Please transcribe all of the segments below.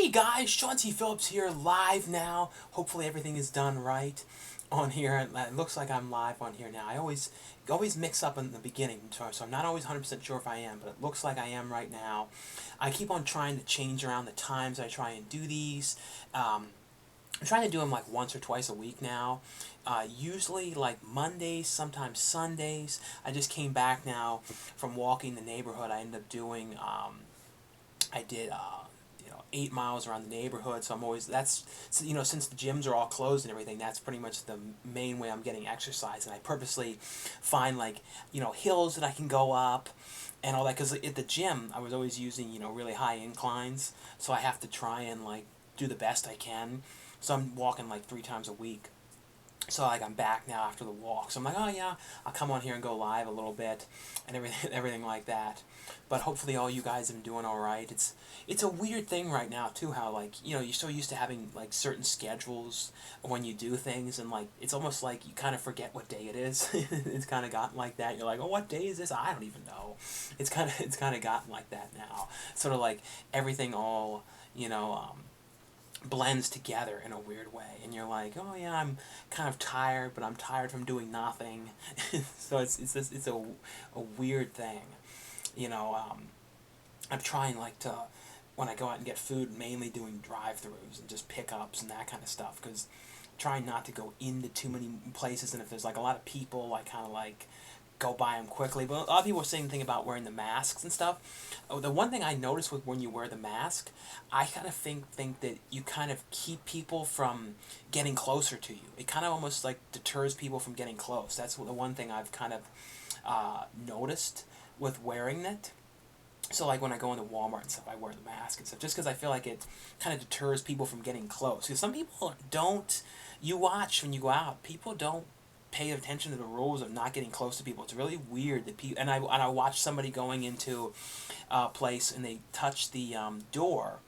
Hey guys, Sean T. Phillips here, live now. Hopefully everything is done right on here. It looks like I'm live on here now. I always mix up in the beginning, so I'm not always 100% sure if I am, but it looks like I am right now. I keep on trying to change around the times I try and do these. I'm trying to do them like once or twice a week now. Usually like Mondays, sometimes Sundays. I just came back now from walking the neighborhood. I ended up doing, I did 8 miles around the neighborhood. So I'm always, that's, so, since the gyms are all closed and everything, that's pretty much the main way I'm getting exercise. And I purposely find like, hills that I can go up and all that. Because at the gym, I was always using, really high inclines. So I have to try and like do the best I can. So I'm walking like 3 times a week. So like I'm back now after the walk. So I'm like, oh yeah, I'll come on here and go live a little bit and everything like that. But hopefully all you guys have been doing all right. It's a weird thing right now too, how like, you're so used to having like certain schedules when you do things, and like it's almost like you kind of forget what day it is. It's kind of gotten like that. You're like, oh, what day is this? I don't even know. It's kind of gotten like that now. Sort of like everything all, blends together in a weird way, and you're like, oh yeah, I'm kind of tired, but I'm tired from doing nothing. So it's a weird thing, I'm trying like to, when I go out and get food, mainly doing drive-throughs and just pickups and that kind of stuff, because trying not to go into too many places, and if there's like a lot of people, I kind of like go by them quickly. But a lot of people are saying the thing about wearing the masks and stuff. Oh, the one thing I noticed with when you wear the mask, I kind of think that you kind of keep people from getting closer to you. It kind of almost like deters people from getting close. That's the one thing I've kind of noticed with wearing it. So like when I go into Walmart and stuff, I wear the mask and stuff, just because I feel like it kind of deters people from getting close. Because some people don't, you watch when you go out, people don't pay attention to the rules of not getting close to people. It's really weird that people, and I watched somebody going into a place and they touched the door,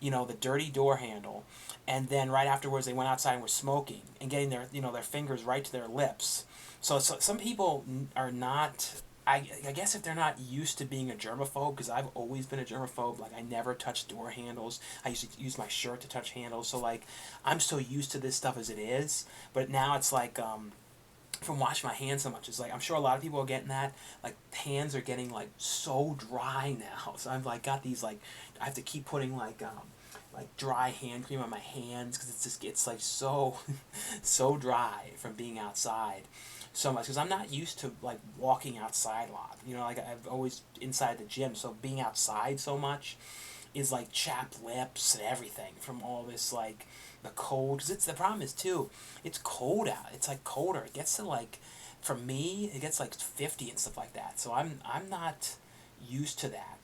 the dirty door handle, and then right afterwards they went outside and were smoking and getting their their fingers right to their lips. So some people are not. I guess if they're not used to being a germaphobe, because I've always been a germaphobe, like I never touch door handles. I used to use my shirt to touch handles, so like I'm so used to this stuff as it is. But now it's like from washing my hands so much, it's like I'm sure a lot of people are getting that. Like hands are getting like so dry now, so I've like got these like I have to keep putting like dry hand cream on my hands, because it's just gets like so so dry from being outside so much, because I'm not used to like walking outside a lot. Like I've always inside the gym, so being outside so much is like chapped lips and everything from all this like the cold. Because the problem is too, it's cold out. It's like colder. It gets to like, for me, it gets like 50 and stuff like that. So I'm not used to that.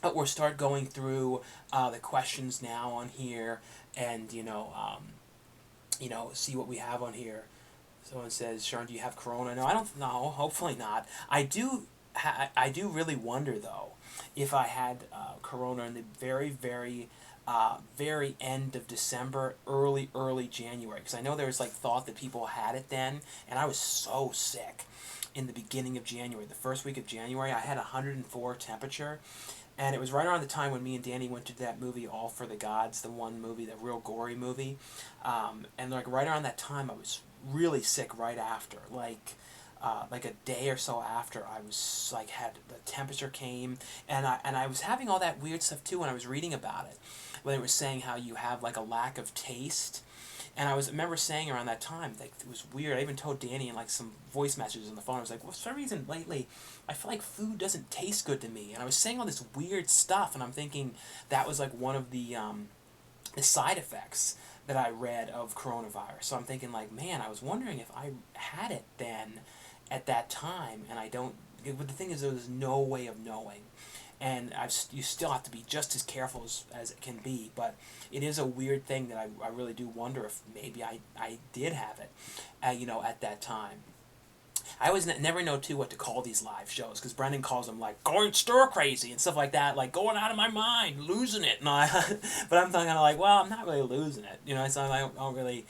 But we'll start going through the questions now on here, and see what we have on here. Someone says, Sharon, do you have corona? No, I don't know. Hopefully not. I do really wonder, though, if I had corona in the very, very, very end of December, early January. Because I know there was, like, thought that people had it then, and I was so sick in the beginning of January. The first week of January, I had 104 temperature. And it was right around the time when me and Danny went to that movie, All for the Gods, the one movie, the real gory movie. And like right around that time, I was really sick right after. Like a day or so after, I was like had the temperature came, and I was having all that weird stuff too when I was reading about it, when it was saying how you have like a lack of taste. And I remember saying around that time, like, it was weird. I even told Danny in like some voice messages on the phone. I was like, well, for some reason lately, I feel like food doesn't taste good to me. And I was saying all this weird stuff, and I'm thinking that was like one of the side effects that I read of coronavirus. So I'm thinking like, man, I was wondering if I had it then at that time, and I don't. But the thing is, there was no way of knowing. And you still have to be just as careful as it can be, but it is a weird thing that I really do wonder if maybe I did have it, at that time. I always never know, too, what to call these live shows, because Brendan calls them, like, going stir crazy and stuff like that, like, going out of my mind, losing it. And but I'm kind of like, well, I'm not really losing it, so I don't really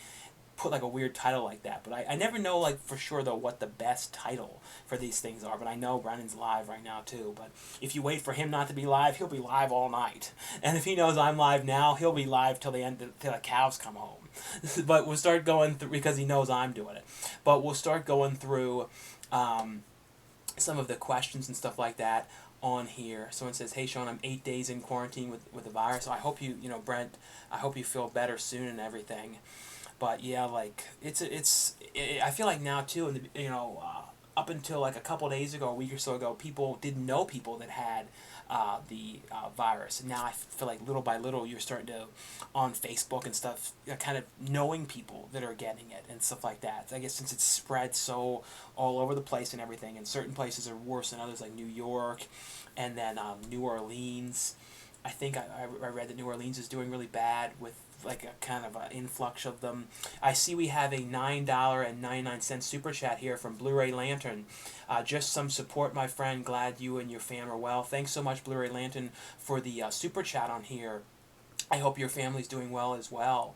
put like a weird title like that. But I never know like for sure though what the best title for these things are. But I know Brennan's live right now too. But if you wait for him not to be live, he'll be live all night. And if he knows I'm live now, he'll be live till till the cows come home. But we'll start going through because he knows I'm doing it. But we'll start going through some of the questions and stuff like that on here. Someone says, "Hey Sean, I'm 8 days in quarantine with the virus. So I hope you know Brent. I hope you feel better soon and everything." But yeah, like I feel like now too, and up until like a couple days ago, a week or so ago, people didn't know people that had the virus. And now I feel like little by little, you're starting to, on Facebook and stuff, kind of knowing people that are getting it and stuff like that. I guess since it's spread so all over the place and everything, and certain places are worse than others, like New York, and then New Orleans. I think I read that New Orleans is doing really bad with like a kind of an influx of them. I see we have a $9.99 super chat here from Blu-ray Lantern. Just some support, my friend. Glad you and your fam are well. Thanks so much, Blu-ray Lantern, for the super chat on here. I hope your family's doing well as well.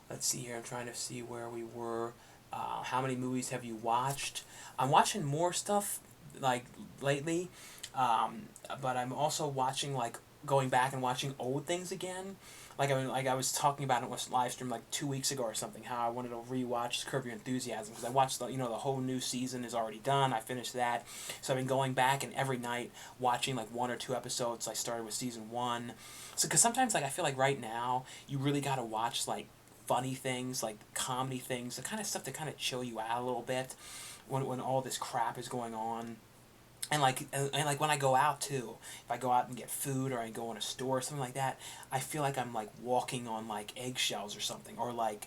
Let's see here. I'm trying to see where we were. How many movies have you watched? I'm watching more stuff like lately. But I'm also watching, like, going back and watching old things again. Like I was talking about it on a live stream like 2 weeks ago or something, how I wanted to rewatch Curb Your Enthusiasm, because I watched the whole new season is already done. I finished that, so I've been going back and every night watching like 1 or 2 episodes. I started with season 1, so because sometimes like I feel like right now you really got to watch like funny things, like comedy things, the kind of stuff to kind of chill you out a little bit when all this crap is going on. And like when I go out too, if I go out and get food or I go in a store or something like that, I feel like I'm like walking on like eggshells or something. Or like,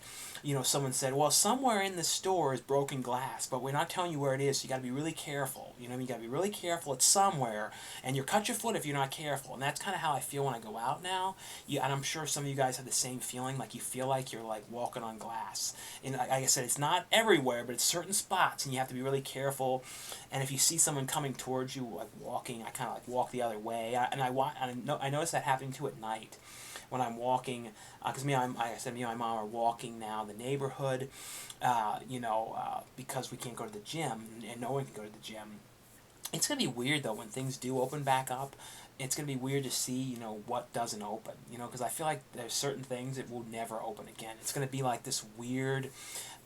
someone said, well, somewhere in the store is broken glass, but we're not telling you where it is, so you got to be really careful. You got to be really careful. It's somewhere, and you'll cut your foot if you're not careful. And that's kind of how I feel when I go out now. And I'm sure some of you guys have the same feeling, like you feel like you're like walking on glass. And like I said, it's not everywhere, but it's certain spots, and you have to be really careful. And if you see someone coming towards you, like walking, I kind of like walk the other way. I notice that happening too at night when I'm walking, because like I said, me and my mom are walking now in the neighborhood, because we can't go to the gym and no one can go to the gym. It's going to be weird though when things do open back up. It's going to be weird to see, what doesn't open, because I feel like there's certain things that will never open again. It's going to be like this weird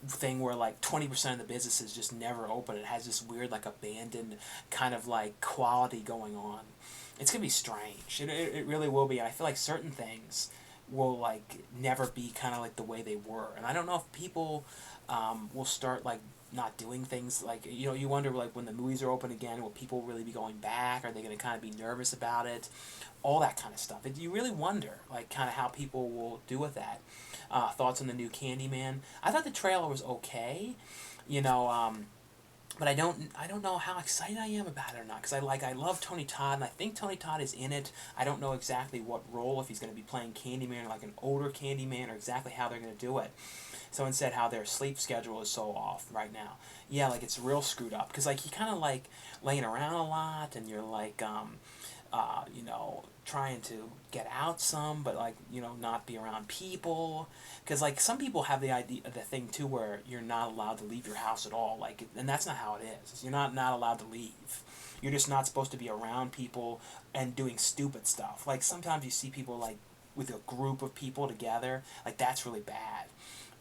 thing where like 20% of the businesses just never open. It has this weird like abandoned kind of like quality going on. It's going to be strange. It really will be. And I feel like certain things will like never be kind of like the way they were. And I don't know if people will start like not doing things like, you wonder like when the movies are open again, will people really be going back? Are they going to kind of be nervous about it? All that kind of stuff. You really wonder like kind of how people will do with that. Thoughts on the new Candyman? I thought the trailer was okay, but I don't know how excited I am about it or not, because I love Tony Todd, and I think Tony Todd is in it. I don't know exactly what role, if he's going to be playing Candyman, or like an older Candyman, or exactly how they're going to do it. Someone said how their sleep schedule is so off right now. Yeah, like it's real screwed up, because like he kind of like laying around a lot, and you're like trying to get out some, but like not be around people, because like some people have the thing too where you're not allowed to leave your house at all, like, and that's not how it is. You're not allowed to leave. You're just not supposed to be around people and doing stupid stuff. Like sometimes you see people like with a group of people together, like that's really bad.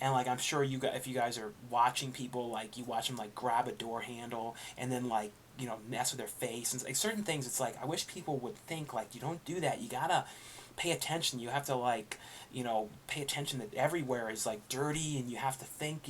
And like I'm sure if you guys are watching people, like you watch them like grab a door handle and then like mess with their face and like certain things. It's like I wish people would think like you don't do that. You gotta pay attention. You have to like pay attention that everywhere is like dirty, and you have to think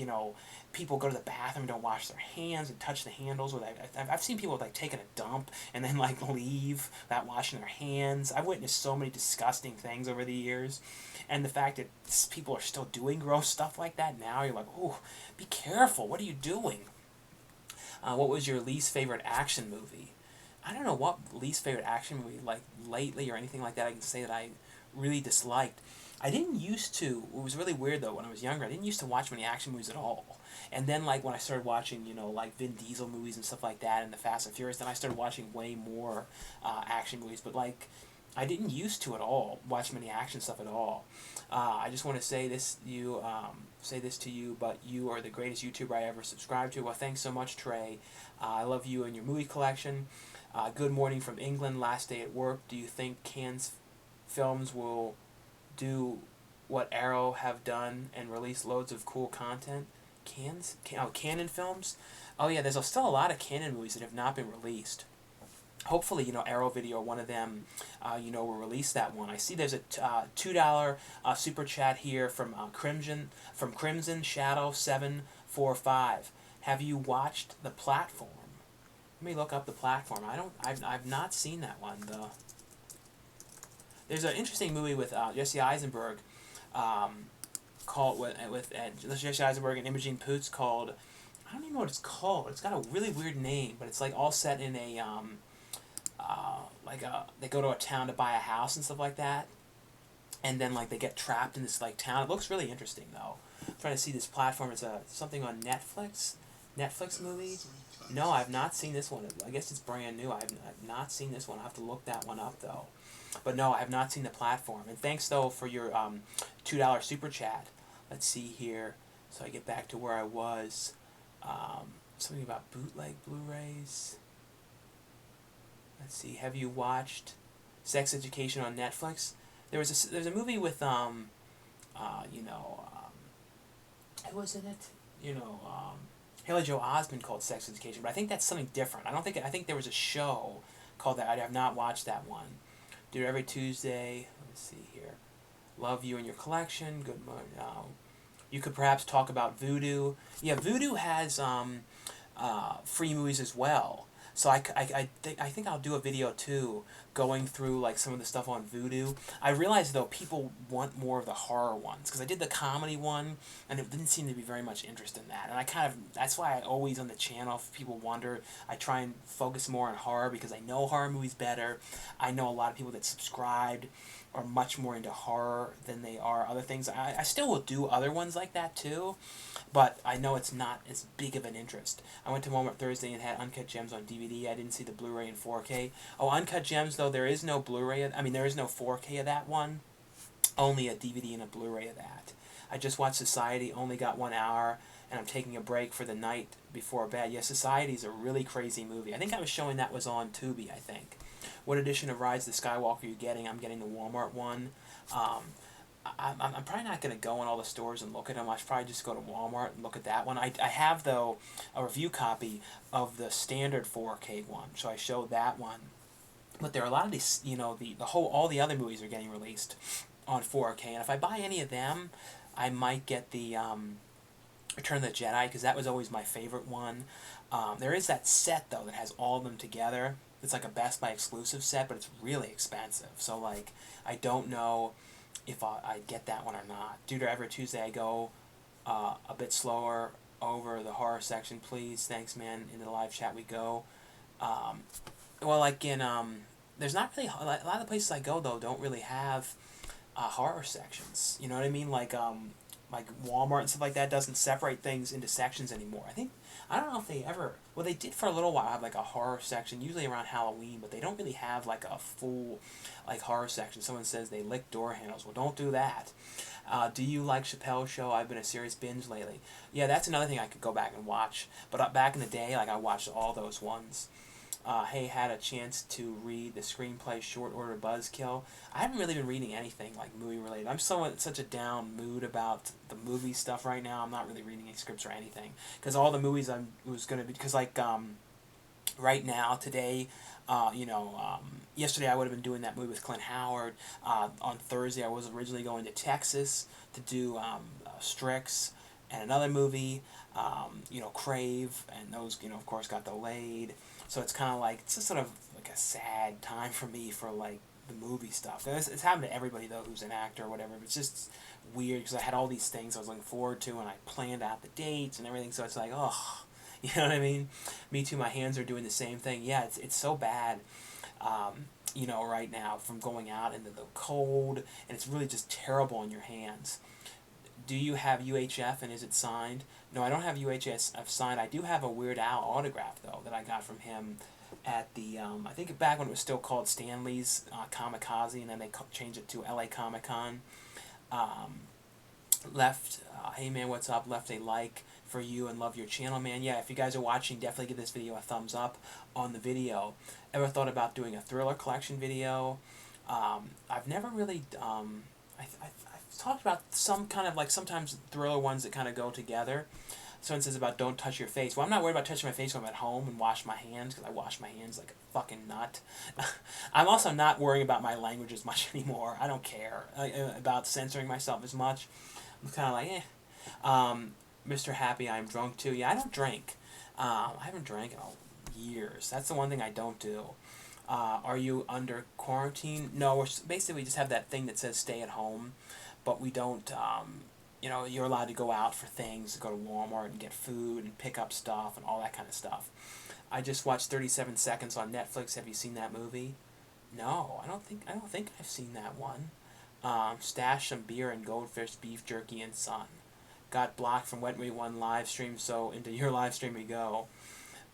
people go to the bathroom and don't wash their hands and touch the handles. I've seen people like taking a dump and then like leave without washing their hands. I've witnessed so many disgusting things over the years, and the fact that people are still doing gross stuff like that now, you're like, oh, be careful. What are you doing? What was your least favorite action movie? I don't know what least favorite action movie like lately or anything like that I can say that I really disliked. I didn't used to. It was really weird though when I was younger. I didn't used to watch many action movies at all. And then like when I started watching like Vin Diesel movies and stuff like that and the Fast and Furious, then I started watching way more action movies. But like I didn't used to at all watch many action stuff at all. I just want to say this to you, but you are the greatest YouTuber I ever subscribed to. Well, thanks so much, Trey. I love you and your movie collection. Good morning from England. Last day at work. Do you think Cannes films will do what Arrow have done and release loads of cool content? Canon films? Oh yeah, there's still a lot of Canon movies that have not been released. Hopefully, Arrow Video, one of them, will release that one. I see there's a $2 super chat here from Crimson Shadow 745. Have you watched The Platform? Let me look up The Platform. I've not seen that one though. There's an interesting movie with Jesse Eisenberg, called with Jesse Eisenberg and Imogen Poots called, I don't even know what it's called. It's got a really weird name, but it's like all set in a they go to a town to buy a house and stuff like that, and then like they get trapped in this like town. It looks really interesting though. I'm trying to see this Platform. It's something on Netflix movie. No, I've not seen this one. I guess it's brand new. I've not seen this one. I'll have to look that one up though. But no, I have not seen The Platform. And thanks though for your $2 super chat. Let's see here. So I get back to where I was. Something about bootleg Blu-rays. Let's see. Have you watched Sex Education on Netflix? There's a movie with who was in it? Haley Joel Osment called Sex Education, but I think that's something different. I think there was a show called that. I have not watched that one. Do it every Tuesday. Let's see here. Love you and your collection. Good morning. You could perhaps talk about Vudu. Yeah, Vudu has free movies as well. So I think I'll do a video too, going through like some of the stuff on Vudu. I realize though people want more of the horror ones because I did the comedy one and it didn't seem to be very much interest in that. And that's why I always on the channel, if people wonder, I try and focus more on horror because I know horror movies better. I know a lot of people that subscribed are much more into horror than they are other things. I still will do other ones like that too, but I know it's not as big of an interest. I went to Walmart Thursday and had Uncut Gems on DVD. I didn't see the Blu-ray in 4K. Oh, Uncut Gems though, there is no Blu-ray. There is no 4K of that one. Only a DVD and a Blu-ray of that. I just watched Society. Only got 1 hour, and I'm taking a break for the night before bed. Yeah, Society is a really crazy movie. I think I was showing that was on Tubi. I think. What edition of Rise of the Skywalker are you getting? I'm getting the Walmart one. I'm probably not going to go in all the stores and look at them. I should probably just go to Walmart and look at that one. I have, though, a review copy of the standard 4K one, so I showed that one. But there are a lot of these, all the other movies are getting released on 4K, and if I buy any of them, I might get the Return of the Jedi, because that was always my favorite one. There is that set, though, that has all of them together. It's like a Best Buy exclusive set, but it's really expensive. So, like, I don't know if I get that one or not. Due to every Tuesday, I go a bit slower over the horror section, please. Thanks, man. In the live chat we go. Well, like in, there's not really, a lot of the places I go, though, don't really have horror sections. You know what I mean? Like Walmart and stuff like that doesn't separate things into sections anymore. I don't know if they ever, well, they did for a little while have like a horror section, usually around Halloween, but they don't really have like a full like horror section. Someone says they lick door handles. Well, don't do that. Do you like Chappelle's Show? I've been a serious binge lately. Yeah, that's another thing I could go back and watch. But back in the day, like I watched all those ones. Hey, had a chance to read the screenplay Short Order Buzzkill. I haven't really been reading anything like movie related. I'm in such a down mood about the movie stuff right now. I'm not really reading any scripts or anything because all the movies right now today, yesterday I would have been doing that movie with Clint Howard. On Thursday I was originally going to Texas to do Strix and another movie, Crave, and those of course got delayed. So it's kind of like, it's just sort of like a sad time for me for like the movie stuff. It's happened to everybody though who's an actor or whatever. But it's just weird because I had all these things I was looking forward to and I planned out the dates and everything. So it's like, oh, you know what I mean? Me too, my hands are doing the same thing. Yeah, it's so bad, right now from going out into the cold, and it's really just terrible on your hands. Do you have UHF and is it signed? No, I don't have UHF signed. I do have a Weird Al autograph, though, that I got from him at the, I think back when it was still called Stanley's Kamikaze, and then they changed it to LA Comic Con. Um, left, hey man, what's up? Left a like for you and love your channel, man. Yeah, if you guys are watching, definitely give this video a thumbs up on the video. Ever thought about doing a thriller collection video? I've never really, I've talked about some kind of like sometimes thriller ones that kind of go together. Someone says about don't touch your face. Well, I'm not worried about touching my face when I'm at home and wash my hands, because I wash my hands like a fucking nut. I'm also not worrying about my language as much anymore. I don't care about censoring myself as much. I'm kind of like, eh. Mr. Happy, I'm drunk too. Yeah, I don't drink. I haven't drank in years. That's the one thing I don't do. Are you under quarantine? No, basically we just have that thing that says stay at home, but we don't, you know, you're allowed to go out for things, go to Walmart and get food and pick up stuff and all that kind of stuff. I just watched 37 Seconds on Netflix. Have you seen that movie? No, I don't think I've seen that one. Stash some beer and goldfish, beef jerky, and sun. Got blocked from Wet Me One live stream, so into your live stream we go.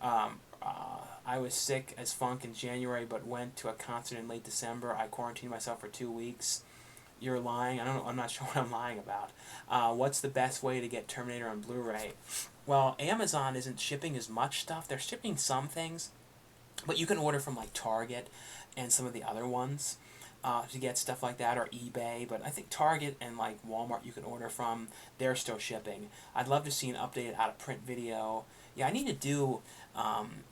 I was sick as funk in January, but went to a concert in late December. I quarantined myself for 2 weeks. You're lying. I don't know. I'm not sure what I'm lying about. What's the best way to get Terminator on Blu-ray? Well, Amazon isn't shipping as much stuff. They're shipping some things, but you can order from like Target and some of the other ones to get stuff like that, or eBay. But I think Target and like Walmart you can order from. They're still shipping. I'd love to see an updated out-of-print video. Yeah, I need to do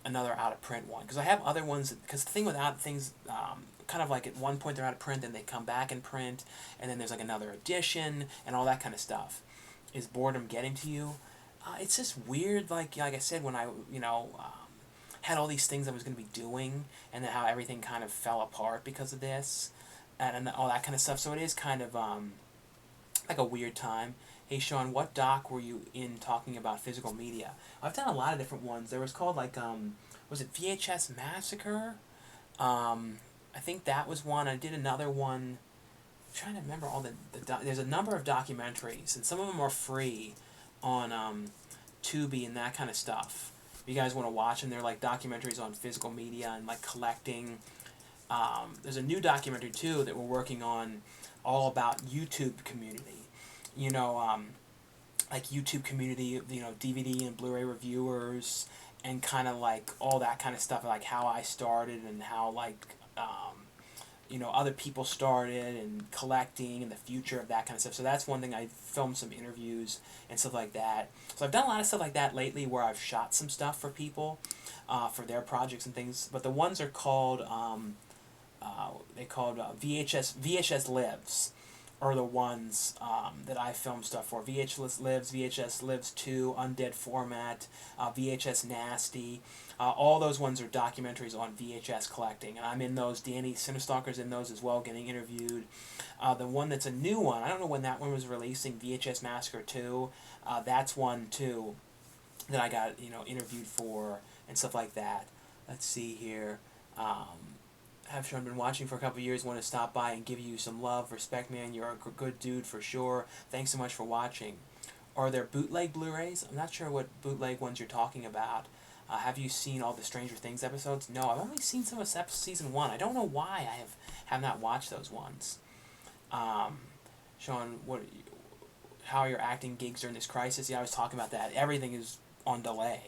another out-of-print one, because I have other ones. Because the thing with out things, kind of like at one point they're out of print, then they come back in print, and then there's like another edition and all that kind of stuff. Is boredom getting to you? It's just weird. Like I said, when I had all these things I was going to be doing, and then how everything kind of fell apart because of this, and all that kind of stuff. So it is kind of like a weird time. Hey Sean, what doc were you in talking about physical media? I've done a lot of different ones. There was called like was it VHS Massacre? I think that was one. I did another one. I'm trying to remember all there's a number of documentaries, and some of them are free on Tubi and that kind of stuff. If you guys want to watch them, they're like documentaries on physical media and like collecting. There's a new documentary too that we're working on, all about YouTube community. You know, like YouTube community, you know, DVD and Blu-ray reviewers, and kind of like all that kind of stuff, like how I started and how like you know, other people started, and collecting, and the future of that kind of stuff. So that's one thing. I filmed some interviews and stuff like that. So I've done a lot of stuff like that lately, where I've shot some stuff for people, for their projects and things. But the ones are called VHS Lives, are the ones that I film stuff for. VHS Lives 2, Undead Format, VHS Nasty. All those ones are documentaries on VHS collecting, and I'm in those. Danny Cinestalker's in those as well, getting interviewed. The one that's a new one, I don't know when that one was releasing, VHS Massacre 2, that's one too that I got, you know, interviewed for and stuff like that. Let's see here. Have Sean been watching for a couple of years, want to stop by and give you some love, respect, man. You're a good dude for sure. Thanks so much for watching. Are there bootleg Blu-rays? I'm not sure what bootleg ones you're talking about. Have you seen all the Stranger Things episodes? No, I've only seen some of season 1. I don't know why I have not watched those ones. Sean, how are your acting gigs during this crisis? Yeah, I was talking about that. Everything is on delay.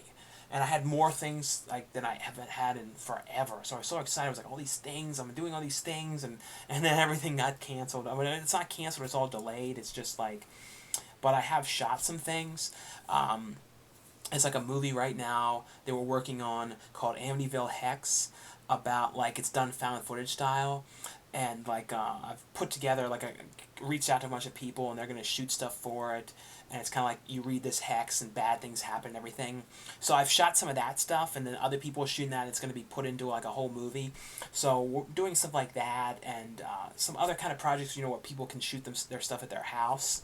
And I had more things like that I haven't had in forever. So I was so excited. I was like, all these things, I'm doing all these things, and then everything got canceled. I mean, it's not canceled, it's all delayed. It's just like, but I have shot some things. It's like a movie right now that we're working on called Amityville Hex, about like, it's done found footage style, and like I've put together like reached out to a bunch of people, and they're gonna shoot stuff for it, and it's kind of like you read this hex and bad things happen and everything. So I've shot some of that stuff, and then other people are shooting that. It's gonna be put into like a whole movie. So we're doing stuff like that, and some other kind of projects, you know, where people can shoot their stuff at their house.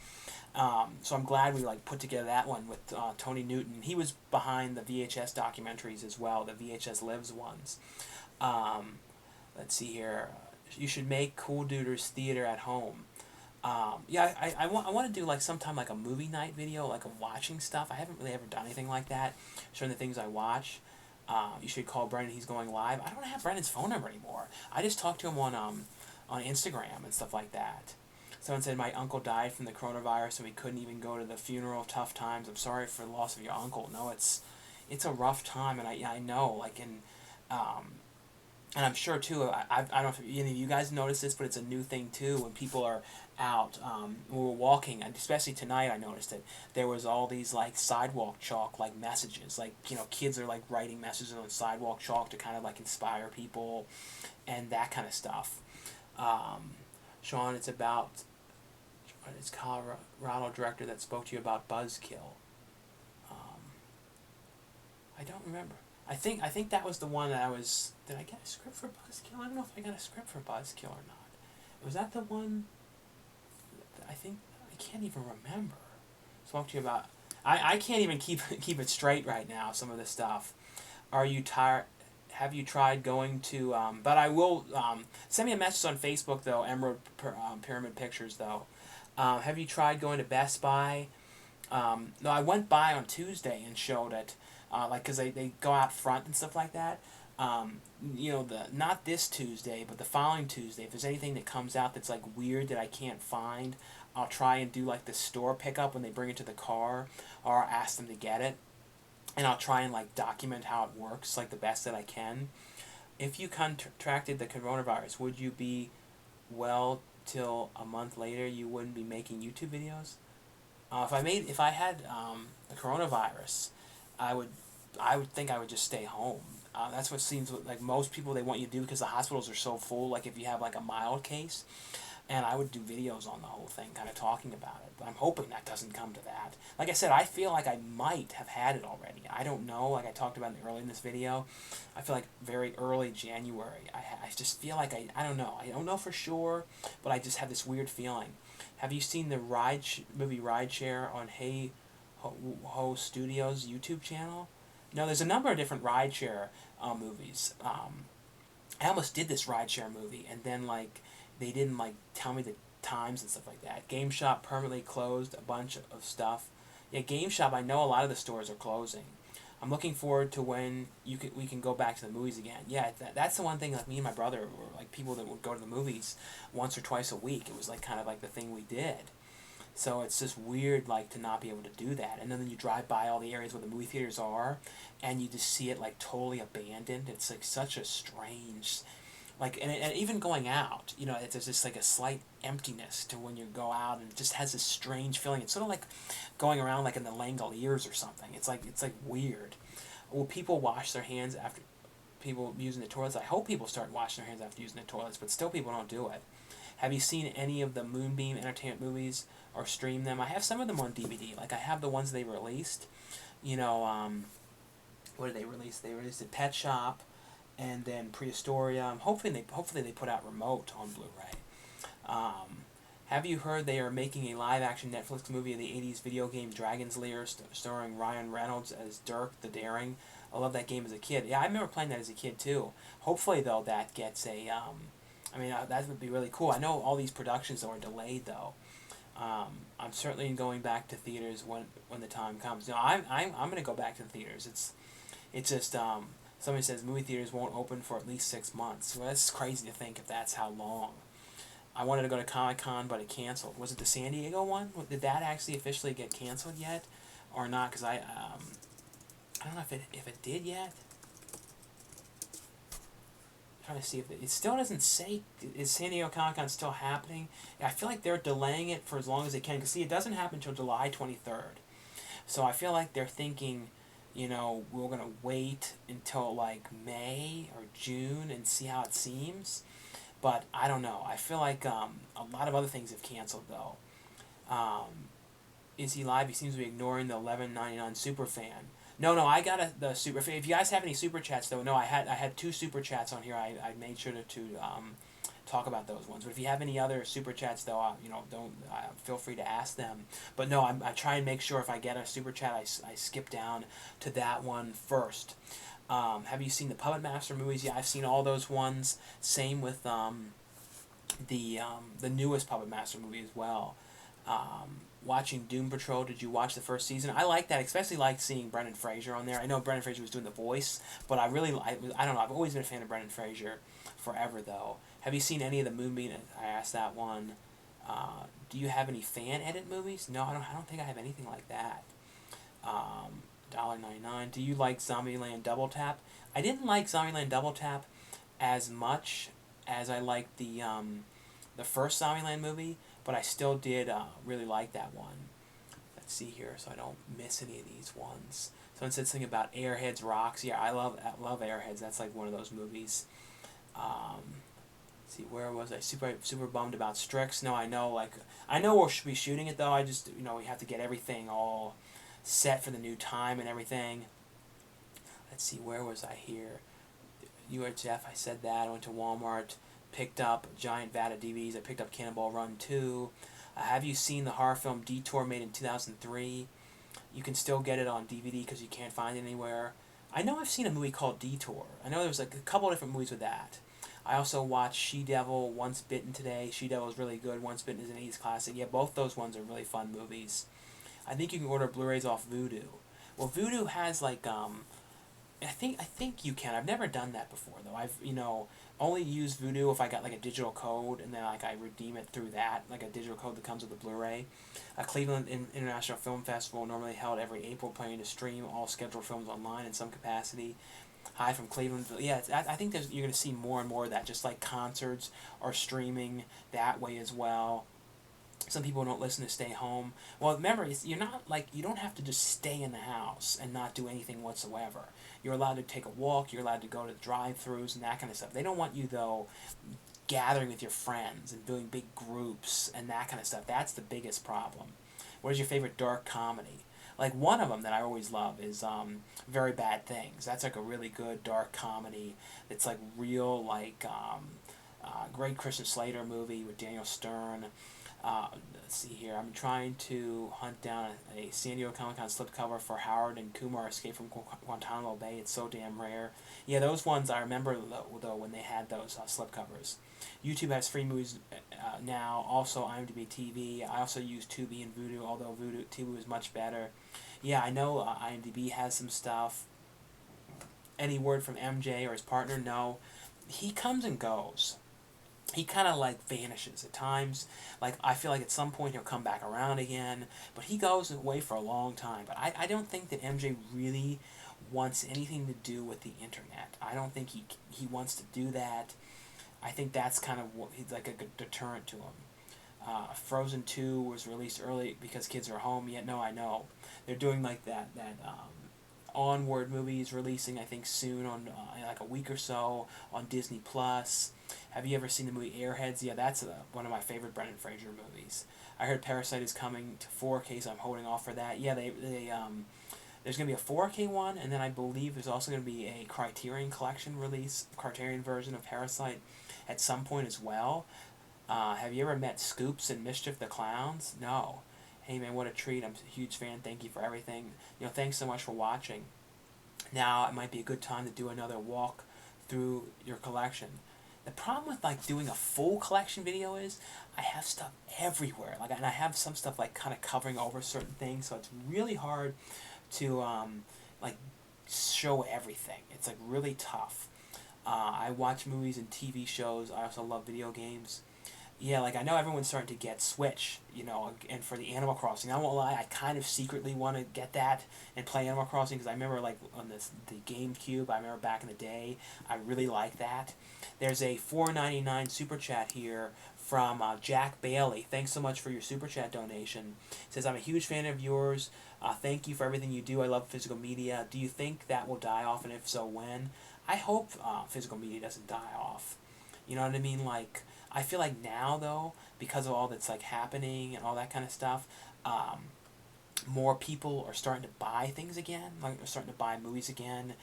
So I'm glad we like put together that one with Tony Newton. He was behind the VHS documentaries as well, the VHS Lives ones. Let's see here. You should make Coolduder's theater at home. Yeah, I want to do like sometime like a movie night video, like of watching stuff. I haven't really ever done anything like that, showing the things I watch. You should call Brendan. He's going live. I don't have Brendan's phone number anymore. I just talked to him on Instagram and stuff like that. Someone said my uncle died from the coronavirus and we couldn't even go to the funeral. Tough times. I'm sorry for the loss of your uncle. No, it's a rough time, and I know, like, um, and I'm sure too. I don't know if any of you guys notice this, but it's a new thing too. When people are out, when we're walking, and especially tonight, I noticed it. There was all these like sidewalk chalk like messages, like kids are like writing messages on sidewalk chalk to kind of like inspire people, and that kind of stuff. Um, Sean, it's Colorado director that spoke to you about Buzzkill. Um, I don't remember. I think that was the one that I was. Did I get a script for Buzzkill? I don't know if I got a script for Buzzkill or not. Was that the one? I think I can't even remember. Spoke to you about. I can't even keep it straight right now. Some of this stuff. Are you tired? Have you tried going to? But I will send me a message on Facebook though. Emerald Pyramid Pictures though. Have you tried going to Best Buy? No, I went by on Tuesday and showed it, like, because they go out front and stuff like that. Not this Tuesday, but the following Tuesday. If there's anything that comes out that's like weird that I can't find, I'll try and do like the store pickup when they bring it to the car, or ask them to get it, and I'll try and like document how it works like the best that I can. If you contracted the coronavirus, would you be well till a month later? You wouldn't be making YouTube videos. If I had the coronavirus, I would think I would just stay home. That's what seems like most people, they want you to do, because the hospitals are so full. Like if you have like a mild case, and I would do videos on the whole thing, kind of talking about it. But I'm hoping that doesn't come to that. Like I said, I feel like I might have had it already. I don't know. Like I talked about early in this video, I feel like very early January. I just feel like I don't know. I don't know for sure, but I just have this weird feeling. Have you seen the movie Rideshare on Hey Ho Studios YouTube channel? No, there's a number of different rideshare movies. I almost did this rideshare movie, and then like they didn't like tell me the times and stuff like that. Game Shop permanently closed, a bunch of stuff. Yeah, Game Shop, I know a lot of the stores are closing. I'm looking forward to when we can go back to the movies again. Yeah, that's the one thing. Like me and my brother were like people that would go to the movies once or twice a week. It was like kind of like the thing we did. So it's just weird, like, to not be able to do that. And then you drive by all the areas where the movie theaters are, and you just see it, like, totally abandoned. It's, like, such a strange, like, and even going out, there's just, like, a slight emptiness to when you go out, and it just has this strange feeling. It's sort of like going around, like, in the Langoliers or something. It's like weird. Will people wash their hands after people using the toilets? I hope people start washing their hands after using the toilets, but still people don't do it. Have you seen any of the Moonbeam Entertainment movies or stream them? I have some of them on DVD. Like I have the ones they released. What did they release? They released the Pet Shop, and then Prehistoria. Hopefully they put out Remote on Blu-ray. Have you heard they are making a live-action Netflix movie of the '80s video game Dragon's Lair, starring Ryan Reynolds as Dirk the Daring? I love that game as a kid. Yeah, I remember playing that as a kid too. Hopefully though that gets a that would be really cool. I know all these productions are delayed though. I'm certainly going back to theaters when the time comes. I'm going to go back to the theaters. It's just somebody says movie theaters won't open for at least 6 months. Well, that's crazy to think if that's how long. I wanted to go to Comic-Con, but it canceled. Was it the San Diego one? Did that actually officially get canceled yet, or not? Because I don't know if it did yet. Trying to see if it still doesn't say. Is San Diego Comic-Con still happening? I feel like they're delaying it for as long as they can. Because see, it doesn't happen until July 23rd. So I feel like they're thinking, we're going to wait until like May or June and see how it seems. But I don't know. I feel like a lot of other things have canceled though. Is he live? He seems to be ignoring the $11.99 superfan. No, I got the super. If you guys have any super chats though, no, I had 2 super chats on here. I made sure to talk about those ones. But if you have any other super chats though, don't feel free to ask them. But no, I try and make sure if I get a super chat, I skip down to that one first. Have you seen the Puppet Master movies? Yeah, I've seen all those ones. Same with the newest Puppet Master movie as well. watching Doom Patrol. Did you watch the first season? I like that, especially like seeing Brendan Fraser on there. I know Brendan Fraser was doing the voice, but I don't know. I've always been a fan of Brendan Fraser forever though. Have you seen any of the movie? I asked that one. Do you have any fan edit movies? No, I don't. I don't think I have anything like that. $1.99. Do you like Zombieland Double Tap? I didn't like Zombieland Double Tap as much as I liked the first Zombieland movie, but I still did really like that one. Let's see here, so I don't miss any of these ones. Someone said something about Airheads Rocks. Yeah, I love Airheads. That's like one of those movies. Let's see, where was I? Super bummed about Strix. No, I know we'll be shooting it though. I just we have to get everything all set for the new time and everything. Let's see, where was I here? UHF, I said that. I went to Walmart, picked up a giant vat of DVDs. I picked up Cannonball Run 2. Have you seen the horror film Detour, made in 2003? You can still get it on DVD because you can't find it anywhere. I know I've seen a movie called Detour. I know there's like a couple of different movies with that. I also watched She-Devil, Once Bitten today. She-Devil is really good. Once Bitten is an 80s classic. Yeah, both those ones are really fun movies. I think you can order Blu-rays off Vudu. Well, Vudu has like I think you can. I've never done that before though. I've only used Vudu if I got like a digital code and then like I redeem it through that, like a digital code that comes with the Blu-ray. Cleveland International Film Festival, normally held every April, planning to stream all scheduled films online in some capacity. Hi from Cleveland. Yeah, I think you're going to see more and more of that, just like concerts are streaming that way as well. Some people don't listen to stay home. Well, remember, you're not like you don't have to just stay in the house and not do anything whatsoever. You're allowed to take a walk. You're allowed to go to drive-throughs and that kind of stuff. They don't want you though gathering with your friends and doing big groups and that kind of stuff. That's the biggest problem. What is your favorite dark comedy? Like one of them that I always love is Very Bad Things. That's like a really good dark comedy. It's like real like great Christian Slater movie with Daniel Stern. Let's see here. I'm trying to hunt down a San Diego Comic-Con slipcover for Howard and Kumar Escape from Guantanamo Bay. It's so damn rare. Yeah, those ones I remember though when they had those slipcovers. YouTube has free movies now. Also IMDb TV. I also use Tubi and Vudu, although Tubi is much better. Yeah, I know IMDb has some stuff. Any word from MJ or his partner? No. He comes and goes. He kind of like vanishes at times. Like I feel like at some point he'll come back around again, but he goes away for a long time. But I don't think that MJ really wants anything to do with the internet. I don't think he wants to do that. I think that's kind of what he's like a deterrent to him. Frozen 2 was released early because kids are home. Yet no, I know they're doing like that Onward movie is releasing I think soon on in like a week or so on Disney Plus. Have you ever seen the movie Airheads? Yeah, that's one of my favorite Brendan Fraser movies. I heard Parasite is coming to 4K, so I'm holding off for that. Yeah, there's going to be a 4K one, and then I believe there's also going to be a Criterion Collection release, Criterion version of Parasite at some point as well. Have you ever met Scoops and Mischief the Clowns? No. Hey man, what a treat. I'm a huge fan. Thank you for everything. Thanks so much for watching. Now it might be a good time to do another walk through your collection. The problem with like doing a full collection video is I have stuff everywhere. And I have some stuff like kind of covering over certain things, so it's really hard to like show everything. It's like really tough. I watch movies and TV shows. I also love video games. Yeah, like I know everyone's starting to get Switch, and for the Animal Crossing. I won't lie, I kind of secretly want to get that and play Animal Crossing because I remember like on the GameCube, I remember back in the day, I really liked that. There's a $4.99 super chat here from Jack Bailey. Thanks so much for your super chat donation. It says, I'm a huge fan of yours. Thank you for everything you do. I love physical media. Do you think that will die off, and if so, when? I hope physical media doesn't die off. You know what I mean? Like, I feel like now, though, because of all that's, like, happening and all that kind of stuff, more people are starting to buy things again. Like, they're starting to buy movies again.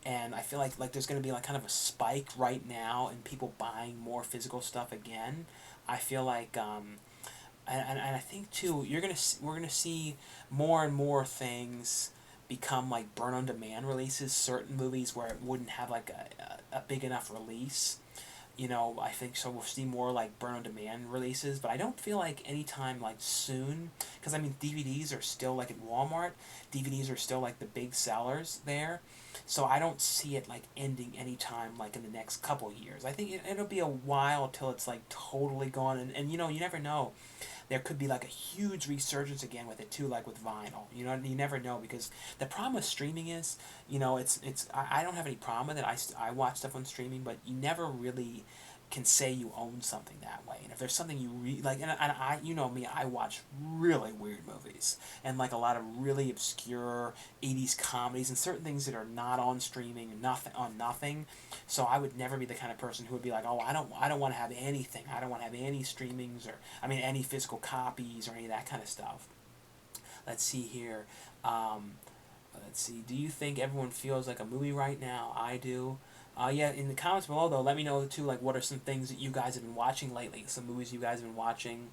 And I feel like there's going to be, like, kind of a spike right now in people buying more physical stuff again. I feel like, and I think, too, we're going to see more and more things become, like, burn-on-demand releases. Certain movies where it wouldn't have, like, a big enough release. I think so. We'll see more like burn on demand releases, but I don't feel like anytime like soon, because I mean DVDs are still like at Walmart. DVDs are still like the big sellers there, so I don't see it like ending anytime like in the next couple years. I think it'll be a while till it's like totally gone, and you never know, there could be like a huge resurgence again with it too, like with vinyl. You never know, because the problem with streaming is, I don't have any problem with it. I watch stuff on streaming, but you never really can say you own something that way. And if there's something you like, and I, me, I watch really weird movies and like a lot of really obscure 80s comedies and certain things that are not on streaming and nothing. So I would never be the kind of person who would be like, oh, I don't want to have anything. I don't want to have any streamings, or I mean any physical copies or any of that kind of stuff. Let's see here. Um, let's see. Do you think everyone feels like a movie right now? I do. Yeah, in the comments below though, let me know too. Like, what are some things that you guys have been watching lately? Some movies you guys have been watching.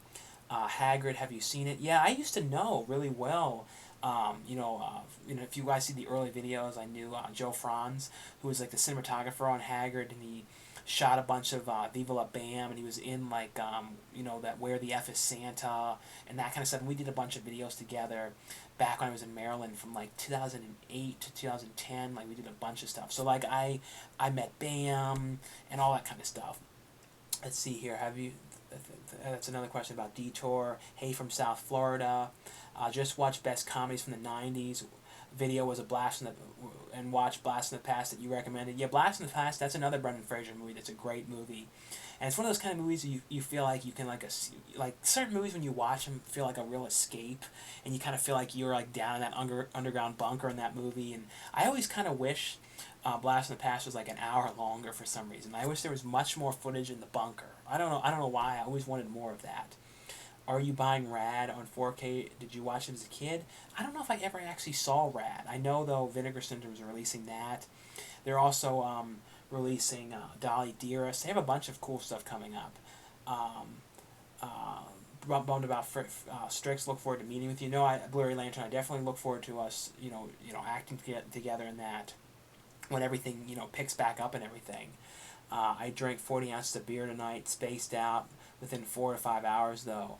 Hagrid, have you seen it? Yeah, I used to know really well. If you guys see the early videos, I knew Joe Franz, who was like the cinematographer on Hagrid, and he shot a bunch of Viva La Bam, and he was in like that Where the F is Santa and that kind of stuff. And we did a bunch of videos together back when I was in Maryland from like 2008 to 2010. Like we did a bunch of stuff. So like I met Bam and all that kind of stuff. Let's see here. Have you? That's another question about Detour. Hey from South Florida. Just watched Best Comedies from the '90s. Video was a blast in the and watch Blast in the Past that you recommended. Yeah, Blast in the Past. That's another Brendan Fraser movie. That's a great movie, and it's one of those kind of movies you feel like you can like certain movies when you watch them feel like a real escape, and you kind of feel like you're like down in that underground bunker in that movie. And I always kind of wish Blast in the Past was like an hour longer for some reason. I wish there was much more footage in the bunker. I don't know. I don't know why. I always wanted more of that. Are you buying Rad on 4K? Did you watch it as a kid? I don't know if I ever actually saw Rad. I know though Vinegar Syndrome's releasing that. They're also releasing Dolly Dearest. They have a bunch of cool stuff coming up. Um, Bummed about Strix. Look forward to meeting with you. No, Blurry Lantern. I definitely look forward to us. Acting together in that when everything picks back up and everything. I drank 40 ounces of beer tonight, spaced out within 4 to 5 hours though.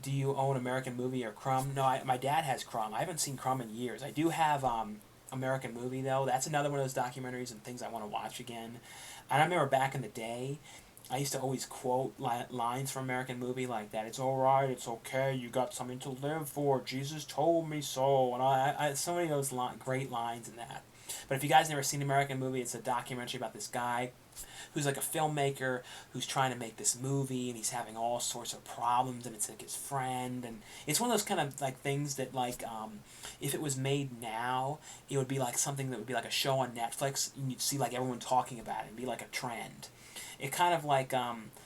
Do you own American Movie or Crumb? No, my dad has Crumb. I haven't seen Crumb in years. I do have American Movie though. That's another one of those documentaries and things I want to watch again. And I remember back in the day, I used to always quote lines from American Movie like that. It's all right. It's okay. You got something to live for. Jesus told me so. And I so many of those great lines in that. But if you guys never seen American Movie, it's a documentary about this guy who's like a filmmaker who's trying to make this movie, and he's having all sorts of problems, and it's like his friend, and it's one of those kind of like things that like if it was made now, it would be like something that would be like a show on Netflix, and you'd see like everyone talking about it and be like a trend. It kind of like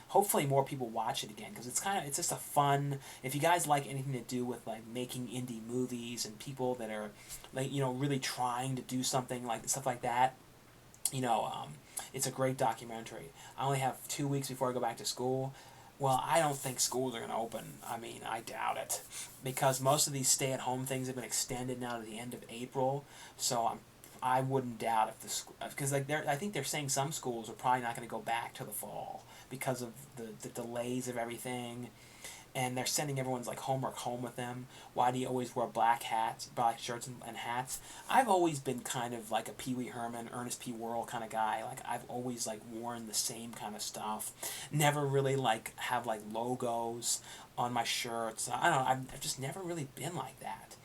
hopefully more people watch it again, because it's just a fun, if you guys like anything to do with like making indie movies and people that are like really trying to do something like stuff like that, it's a great documentary. I only have 2 weeks before I go back to school. Well, I don't think schools are going to open. I mean, I doubt it, because most of these stay-at-home things have been extended now to the end of April. So I wouldn't doubt if the school, because like I think they're saying some schools are probably not going to go back to the fall because of the delays of everything, and they're sending everyone's like homework home with them. Why do you always wear black shirts and hats? I've always been kind of like a Pee Wee Herman, Ernest P. Worrell kind of guy. Like I've always like worn the same kind of stuff. Never really like have like logos on my shirts. I don't know. I've just never really been like that.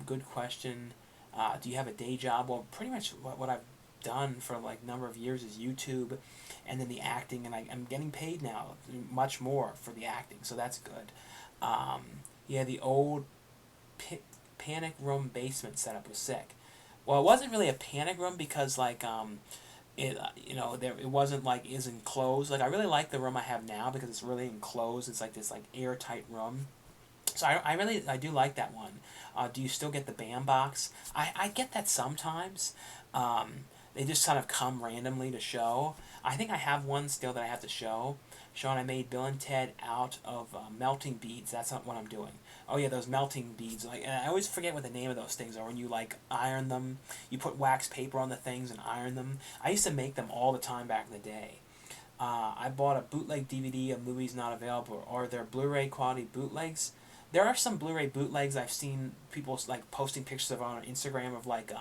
Good question. Do you have a day job? Well, pretty much what I've done for like a number of years is YouTube, and then the acting, and I'm getting paid now much more for the acting, so that's good. Yeah, the old panic room basement setup was sick. Well, it wasn't really a panic room because like it wasn't like is enclosed. Like I really like the room I have now because it's really enclosed. It's like this like airtight room. So I do like that one. Do you still get the BAM box? I get that sometimes. They just kind of come randomly to show. I think I have one still that I have to show. Sean, I made Bill and Ted out of melting beads. That's not what I'm doing. Oh yeah, those melting beads. Like, and I always forget what the name of those things are. When you like iron them, you put wax paper on the things and iron them. I used to make them all the time back in the day. I bought a bootleg DVD of movies not available. Are there Blu-ray quality bootlegs? There are some Blu-ray bootlegs. I've seen people like posting pictures of on Instagram of like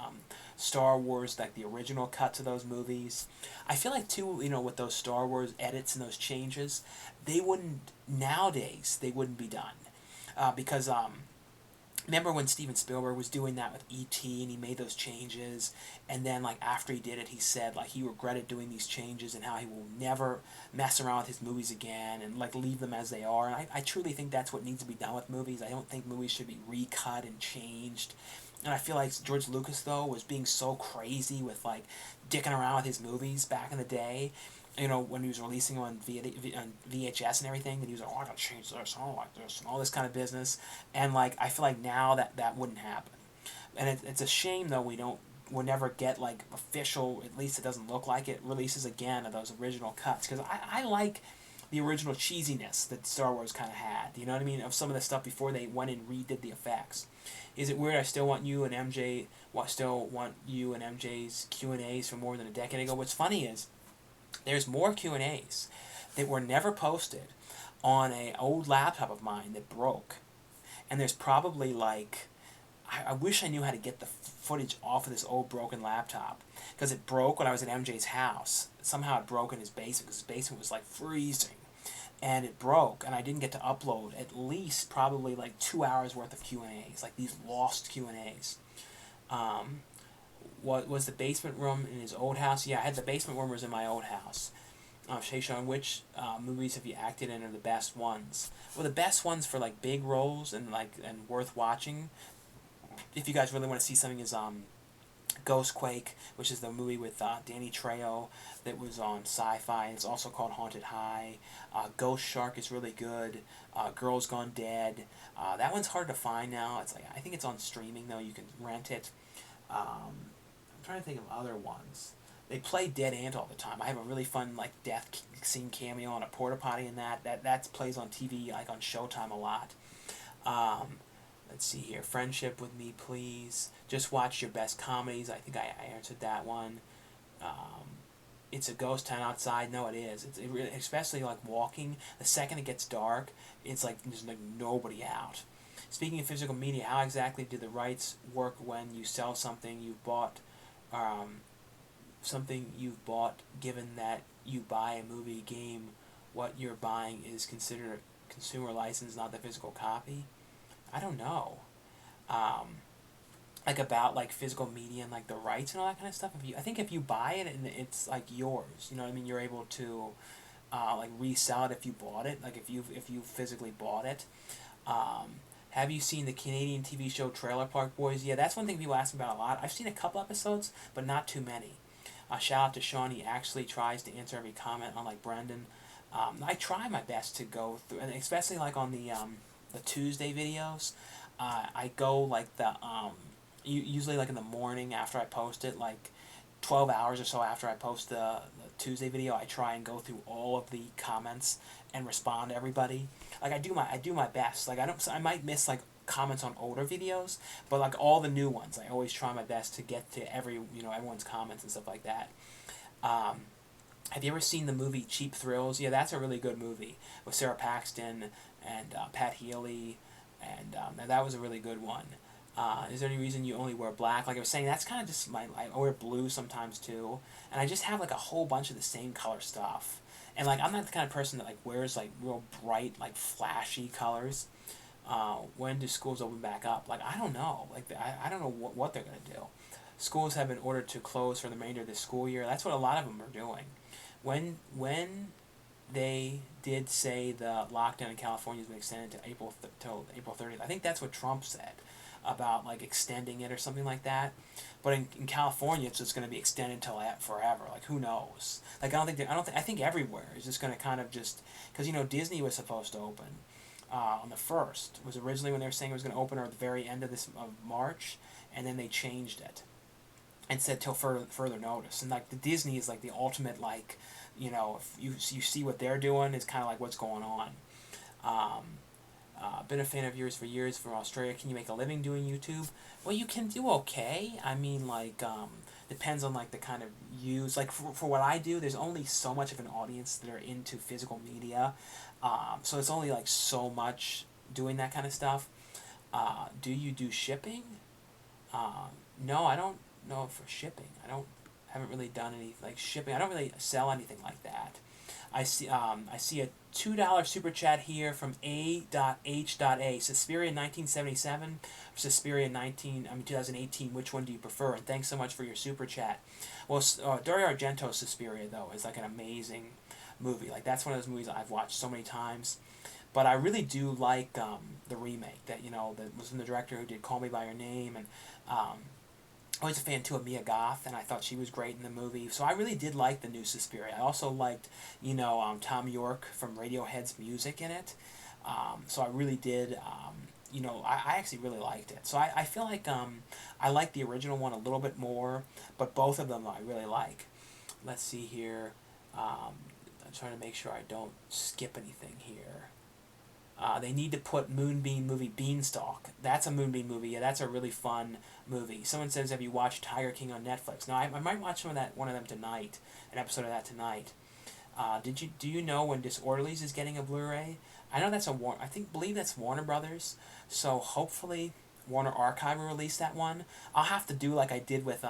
Star Wars, like the original cuts of those movies. I feel like too, with those Star Wars edits and those changes, they wouldn't nowadays. They wouldn't be done because remember when Steven Spielberg was doing that with E.T. and he made those changes, and then like after he did it, he said like he regretted doing these changes and how he will never mess around with his movies again and like leave them as they are. And I truly think that's what needs to be done with movies. I don't think movies should be recut and changed. And I feel like George Lucas though was being so crazy with like dicking around with his movies back in the day. When he was releasing them on VHS and everything, and he was like, "Oh, I gotta change this, I don't like this," and all this kind of business. And like, I feel like now that wouldn't happen. And it's a shame though we'll never get like official. At least it doesn't look like it releases again of those original cuts because I like the original cheesiness that Star Wars kind of had. You know what I mean? Of some of the stuff before they went and redid the effects. Is it weird? I still want you and MJ. Still want you and MJ's Q&As from more than a decade ago. What's funny is there's more Q&As that were never posted on an old laptop of mine that broke. And there's probably like, I wish I knew how to get the footage off of this old broken laptop. Because it broke when I was at MJ's house. Somehow it broke in his basement because his basement was like freezing. And it broke, and I didn't get to upload at least probably like 2 hours worth of Q&As, like these lost Q&As. What was the basement room in his old house? Yeah, I had the basement room was in my old house. Shayshawn, which movies have you acted in are the best ones? Well, the best ones for like big roles and worth watching. If you guys really want to see something, is Ghostquake, which is the movie with Danny Trejo that was on Sci-Fi. It's also called Haunted High. Ghost Shark is really good. Girls Gone Dead. That one's hard to find now. It's like I think it's on streaming though. You can rent it. I'm trying to think of other ones. They play Dead Ant all the time. I have a really fun like death scene cameo on a porta potty in that. That plays on TV like on Showtime a lot. Let's see here. Friendship with Me, Please. Just watch your best comedies. I think I answered that one. It's a ghost town outside. No, it is. It really, especially like walking. The second it gets dark, it's like there's like nobody out. Speaking of physical media, how exactly do the rights work when you sell something you've bought? Given that you buy a movie, game, what you're buying is considered a consumer license, not the physical copy. I don't know. Like about like physical media and like the rights and all that kind of stuff. I think if you buy it and it's like yours, you know what I mean. You're able to like resell it if you bought it. Like if you physically bought it. Have you seen the Canadian TV show Trailer Park Boys? Yeah, that's one thing people ask about a lot. I've seen a couple episodes, but not too many. Shout out to Sean. He actually tries to answer every comment, unlike Brendan. I try my best to go through, and especially like on the Tuesday videos. I go like usually like in the morning after I post it, like 12 hours or so after I post the Tuesday video. I try and go through all of the comments and respond to everybody. Like I do my best. Like I might miss like comments on older videos, but like all the new ones, I always try my best to get to everyone's comments and stuff like that. Have you ever seen the movie Cheap Thrills? Yeah, that's a really good movie with Sarah Paxton and Pat Healy, and that was a really good one. Is there any reason you only wear black? Like I was saying, that's kind of just I wear blue sometimes too, and I just have like a whole bunch of the same color stuff. And like I'm not the kind of person that like wears like real bright like flashy colors. When do schools open back up? Like I don't know. Like I don't know what they're gonna do. Schools have been ordered to close for the remainder of the school year. That's what a lot of them are doing. When they did say the lockdown in California has been extended to till April 30th. I think that's what Trump said about like extending it or something like that. But in California, it's just going to be extended till forever. Like who knows? Like I think everywhere is just going to kind of just because Disney was supposed to open on the 1st. It was originally when they were saying it was going to open at the very end of March, and then they changed it and said till further notice. And like the Disney is like the ultimate like. If you see what they're doing, it's kind of like what's going on. Been a fan of yours for years from Australia. Can you make a living doing YouTube? Well, you can do okay. I mean, like, the depends on like the kind of use. Like for what I do, there's only so much of an audience that are into physical media, so it's only like so much doing that kind of stuff. Do you do shipping? No, I don't know for shipping. Haven't really done any like shipping. I don't really sell anything like that. I see a $2 super chat here from A.H.A. Suspiria 1977 or Suspiria 2018. Which one do you prefer? And thanks so much for your super chat. Well, Dario Argento's Suspiria though is like an amazing movie. Like that's one of those movies I've watched so many times. But I really do like the remake that that was from the director who did Call Me by Your Name, and I was a fan too of Mia Goth, and I thought she was great in the movie. So I really did like the new Suspiria. I also liked Tom York from Radiohead's music in it. So I really did. I actually really liked it. So I feel like I like the original one a little bit more, but both of them I really like. Let's see here. I'm trying to make sure I don't skip anything here. They need to put Moonbeam movie Beanstalk. That's a Moonbeam movie. Yeah, that's a really fun movie. Someone says, have you watched Tiger King on Netflix? No, I might watch one of them tonight, an episode of that tonight. Do you know when Disorderlies is getting a Blu-ray? I know that's believe that's Warner Brothers. So hopefully Warner Archive will release that one. I'll have to do like I did with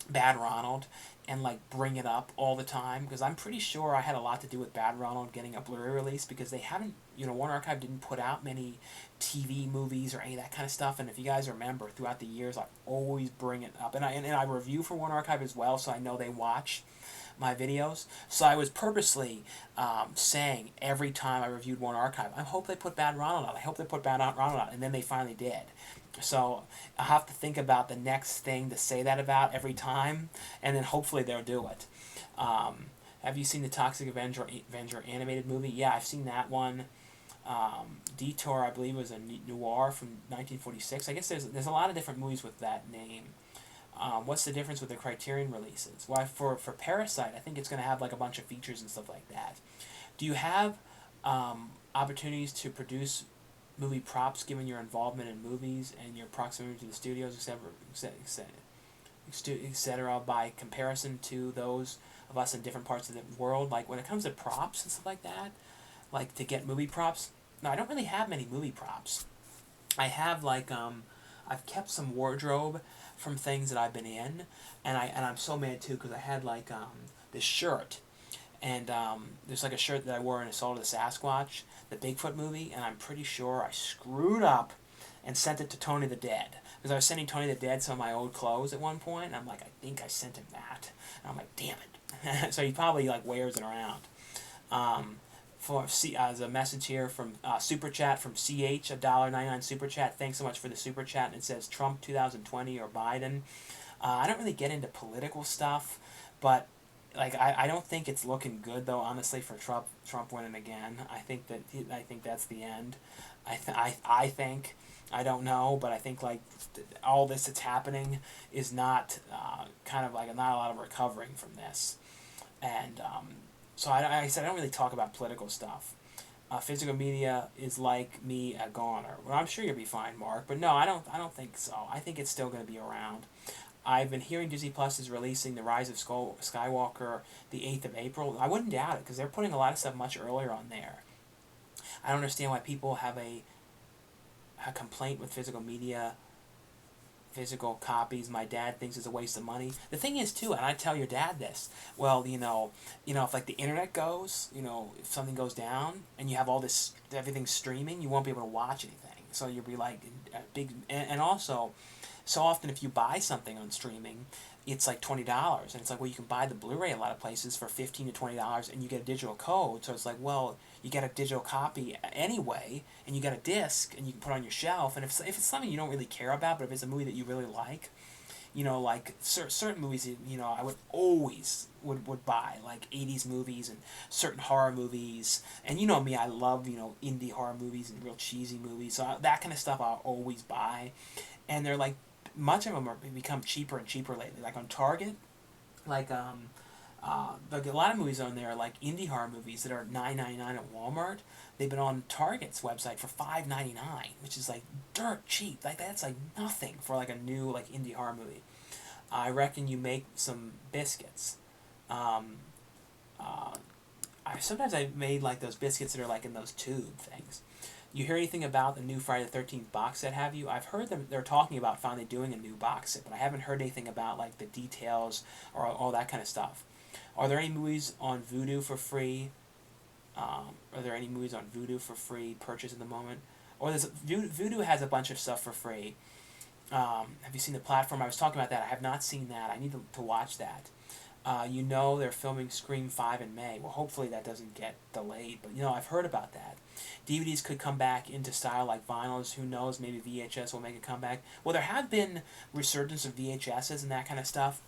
Bad Ronald and like bring it up all the time, because I'm pretty sure I had a lot to do with Bad Ronald getting a Blu-ray release, because they haven't, Warner Archive didn't put out many TV movies or any of that kind of stuff. And if you guys remember, throughout the years, I always bring it up, and I review for Warner Archive as well, so I know they watch my videos. So I was purposely saying every time I reviewed Warner Archive, I hope they put Bad Ronald out. I hope they put Bad Ronald out, and then they finally did. So I'll have to think about the next thing to say that about every time, and then hopefully they'll do it. Have you seen the Toxic Avenger animated movie? Yeah, I've seen that one. Detour, I believe, was a noir from 1946. I guess there's a lot of different movies with that name. What's the difference with the Criterion releases? Well, for Parasite, I think it's going to have like a bunch of features and stuff like that. Do you have opportunities to produce movie props given your involvement in movies and your proximity to the studios, etc., by comparison to those of us in different parts of the world? Like when it comes to props and stuff like that, like to get movie props, no, I don't really have many movie props. I have like I've kept some wardrobe from things that I've been in, and I'm so mad too, because I had like this shirt, and there's like a shirt that I wore in Assault of the Sasquatch, the Bigfoot movie, and I'm pretty sure I screwed up and sent it to Tony the Dead, because I was sending Tony the Dead some of my old clothes at one point, and I'm like, I think I sent him that, and I'm like, damn it. So he probably like wears it around. As a message here from Super Chat from CH, $1.99 Super Chat. Thanks so much for the Super Chat. And it says Trump 2020 or Biden. I don't really get into political stuff, but like I don't think it's looking good though, honestly, for Trump winning again. I think that's the end. I think, I don't know, but I think like all this that's happening is not kind of like not a lot of recovering from this, and so I said I don't really talk about political stuff. Physical media is like me a goner. Well, I'm sure you'll be fine, Mark, but no, I don't think so. I think it's still going to be around. I've been hearing Disney Plus is releasing The Rise of Skywalker the 8th of April. I wouldn't doubt it, because they're putting a lot of stuff much earlier on there. I don't understand why people have a complaint with physical media, physical copies. My dad thinks it's a waste of money. The thing is too, and I tell your dad this, well, if like the internet goes, if something goes down and you have all this, everything streaming, you won't be able to watch anything. So you'll be like a big, and also, so often if you buy something on streaming, it's like $20, and it's like, well, you can buy the Blu-ray a lot of places for $15 to $20, and you get a digital code. So it's like, well, you get a digital copy anyway, and you get a disc, and you can put it on your shelf. And if it's something you don't really care about, but if it's a movie that you really like, like certain movies, I would always would buy, like 80s movies and certain horror movies. And me, I love, indie horror movies and real cheesy movies. So that kind of stuff I'll always buy. And they're like, much of them are become cheaper and cheaper lately. Like on Target, like a lot of movies on there are like indie horror movies that are $9.99 at Walmart. They've been on Target's website for $5.99, which is like dirt cheap. Like that's like nothing for like a new like indie horror movie. I reckon you make some biscuits. Um, uh, sometimes I made like those biscuits that are like in those tube things. You hear anything about the new Friday the 13th box set, have you? I've heard them, they're talking about finally doing a new box set, but I haven't heard anything about like the details or all that kind of stuff. Are there any movies on Vudu for free? Are there any movies on Vudu for free purchase at the moment? Or there's Vudu has a bunch of stuff for free. Have you seen the platform? I was talking about that. I have not seen that. I need to watch that. You know they're filming Scream 5 in May. Well, hopefully that doesn't get delayed. But, I've heard about that. DVDs could come back into style like vinyls. Who knows? Maybe VHS will make a comeback. Well, there have been resurgence of VHSs and that kind of stuff.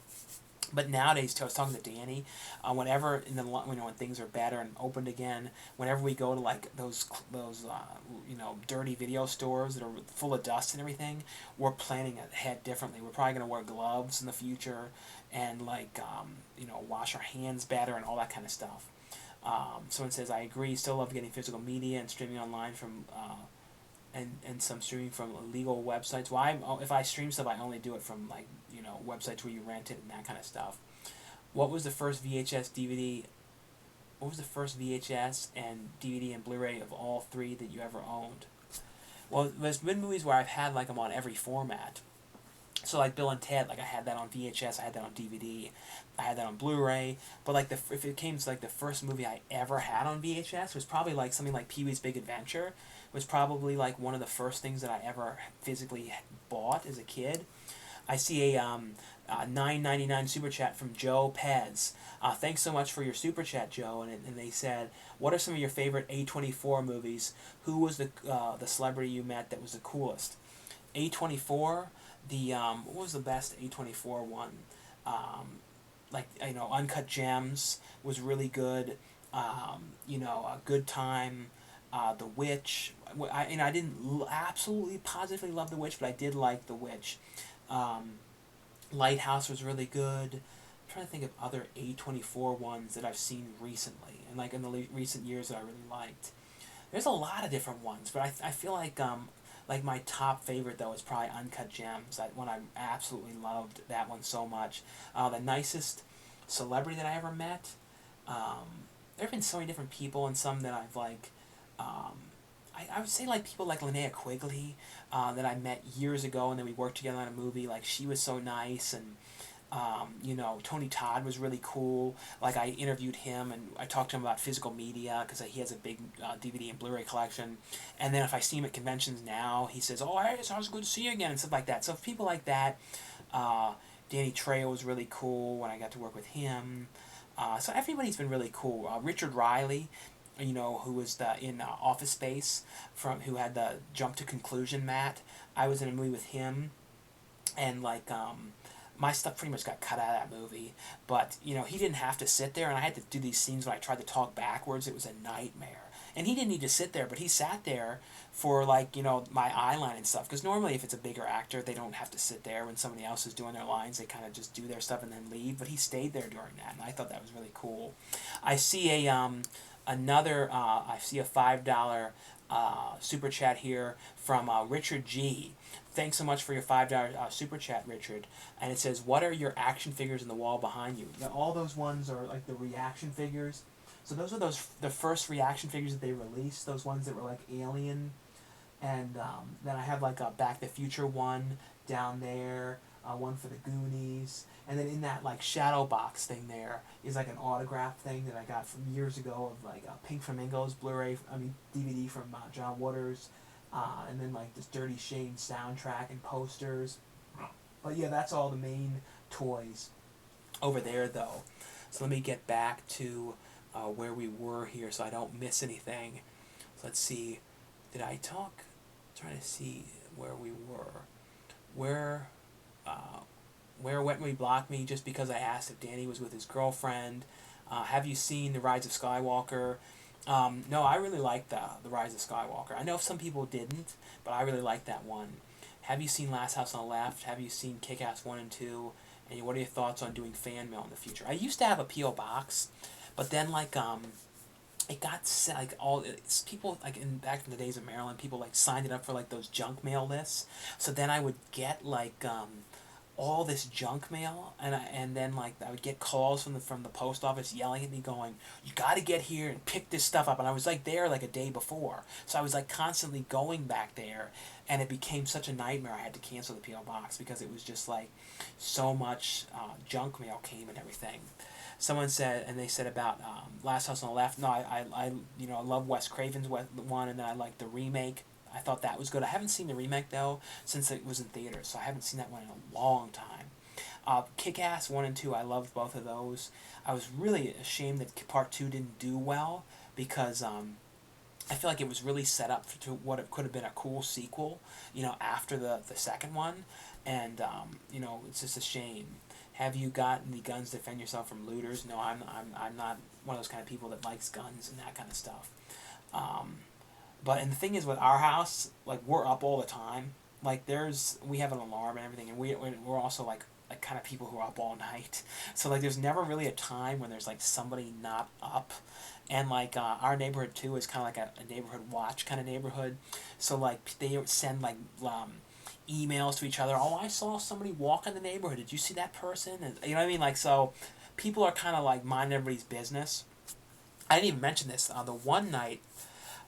But nowadays, too, I was talking to Danny. Whenever when things are better and opened again, whenever we go to like those dirty video stores that are full of dust and everything, we're planning ahead differently. We're probably gonna wear gloves in the future, and wash our hands better and all that kind of stuff. Someone says, I agree. Still love getting physical media and streaming online from. And some streaming from illegal websites. Well, if I stream stuff, I only do it from websites where you rent it and that kind of stuff. What was the first VHS DVD? What was the first VHS and DVD and Blu-ray of all three that you ever owned? Well, there's been movies where I've had them on every format. So like Bill and Ted, I had that on VHS, I had that on DVD, I had that on Blu-ray. But if it came to the first movie I ever had on VHS was probably something like Pee-wee's Big Adventure. Was probably one of the first things that I ever physically bought as a kid. I see a $9.99 super chat from Joe Pez. Thanks so much for your super chat, Joe. And they said, what are some of your favorite A24 movies? Who was the celebrity you met that was the coolest? A24. What was the best A24 one? Uncut Gems was really good. A Good Time. The Witch. I didn't absolutely positively love The Witch, but I did like The Witch. Lighthouse was really good. I'm trying to think of other A24 ones that I've seen recently, and in the recent years that I really liked. There's a lot of different ones, but I feel like my top favorite though is probably Uncut Gems. That one I absolutely loved that one so much. The nicest celebrity that I ever met. There have been so many different people, and some that I've I would say people like Linnea Quigley that I met years ago, and then we worked together on a movie. She was so nice, and Tony Todd was really cool. I interviewed him, and I talked to him about physical media because he has a big DVD and Blu-ray collection. And then if I see him at conventions now, he says, "Oh, hey, it sounds good to see you again," and stuff like that. So people like that, Danny Trejo was really cool when I got to work with him. So everybody's been really cool. Richard Riley. Who was in Office Space, who had the Jump to Conclusion mat. I was in a movie with him, and my stuff pretty much got cut out of that movie. But he didn't have to sit there, and I had to do these scenes when I tried to talk backwards. It was a nightmare, and he didn't need to sit there, but he sat there for my eye line and stuff. Because normally, if it's a bigger actor, they don't have to sit there when somebody else is doing their lines. They kind of just do their stuff and then leave. But he stayed there during that, and I thought that was really cool. I see I see a $5 super chat here from Richard G. Thanks so much for your $5 super chat, Richard. And it says, what are your action figures in the wall behind you? All those ones are the reaction figures. So those are the first reaction figures that they released, those ones that were Alien. And then I have a Back to the Future one down there, one for the Goonies. And then in that shadow box thing there is an autograph thing that I got from years ago of Pink Flamingos DVD from John Waters, and then this Dirty Shame soundtrack and posters. But yeah, that's all the main toys over there though. So let me get back to where we were here so I don't miss anything. So let's see, did I talk? I'm trying to see where we were. Where Went We Block Me, just because I asked if Danny was with his girlfriend. Have you seen The Rise of Skywalker? No, I really liked the Rise of Skywalker. I know some people didn't, but I really liked that one. Have you seen Last House on the Left? Have you seen Kick-Ass 1 and 2? And what are your thoughts on doing fan mail in the future? I used to have a P.O. box, but then it got set, people back in the days of Maryland, people signed it up for those junk mail lists. So then I would get all this junk mail, and then like I would get calls from the post office yelling at me, going, "You got to get here and pick this stuff up." And I was like there like a day before, so I was like constantly going back there, and it became such a nightmare. I had to cancel the PO box because it was just like so much junk mail came and everything. Someone said, and they said about Last House on the Left. No, I I love Wes Craven's one, and then I like the remake. I thought that was good. I haven't seen the remake though since it was in theaters, so I haven't seen that one in a long time. Kick-Ass 1 and 2, I loved both of those. I was really ashamed that Part 2 didn't do well because I feel like it was really set up to what it could have been a cool sequel, after the second one, and it's just a shame. Have you gotten the guns to defend yourself from looters? No, I'm not one of those kind of people that likes guns and that kind of stuff. Um, and the thing is, with our house, like, we're up all the time. Like, we have an alarm and everything, and we're also like kind of people who are up all night. So like, there's never really a time when there's like somebody not up, and like our neighborhood too is kind of like a neighborhood watch kind of neighborhood. So like they send like emails to each other. Oh, I saw somebody walk in the neighborhood. Did you see that person? And you know what I mean? Like, so people are kind of like minding everybody's business. I didn't even mention this. The one night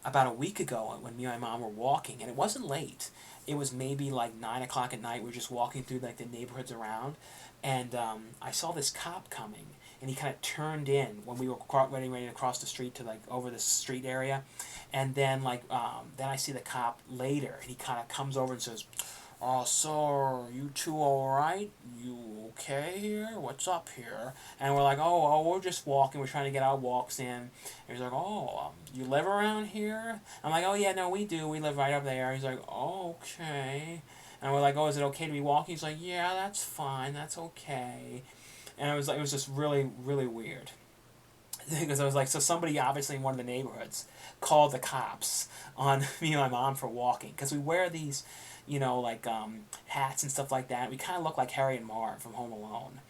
about a week ago when me and my mom were walking, and it wasn't late. It was maybe like 9 o'clock at night. We were just walking through like the neighborhoods around, and I saw this cop coming, and he kind of turned in when we were getting ready to cross the street to like over the street area, and then then I see the cop later, and he kind of comes over and says, "Oh, sir, you two all right? You okay here? What's up here?" And we're like, oh, we're just walking. We're trying to get our walks in. And he's like, "Oh, you live around here?" I'm like, "Oh, yeah, no, we do. We live right up there." He's like, "Oh, okay." And we're like, "Oh, is it okay to be walking?" He's like, "Yeah, that's fine. That's okay." And it was just really, really weird. Because I was like, so somebody obviously in one of the neighborhoods called the cops on me and my mom for walking. Because we wear these hats and stuff like that. We kind of look like Harry and Marv from Home Alone,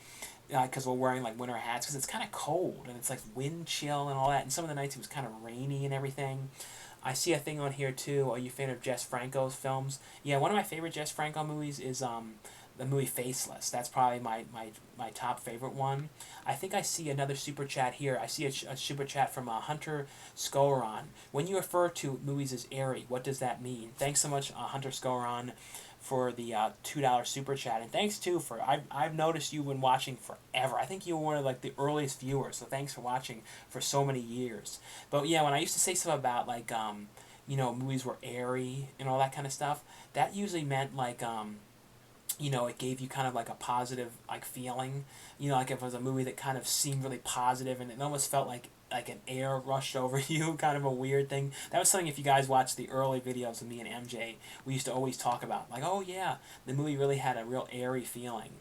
because we're wearing like winter hats, because it's kind of cold and it's like wind chill and all that. And some of the nights it was kind of rainy and everything. I see a thing on here too. Are you a fan of Jess Franco's films? Yeah, one of my favorite Jess Franco movies is the movie Faceless. That's probably my top favorite one. I think I see another super chat here. I see a super chat from Hunter Scoron. When you refer to movies as airy, what does that mean? Thanks so much, Hunter Scoron, for the $2 super chat, and thanks too for I've noticed you've been watching forever. I think you were one of like the earliest viewers, so thanks for watching for so many years. But yeah, when I used to say stuff about like movies were airy and all that kind of stuff, that usually meant like it gave you kind of like a positive like feeling. Like if it was a movie that kind of seemed really positive, and it almost felt like an air rushed over you, kind of a weird thing. That was something, if you guys watched the early videos of me and MJ, we used to always talk about. Like, oh yeah, the movie really had a real airy feeling.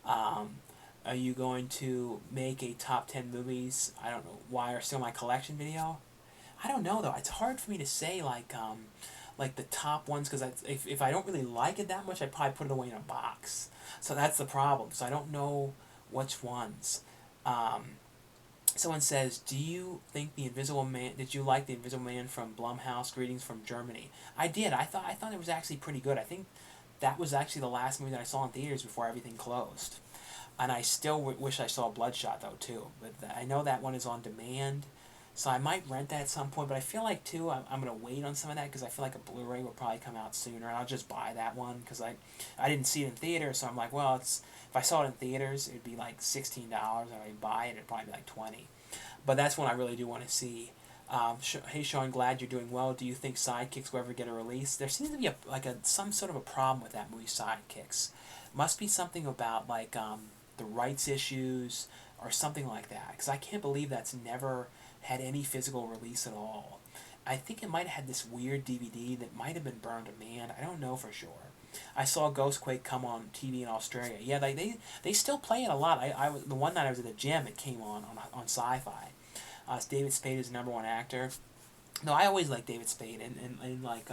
Are you going to make a top 10 movies, I don't know, why are still my collection video? I don't know though. It's hard for me to say like the top ones, because if I don't really like it that much, I'd probably put it away in a box. So that's the problem. So I don't know which ones. Someone says, "Do you think the Invisible Man? Did you like the Invisible Man from Blumhouse? Greetings from Germany." I did. I thought it was actually pretty good. I think that was actually the last movie that I saw in theaters before everything closed. And I still wish I saw Bloodshot though too. But I know that one is on demand, so I might rent that at some point. But I feel like too, I'm gonna wait on some of that, because I feel like a Blu-ray will probably come out sooner, and I'll just buy that one because I didn't see it in theaters, so I'm like, well, if I saw it in theaters, it'd be like $16, and I buy it, it'd probably be like 20. But that's one I really do want to see. Hey Sean, glad you're doing well. Do you think Sidekicks will ever get a release? There seems to be some sort of a problem with that movie, Sidekicks. Must be something about like the rights issues or something like that, because I can't believe that's never had any physical release at all. I think it might have had this weird DVD that might have been burned to man. I don't know for sure. I saw Ghostquake come on TV in Australia. Yeah, they still play it a lot. The one night I was at the gym, it came on Sci-Fi. David Spade is the #1 actor. No, I always liked David Spade, and like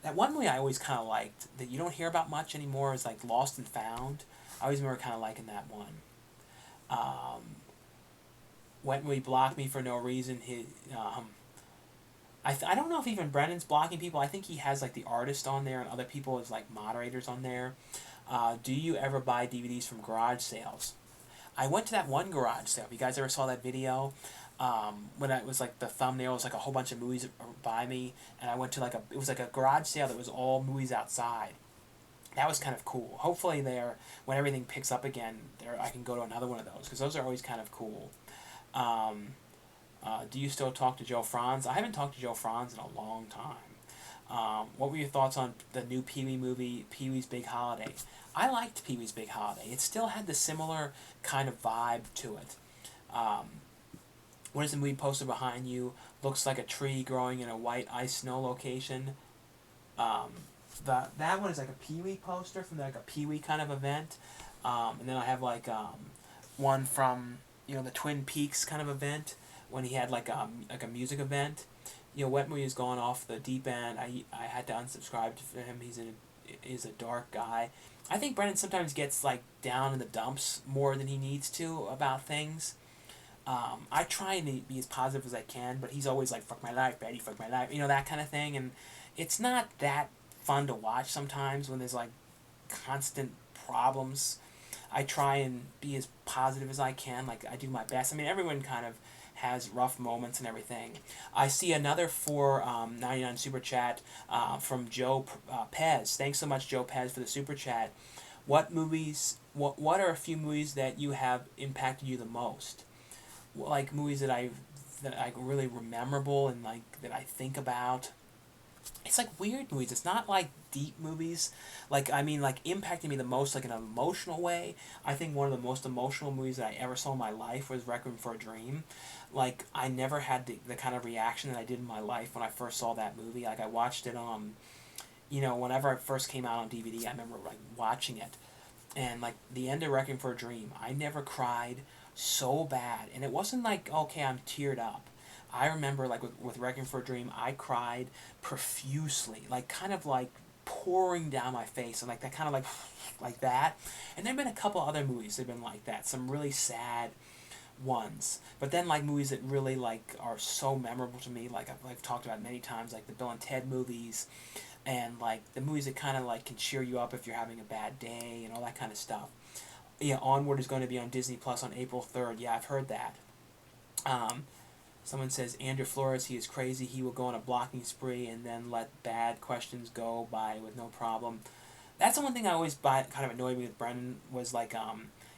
that one movie I always kind of liked that you don't hear about much anymore is like Lost and Found. I always remember kind of liking that one. When we blocked me for no reason, I don't know if even Brennan's blocking people. I think he has like the artist on there and other people as like moderators on there. Do you ever buy DVDs from garage sales? I went to that one garage sale. If you guys ever saw that video, when it was like the thumbnail was like a whole bunch of movies by me, and I went to like it was like a garage sale that was all movies outside. That was kind of cool. Hopefully, when everything picks up again, I can go to another one of those because those are always kind of cool. Um, do you still talk to Joe Franz? I haven't talked to Joe Franz in a long time. What were your thoughts on the new Pee Wee movie, Pee Wee's Big Holiday? I liked Pee Wee's Big Holiday. It still had the similar kind of vibe to it. Um, what is the movie poster behind you? Looks like a tree growing in a white ice snow location. Um, that one is like a Pee Wee poster from like a Pee Wee kind of event. And then I have like one from the Twin Peaks kind of event when he had like a music event. Wet Movie has gone off the deep end. I had to unsubscribe to him. He's a dark guy. I think Brendan sometimes gets like down in the dumps more than he needs to about things. I try and be as positive as I can, but he's always like, fuck my life, Betty, fuck my life, that kind of thing. And it's not that fun to watch sometimes when there's like constant problems. I try and be as positive as I can. Like, I do my best. I mean, everyone kind of has rough moments and everything. I see another 4.99 super chat from Joe Pez. Thanks so much, Joe Pez, for the super chat. What are a few movies that you have impacted you the most? Like movies that I really memorable and like that I think about. It's like weird movies. It's not like deep movies. Like, I mean, like impacting me the most, like in an emotional way. I think one of the most emotional movies that I ever saw in my life was Requiem for a Dream. Like, I never had the kind of reaction that I did in my life when I first saw that movie. Like, I watched it whenever it first came out on DVD. I remember like watching it, and like the end of Requiem for a Dream, I never cried so bad, and it wasn't like, okay, I'm teared up. I remember like with Requiem for a Dream, I cried profusely, like kind of like pouring down my face, and like that kind of like that. And there've been a couple other movies that have been like that, some really sad ones. But then like movies that really like are so memorable to me, like I've talked about many times, like the Bill and Ted movies, and like the movies that kind of like can cheer you up if you're having a bad day and all that kind of stuff. Yeah, Onward is going to be on Disney Plus on April 3rd. Yeah, I've heard that. Someone says, Andrew Flores, he is crazy. He will go on a blocking spree and then let bad questions go by with no problem. That's the one thing I always kind of annoyed me with Brendan was like,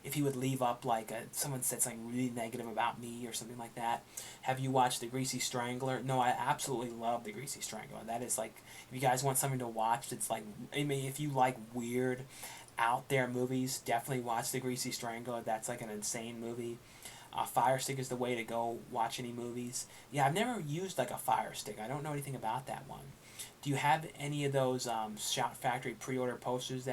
if he would leave up like someone said something really negative about me or something like that. Have you watched The Greasy Strangler? No, I absolutely love The Greasy Strangler. That is like, if you guys want something to watch, it's like, I mean, if you like weird, out there movies, definitely watch The Greasy Strangler. That's like an insane movie. Fire Stick is the way to go watch any movies. Yeah, I've never used like a Fire Stick. I don't know anything about that one. Do you have any of those Shout Factory pre-order posters?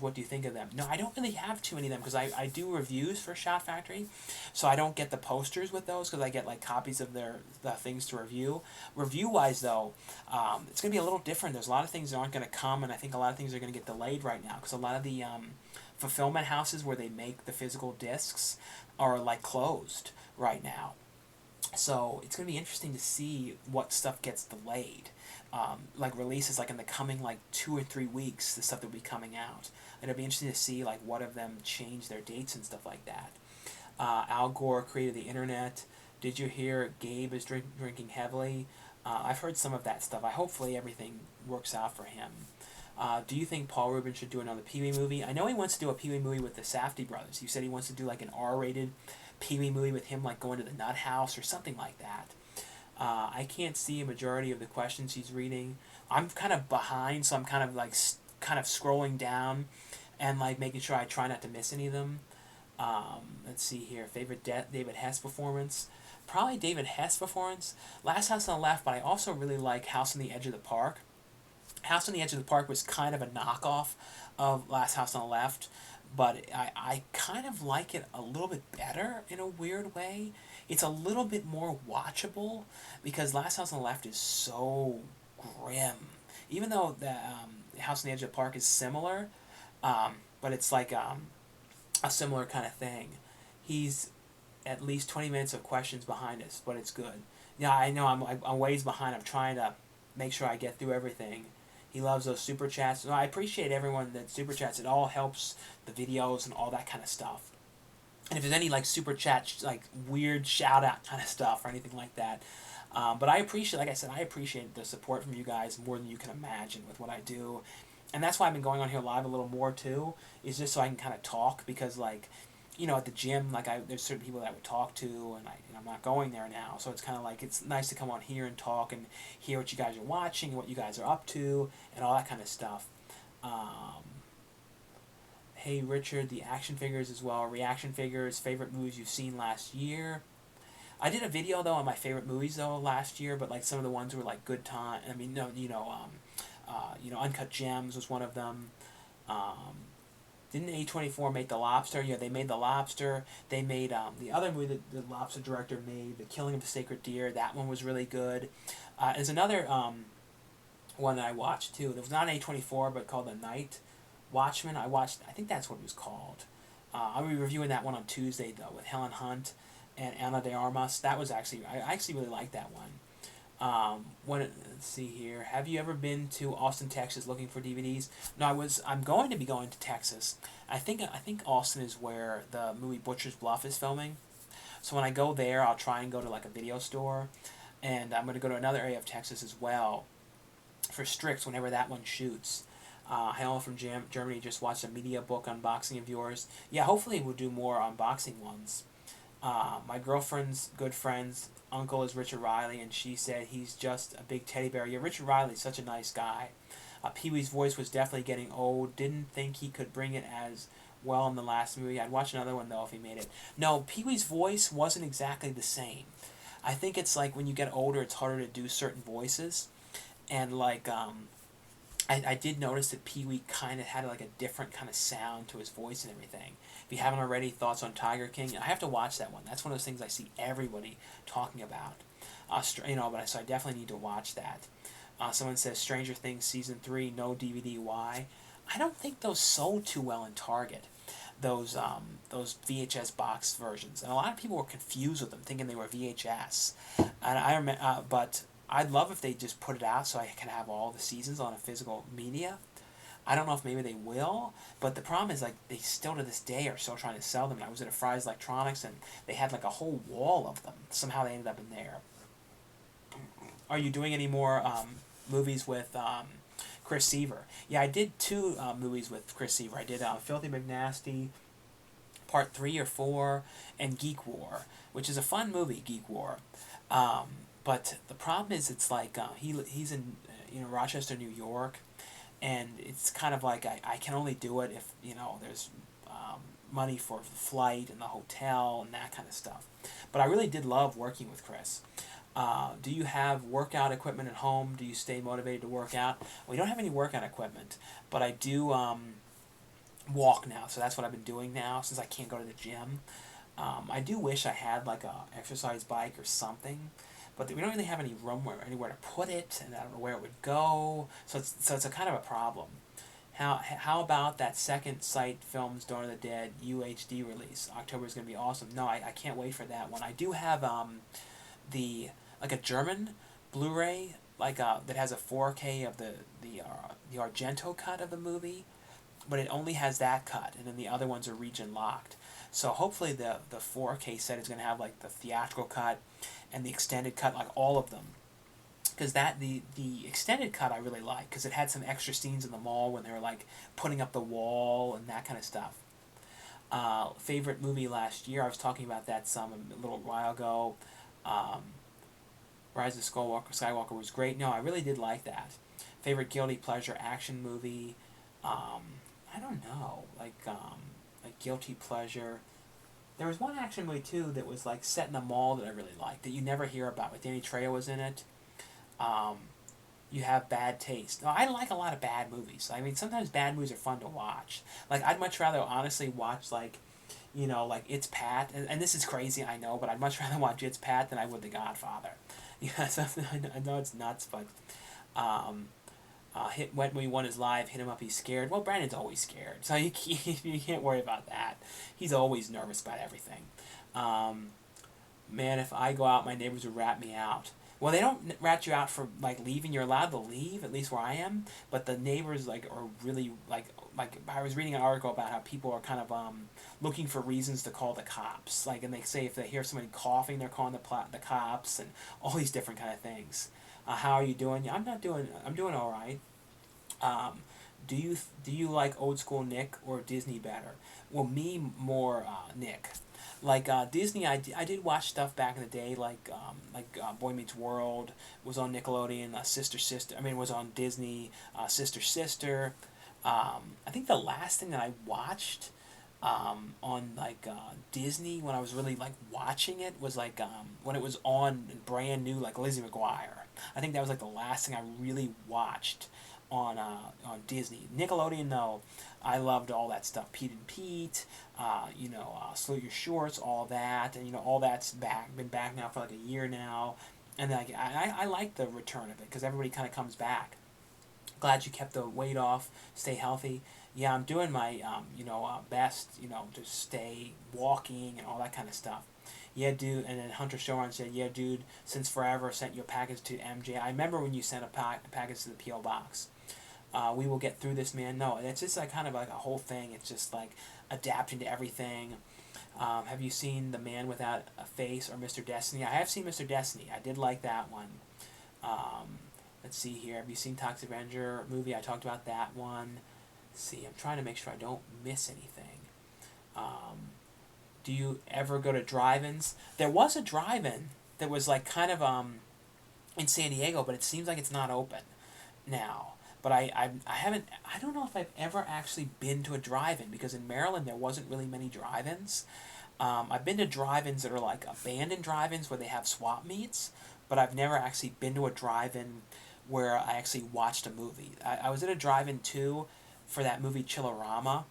What do you think of them? No, I don't really have too many of them because I do reviews for Shout Factory, so I don't get the posters with those because I get like copies of the things to review. Review-wise though, it's going to be a little different. There's a lot of things that aren't going to come, and I think a lot of things are going to get delayed right now because a lot of the fulfillment houses where they make the physical discs are like closed right now. So it's going to be interesting to see what stuff gets delayed. Like releases like in the coming like 2 or 3 weeks, the stuff that will be coming out. And it'll be interesting to see like what of them change their dates and stuff like that. Al Gore created the internet. Did you hear Gabe is drinking heavily? I've heard some of that stuff. Hopefully everything works out for him. Do you think Paul Rubin should do another Pee Wee movie? I know he wants to do a Pee Wee movie with the Safdie brothers. He said he wants to do like an R-rated Pee Wee movie with him like going to the nut house or something like that. I can't see a majority of the questions he's reading. I'm kind of behind, so I'm kind of like scrolling down and like making sure I try not to miss any of them. Let's see here. Favorite David Hess performance? Probably David Hess performance. Last House on the Left, but I also really like House on the Edge of the Park. House on the Edge of the Park was kind of a knockoff of Last House on the Left, but I kind of like it a little bit better in a weird way. It's a little bit more watchable because Last House on the Left is so grim. Even though the House on the Edge of the Park is similar, but it's like a similar kind of thing. He's at least 20 minutes of questions behind us, but it's good. Yeah, I know I'm ways behind. I'm trying to make sure I get through everything. He loves those super chats. So I appreciate everyone that super chats. It all helps the videos and all that kind of stuff. And if there's any like super chat, like weird shout out kind of stuff or anything like that. But I appreciate, like I said, I appreciate the support from you guys more than you can imagine with what I do. And that's why I've been going on here live a little more too, is just so I can kind of talk, because like, you know, at the gym, like there's certain people that I would talk to, and I'm not going there now, so it's kind of like it's nice to come on here and talk and hear what you guys are watching and what you guys are up to and all that kind of stuff. Hey Richard, the action figures as well, reaction figures, favorite movies you've seen last year. I did a video though on my favorite movies though last year, but like some of the ones were like Good Time. I mean, no, Uncut Gems was one of them. Um, didn't A24 make The Lobster? Yeah, they made The Lobster. They made the other movie that the Lobster director made, The Killing of the Sacred Deer. That one was really good. There's another one that I watched too. That was not A24, but called The Night Watchman. I think that's what it was called. I'll be reviewing that one on Tuesday though, with Helen Hunt and Ana de Armas. That was I actually really liked that one. Let's see here. Have you ever been to Austin, Texas, looking for DVDs? No, I'm going to be going to Texas. I think Austin is where the movie Butcher's Bluff is filming. So when I go there, I'll try and go to like a video store, and I'm going to go to another area of Texas as well for Strix whenever that one shoots. Helen from Germany just watched a media book unboxing of yours. Yeah, hopefully we'll do more unboxing ones. My girlfriend's good friend's uncle is Richard Riley, and she said he's just a big teddy bear. Yeah, Richard Riley's such a nice guy. Pee-wee's voice was definitely getting old. Didn't think he could bring it as well in the last movie. I'd watch another one, though, if he made it. No, Pee-wee's voice wasn't exactly the same. I think it's like when you get older, it's harder to do certain voices. And, like, I did notice that Pee-wee kind of had like a different kind of sound to his voice and everything. If you haven't already, thoughts on Tiger King? I have to watch that one. That's one of those things I see everybody talking about. So I definitely need to watch that. Someone says Stranger Things Season 3, no DVD. Why? I don't think those sold too well in Target. Those VHS box versions, and a lot of people were confused with them, thinking they were VHS. And I remember, but I'd love if they just put it out so I can have all the seasons on a physical media. I don't know if maybe they will, but the problem is like they still to this day are still trying to sell them. And I was at a Fry's Electronics and they had like a whole wall of them. Somehow they ended up in there. Are you doing any more movies with Chris Seaver? Yeah, I did 2 movies with Chris Seaver. I did Filthy McNasty, Part 3 or 4, and Geek War, which is a fun movie, Geek War. But the problem is it's like he's in Rochester, New York, and it's kind of like I can only do it if there's money for the flight and the hotel and that kind of stuff. But I really did love working with Chris. Do you have workout equipment at home? Do you stay motivated to work out? We don't have any workout equipment, but I do walk now, so that's what I've been doing now since I can't go to the gym. I do wish I had like a exercise bike or something, but we don't really have any room anywhere to put it, and I don't know where it would go. So it's a kind of a problem. How about that second Sight Films Dawn of the Dead UHD release? October is going to be awesome. No, I can't wait for that one. I do have a German Blu-ray that has a 4K of the Argento cut of the movie, but it only has that cut, and then the other ones are region locked. So hopefully the 4K set is going to have like the theatrical cut and the extended cut, like all of them. Because the extended cut I really like, because it had some extra scenes in the mall when they were like putting up the wall and that kind of stuff. Favorite movie last year, I was talking about that a little while ago. Rise of Skywalker was great. No, I really did like that. Favorite guilty pleasure action movie, I don't know, like guilty pleasure. There was one action movie too that was like set in a mall that I really liked that you never hear about. With Danny Trejo was in it. You have Bad Taste. No, I like a lot of bad movies. I mean, sometimes bad movies are fun to watch. Like I'd much rather honestly watch like It's Pat, and this is crazy, I know, but I'd much rather watch It's Pat than I would The Godfather. Yeah, so, I know it's nuts, but when he won his live, hit him up, he's scared. Well, Brandon's always scared, so you can't worry about that. He's always nervous about everything. Man, if I go out, my neighbors would rat me out. Well, they don't rat you out for like leaving. You're allowed to leave, at least where I am. But the neighbors like are really like I was reading an article about how people are kind of looking for reasons to call the cops. Like, and they say if they hear somebody coughing, they're calling the cops and all these different kind of things. How are you doing? Yeah, I'm not doing. I'm doing all right. Um, do you like old school Nick or Disney better? Well, me more Nick. Like Disney, I did watch stuff back in the day, like Boy Meets World was on Nickelodeon, Sister Sister. I mean, was on Disney, Sister Sister. I think the last thing that I watched on like Disney when I was really like watching it was like when it was on brand new, like Lizzie McGuire. I think that was like the last thing I really watched on Disney. Nickelodeon, no, I loved all that stuff. Pete and Pete, Salute Your Shorts, all that, and all that's been back now for like a year now, and like I like the return of it because everybody kind of comes back. Glad you kept the weight off, stay healthy. Yeah, I'm doing my best, to stay walking and all that kind of stuff. Yeah, dude. And then Hunter Showrun said, "Yeah, dude. Since forever, sent your package to MJ. I remember when you sent a package to the PO box. We will get through this, man." No, it's just like kind of like a whole thing. It's just like adapting to everything. Have you seen The Man Without a Face or Mr. Destiny? I have seen Mr. Destiny. I did like that one. Um, let's see here. Have you seen Toxic Avenger movie? I talked about that one. Let's see, I'm trying to make sure I don't miss anything. Um, do you ever go to drive-ins? There was a drive-in that was like kind of in San Diego, but it seems like it's not open now. But I haven't, I don't know if I've ever actually been to a drive-in because in Maryland there wasn't really many drive-ins. I've been to drive-ins that are like abandoned drive-ins where they have swap meets, but I've never actually been to a drive-in where I actually watched a movie. I was at a drive-in too for that movie Chillerama,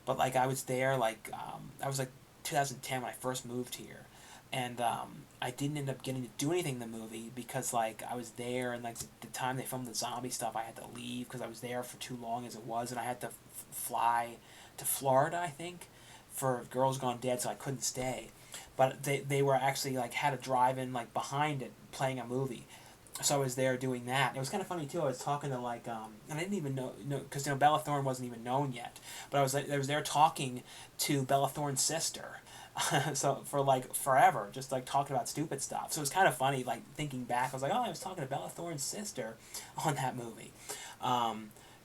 but like I was there I was like 2010 when I first moved here, and I didn't end up getting to do anything in the movie because like I was there and like the time they filmed the zombie stuff I had to leave because I was there for too long as it was and I had to fly to Florida I think for Girls Gone Dead so I couldn't stay, but they were actually like had a drive-in like behind it playing a movie. So I was there doing that. It was kind of funny too. I was talking to like, and I didn't even know, because Bella Thorne wasn't even known yet. But I was there talking to Bella Thorne's sister, so for like forever, just like talking about stupid stuff. So it was kind of funny, like thinking back. I was like, oh, I was talking to Bella Thorne's sister on that movie.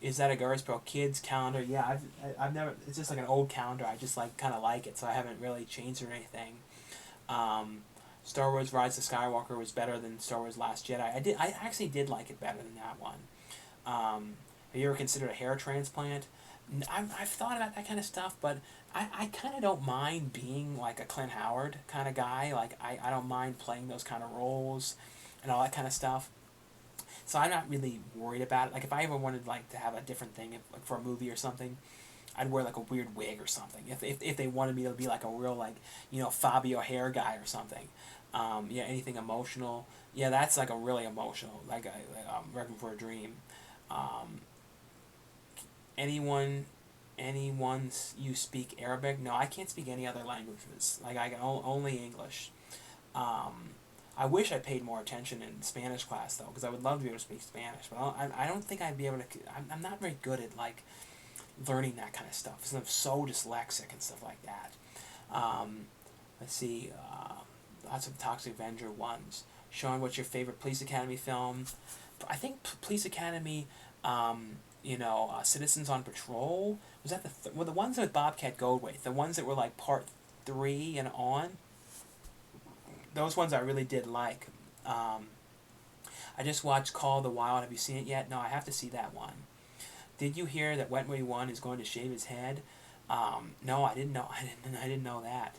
Is that a Gursbro Kids calendar? Yeah, I've never. It's just like an old calendar. I just like kind of like it, so I haven't really changed or anything. Um, Star Wars Rise of Skywalker was better than Star Wars Last Jedi. I actually did like it better than that one. Have you ever considered a hair transplant? I've thought about that kind of stuff, but I kind of don't mind being like a Clint Howard kind of guy. Like, I don't mind playing those kind of roles and all that kind of stuff. So I'm not really worried about it. Like, if I ever wanted like to have a different thing like for a movie or something, I'd wear like a weird wig or something. If they wanted me to be like a real like Fabio hair guy or something. Yeah, anything emotional. Yeah, that's like a really emotional like Requiem for a Dream. Um, anyone you speak Arabic? No, I can't speak any other languages. Like I can only English. Um, I wish I paid more attention in Spanish class though, because I would love to be able to speak Spanish. But I don't think I'd be able to. I'm not very good at like learning that kind of stuff because I'm so dyslexic and stuff like that. Um, let's see. Lots of Toxic Avenger ones. Sean, what's your favorite Police Academy film? I think Police Academy. Citizens on Patrol. Was that the ones with Bobcat Goldthwait? The ones that were like part 3 and on. Those ones I really did like. I just watched Call of the Wild. Have you seen it yet? No, I have to see that one. Did you hear that Wentworth 1 is going to shave his head? No, I didn't know. I didn't know that.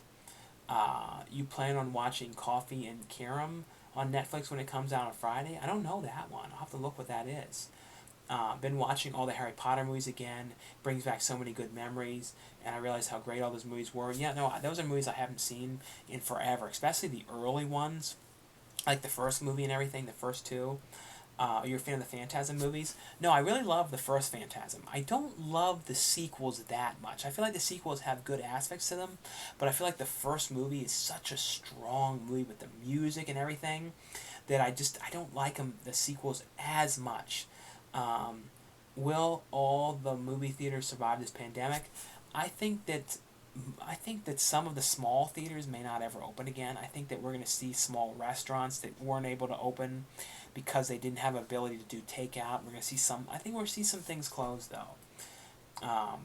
You plan on watching Coffee and Karam on Netflix when it comes out on Friday? I don't know that one. I'll have to look what that is. Been watching all the Harry Potter movies again. Brings back so many good memories, and I realized how great all those movies were. Yeah, no, those are movies I haven't seen in forever, especially the early ones, like the first movie and everything, the first two. Are you a fan of the Phantasm movies? No, I really love the first Phantasm. I don't love the sequels that much. I feel like the sequels have good aspects to them, but I feel like the first movie is such a strong movie with the music and everything that I don't like them, the sequels, as much. Will all the movie theaters survive this pandemic? I think that I think that some of the small theaters may not ever open again. I think that we're going to see small restaurants that weren't able to open because they didn't have ability to do takeout. We're going to see some. I think we're going to see some things close though. Um,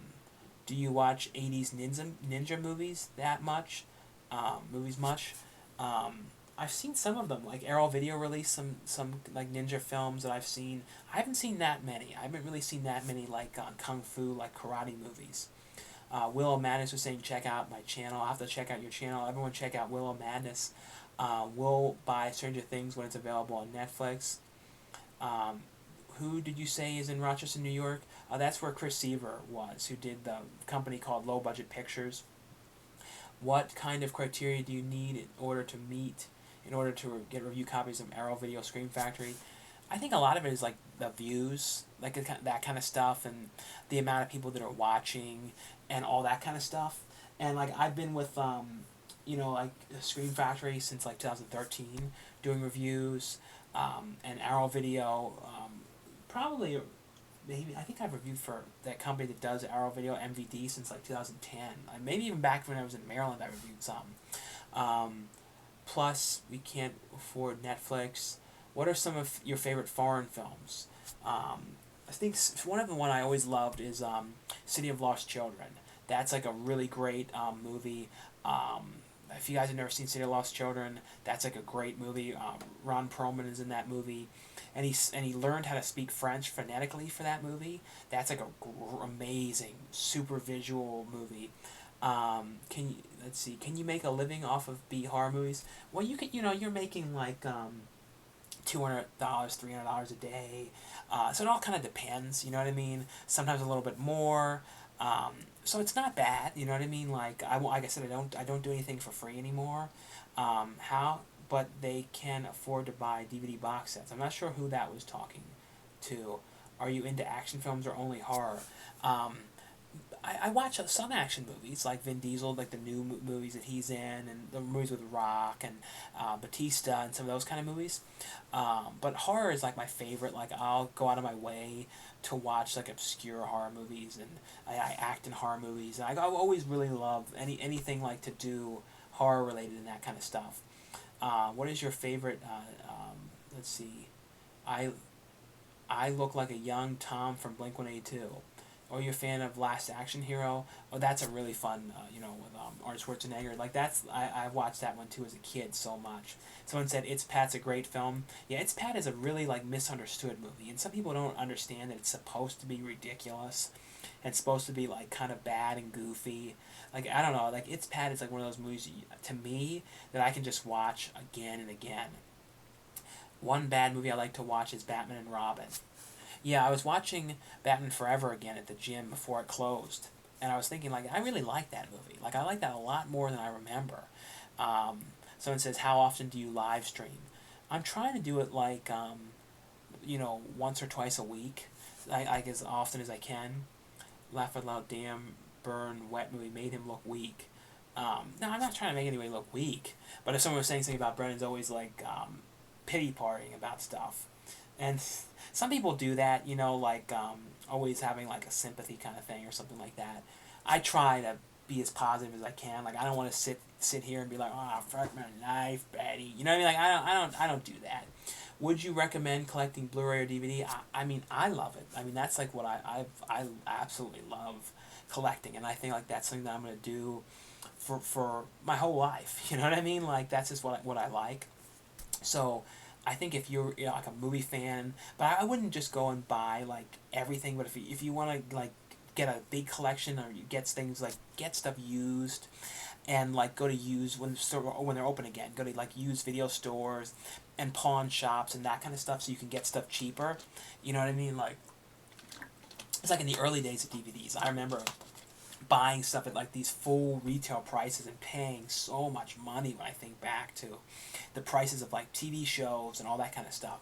do you watch '80s ninja movies that much? Movies much? Um, I've seen some of them. Like Arrow Video released some like ninja films that I've seen. I haven't seen that many. I haven't really seen that many like kung fu, like karate movies. Willow Madness was saying check out my channel. I'll have to check out your channel. Everyone check out Willow Madness. We'll buy Stranger Things when it's available on Netflix. Um, who did you say is in Rochester, New York? That's where Chris Seaver was, who did the company called Low Budget Pictures. What kind of criteria do you need in order to get review copies of Arrow Video Scream Factory? I think a lot of it is like the views, like that kind of stuff, and the amount of people that are watching, and all that kind of stuff. And like I've been with, like Scream Factory since like 2013, doing reviews, and Arrow Video, probably maybe I think I've reviewed for that company that does Arrow Video MVD since like 2010. Maybe even back when I was in Maryland, I reviewed some. Plus, we can't afford Netflix. What are some of your favorite foreign films? I think one of the one I always loved is City of Lost Children. That's like a really great movie. If you guys have never seen City of Lost Children, that's like a great movie. Ron Perlman is in that movie, and he learned how to speak French phonetically for that movie. That's like a amazing, super visual movie. Let's see. Can you make a living off of B horror movies? Well, you can. You're making like $200, $300 a day. So it all kind of depends. You know what I mean? Sometimes a little bit more. So it's not bad. You know what I mean? Like I said, I don't do anything for free anymore. But they can afford to buy DVD box sets. I'm not sure who that was talking to. Are you into action films or only horror? I watch some action movies, like Vin Diesel, like the new movies that he's in, and the movies with Rock and Batista and some of those kind of movies. But horror is like my favorite. Like I'll go out of my way to watch like obscure horror movies, and I act in horror movies. And I always really love anything like to do horror related and that kind of stuff. What is your favorite? Let's see. I look like a young Tom from Blink-182. Or you're a fan of Last Action Hero? Oh, that's a really fun, with Arnold Schwarzenegger. Like I watched that one too as a kid so much. Someone said It's Pat's a great film. Yeah, It's Pat is a really like misunderstood movie, and some people don't understand that it's supposed to be ridiculous, and it's supposed to be like kind of bad and goofy. Like I don't know, like It's Pat is like one of those movies to me that I can just watch again and again. One bad movie I like to watch is Batman and Robin. Yeah, I was watching Batman Forever again at the gym before it closed, and I was thinking, like, I really like that movie. Like, I like that a lot more than I remember. Someone says, how often do you live stream? I'm trying to do it, like, once or twice a week, like as often as I can. Laugh out loud, damn, burn, wet movie made him look weak. No, I'm not trying to make anybody look weak, but if someone was saying something about Brennan's always, like, pity partying about stuff. And some people do that, like always having like a sympathy kind of thing or something like that. I try to be as positive as I can. Like I don't want to sit here and be like, oh, fuck my life, Betty. You know what I mean? Like I don't do that. Would you recommend collecting Blu-ray or DVD? I mean, I love it. I mean, that's like what I absolutely love collecting, and I think like that's something that I'm gonna do for my whole life. You know what I mean? Like that's just what I like. So I think if you're like a movie fan, but I wouldn't just go and buy like everything. But if you want to like get a big collection, or you get things like get stuff used, and like go to used when they're open again, go to like used video stores and pawn shops and that kind of stuff, so you can get stuff cheaper. You know what I mean? Like it's like in the early days of DVDs. I remember buying stuff at like these full retail prices and paying so much money when I think back to the prices of like TV shows and all that kind of stuff.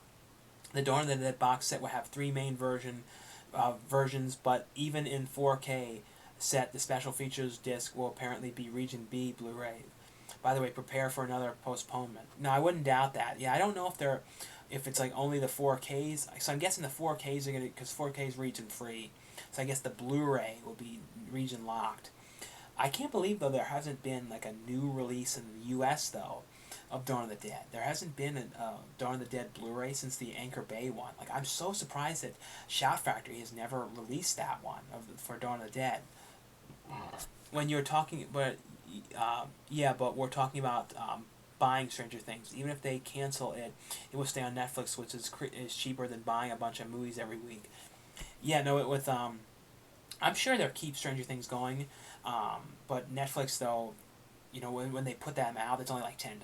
The Dawn of the Dead box set will have 3 main versions, but even in 4K set, the special features disc will apparently be Region B Blu-ray. By the way, prepare for another postponement. No, I wouldn't doubt that. Yeah, I don't know if it's like only the 4Ks. So I'm guessing the 4Ks are gonna, because 4K is region free. So I guess the Blu-ray will be region locked. I can't believe though there hasn't been like a new release in the U.S. though of Dawn of the Dead. There hasn't been a Dawn of the Dead Blu-ray since the Anchor Bay one. Like I'm so surprised that Shout Factory has never released that one for Dawn of the Dead. When you're talking, yeah, but we're talking about buying Stranger Things. Even if they cancel it, it will stay on Netflix, which is cheaper than buying a bunch of movies every week. Yeah, no, I'm sure they'll keep Stranger Things going, but Netflix though, when they put that out, it's only like $10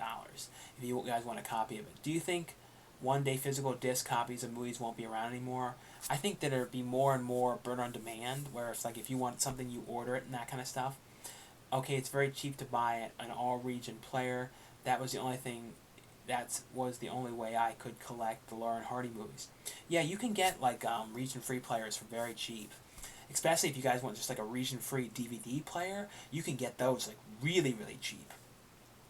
if you guys want a copy of it. Do you think one day physical disc copies of movies won't be around anymore? I think that there'd be more and more burn on demand, where it's like if you want something, you order it and that kind of stuff. Okay, it's very cheap to buy it, an all-region player. That was the only thing. That was the only way I could collect the Laurel and Hardy movies. Yeah, you can get like region-free players for very cheap. Especially if you guys want just like a region-free DVD player, you can get those like really, really cheap.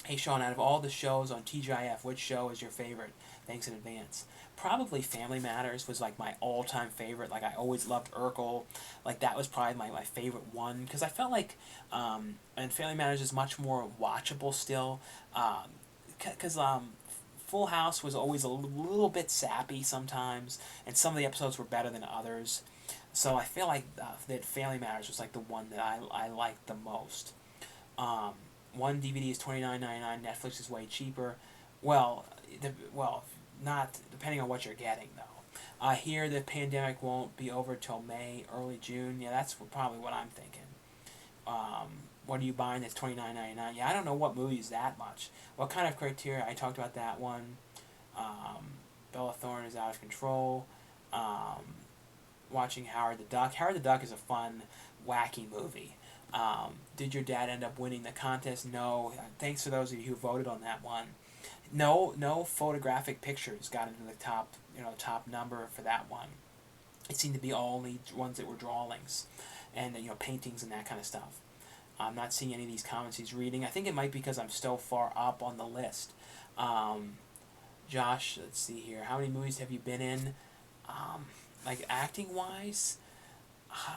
Hey Sean, out of all the shows on TGIF, which show is your favorite? Thanks in advance. Probably Family Matters was like my all-time favorite. Like I always loved Urkel. Like that was probably my favorite one because I felt like, and Family Matters is much more watchable still. Because Full House was always a little bit sappy sometimes, and some of the episodes were better than others. So I feel like that Family Matters was like the one that I liked the most. One DVD is $29.99. Netflix is way cheaper. Well, not depending on what you're getting though. I hear the pandemic won't be over till May, early June. Yeah, that's probably what I'm thinking. What are you buying that's $29.99? Yeah, I don't know what movie is that much. What kind of criteria? I talked about that one. Bella Thorne is out of control. Watching Howard the Duck. Howard the Duck is a fun, wacky movie. Did your dad end up winning the contest? No. Thanks for those of you who voted on that one. No photographic pictures got into the top number for that one. It seemed to be only ones that were drawings, and paintings and that kind of stuff. I'm not seeing any of these comments he's reading. I think it might be because I'm so far up on the list. Josh, let's see here. How many movies have you been in? Like acting wise,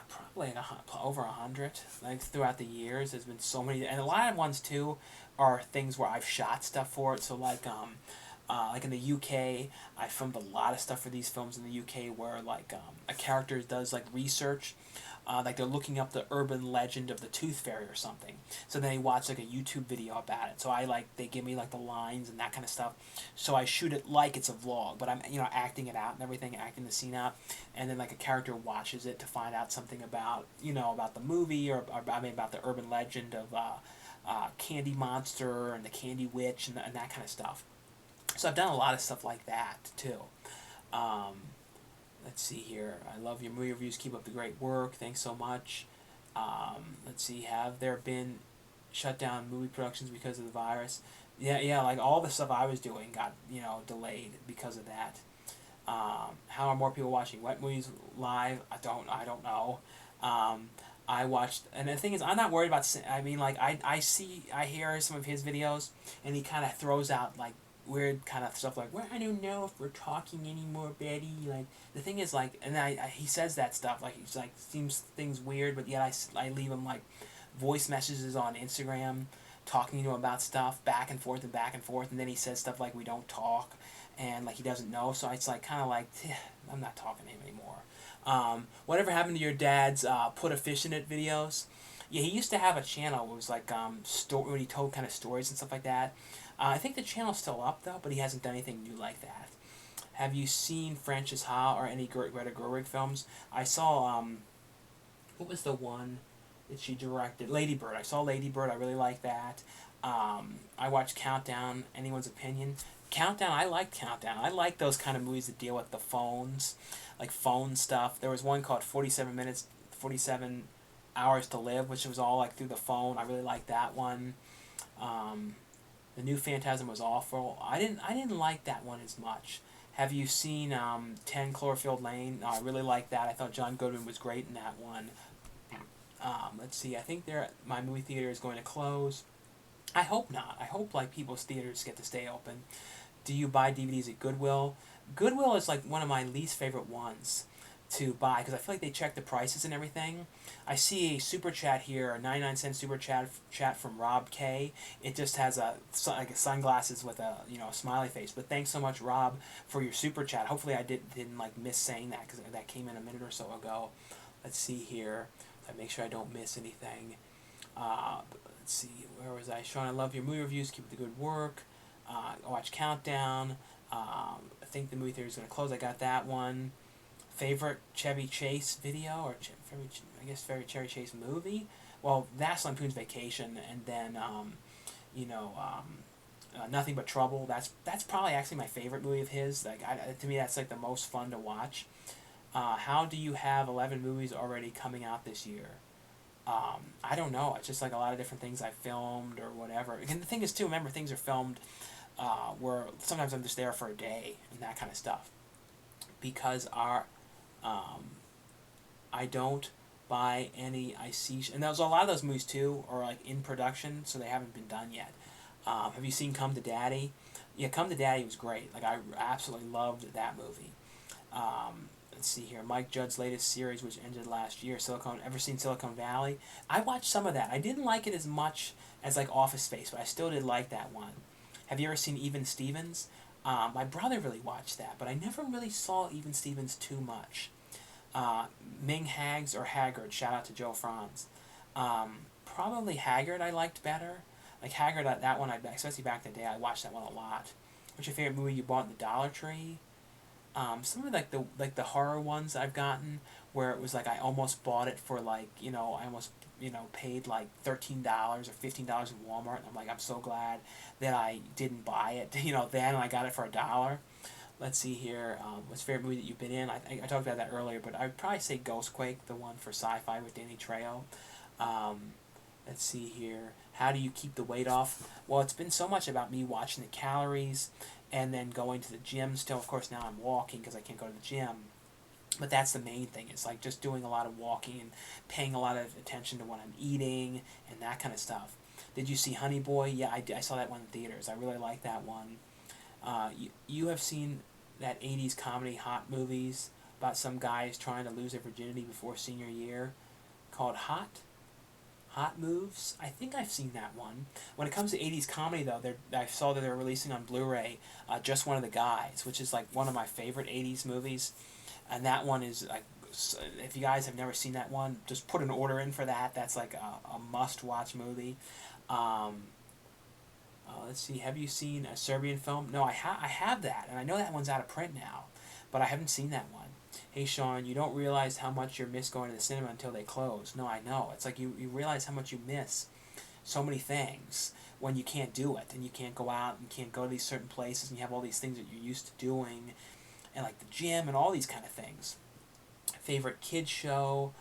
probably like over 100. Like throughout the years, there's been so many, and a lot of ones too are things where I've shot stuff for it. So like in the UK, I filmed a lot of stuff for these films in the UK where like a character does like research. Like they're looking up the urban legend of the Tooth Fairy or something. So then they watch like a YouTube video about it. So they give me like the lines and that kind of stuff. So I shoot it like it's a vlog, but I'm acting it out and everything, acting the scene out, and then like a character watches it to find out something about about the movie or about the urban legend of Candy Monster and the Candy Witch and that kind of stuff. So I've done a lot of stuff like that too. Let's see here. I love your movie reviews. Keep up the great work. Thanks so much. Let's see. Have there been shut down movie productions because of the virus? Yeah. Like all the stuff I was doing got delayed because of that. How are more people watching wet movies live? I don't know. I watched, and the thing is, I'm not worried about. I mean, like I hear some of his videos, and he kind of throws out like weird kind of stuff like, well, I don't know if we're talking anymore, Betty. Like the thing is, like, and he says that stuff like he's like seems things weird, but yet I leave him like voice messages on Instagram, talking to him about stuff back and forth, and then he says stuff like we don't talk, and like he doesn't know. So it's like kind of like I'm not talking to him anymore. Whatever happened to your dad's put a fish in it videos? Yeah, he used to have a channel. It was like when he told kind of stories and stuff like that. I think the channel's still up though, but he hasn't done anything new like that. Have you seen Frances Ha or any Greta Gerwig films? I saw what was the one that she directed? Lady Bird. I saw Lady Bird. I really like that. I watched Countdown. Anyone's opinion? Countdown. I liked Countdown. I like those kind of movies that deal with the phones, like phone stuff. There was one called 47 Minutes, 47 Hours to Live, which was all like through the phone. I really liked that one. The new Phantasm was awful. I didn't like that one as much. Have you seen 10 Cloverfield Lane? No, I really liked that. I thought John Goodman was great in that one. Let's see. I think my movie theater is going to close. I hope not. I hope like people's theaters get to stay open. Do you buy DVDs at Goodwill? Goodwill is like one of my least favorite ones to buy because I feel like they check the prices and everything. I see a super chat here, a 99-cent super chat from Rob K. It just has like a sunglasses with a a smiley face. But thanks so much, Rob, for your super chat. Hopefully I didn't like miss saying that because that came in a minute or so ago. Let's see here. I make sure I don't miss anything. Let's see, where was I? Sean, I love your movie reviews. Keep up the good work. Watch Countdown. I think the movie theater is going to close. I got that one. Favorite Chevy Chase video, or I guess favorite Chevy Chase movie? Well, that's Lampoon's Vacation, and then, Nothing But Trouble. That's probably actually my favorite movie of his. Like, to me, that's like the most fun to watch. How do you have 11 movies already coming out this year? I don't know. It's just like a lot of different things I filmed or whatever. And the thing is, too, remember, things are filmed where sometimes I'm just there for a day and that kind of stuff. Because I don't buy any, I see, and there's a lot of those movies, too, are like in production, so they haven't been done yet. Have you seen Come to Daddy? Yeah, Come to Daddy was great. Like, I absolutely loved that movie. Let's see here. Mike Judd's latest series, which ended last year. Ever seen Silicon Valley? I watched some of that. I didn't like it as much as like Office Space, but I still did like that one. Have you ever seen Even Stevens? My brother really watched that, but I never really saw Even Stevens too much. Ming Hags or Haggard? Shout out to Joe Franz. Probably Haggard I liked better. Like Haggard, that one, especially back in the day, I watched that one a lot. What's your favorite movie you bought in the Dollar Tree? Some of the horror ones I've gotten where it was like I almost bought it for like I almost paid like $13 or $15 in Walmart, and I'm like, I'm so glad that I didn't buy it then I got it for $1. Let's see here. What's your favorite movie that you've been in? I talked about that earlier, but I'd probably say Ghostquake, the one for sci-fi with Danny Trejo. Let's see here. How do you keep the weight off? Well, it's been so much about me watching the calories and then going to the gym still. Of course, now I'm walking because I can't go to the gym. But that's the main thing. It's like just doing a lot of walking and paying a lot of attention to what I'm eating and that kind of stuff. Did you see Honey Boy? Yeah, I saw that one in theaters. I really like that one. You have seen that 80s comedy Hot movies about some guys trying to lose their virginity before senior year called Hot Moves. I think I've seen that one. When it comes to 80s comedy, though, I saw that they're releasing on Blu-ray Just One of the Guys, which is like one of my favorite 80s movies. And that one is like, if you guys have never seen that one, just put an order in for that. That's like a must-watch movie. Let's see, have you seen a Serbian film? No, I have that, and I know that one's out of print now, but I haven't seen that one. Hey Sean, you don't realize how much you miss going to the cinema until they close. No, I know. It's like you realize how much you miss so many things when you can't do it, and you can't go out and can't go to these certain places, and you have all these things that you're used to doing, and like the gym and all these kind of things. Favorite kids show?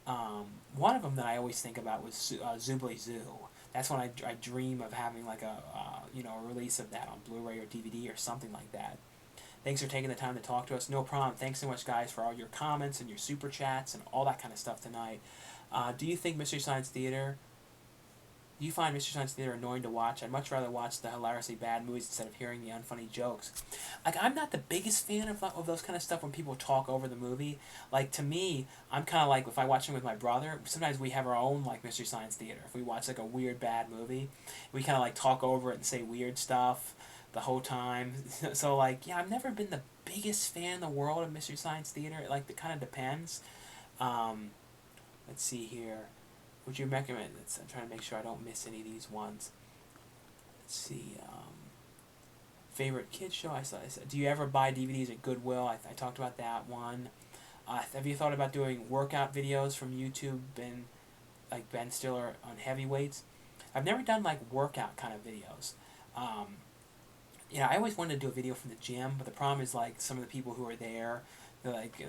One of them that I always think about was Zoobly Zoo. That's when I dream of having like a release of that on Blu-ray or DVD or something like that. Thanks for taking the time to talk to us. No problem. Thanks so much, guys, for all your comments and your super chats and all that kind of stuff tonight. Do you think Mystery Science Theater? Do you find Mystery Science Theater annoying to watch? I'd much rather watch the hilariously bad movies instead of hearing the unfunny jokes. Like, I'm not the biggest fan of those kind of stuff when people talk over the movie. Like, to me, I'm kind of like, if I watch them with my brother, sometimes we have our own, like, Mystery Science Theater. If we watch, like, a weird, bad movie, we kind of, like, talk over it and say weird stuff the whole time. So, like, yeah, I've never been the biggest fan in the world of Mystery Science Theater. Like, it kind of depends. Let's see here. Would you recommend? I'm trying to make sure I don't miss any of these ones. Let's see. Favorite kids show? I said, do you ever buy DVDs at Goodwill? I talked about that one. Have you thought about doing workout videos from YouTube and like Ben Stiller on heavy weights? I've never done like workout kind of videos. I always wanted to do a video from the gym, but the problem is like some of the people who are there, like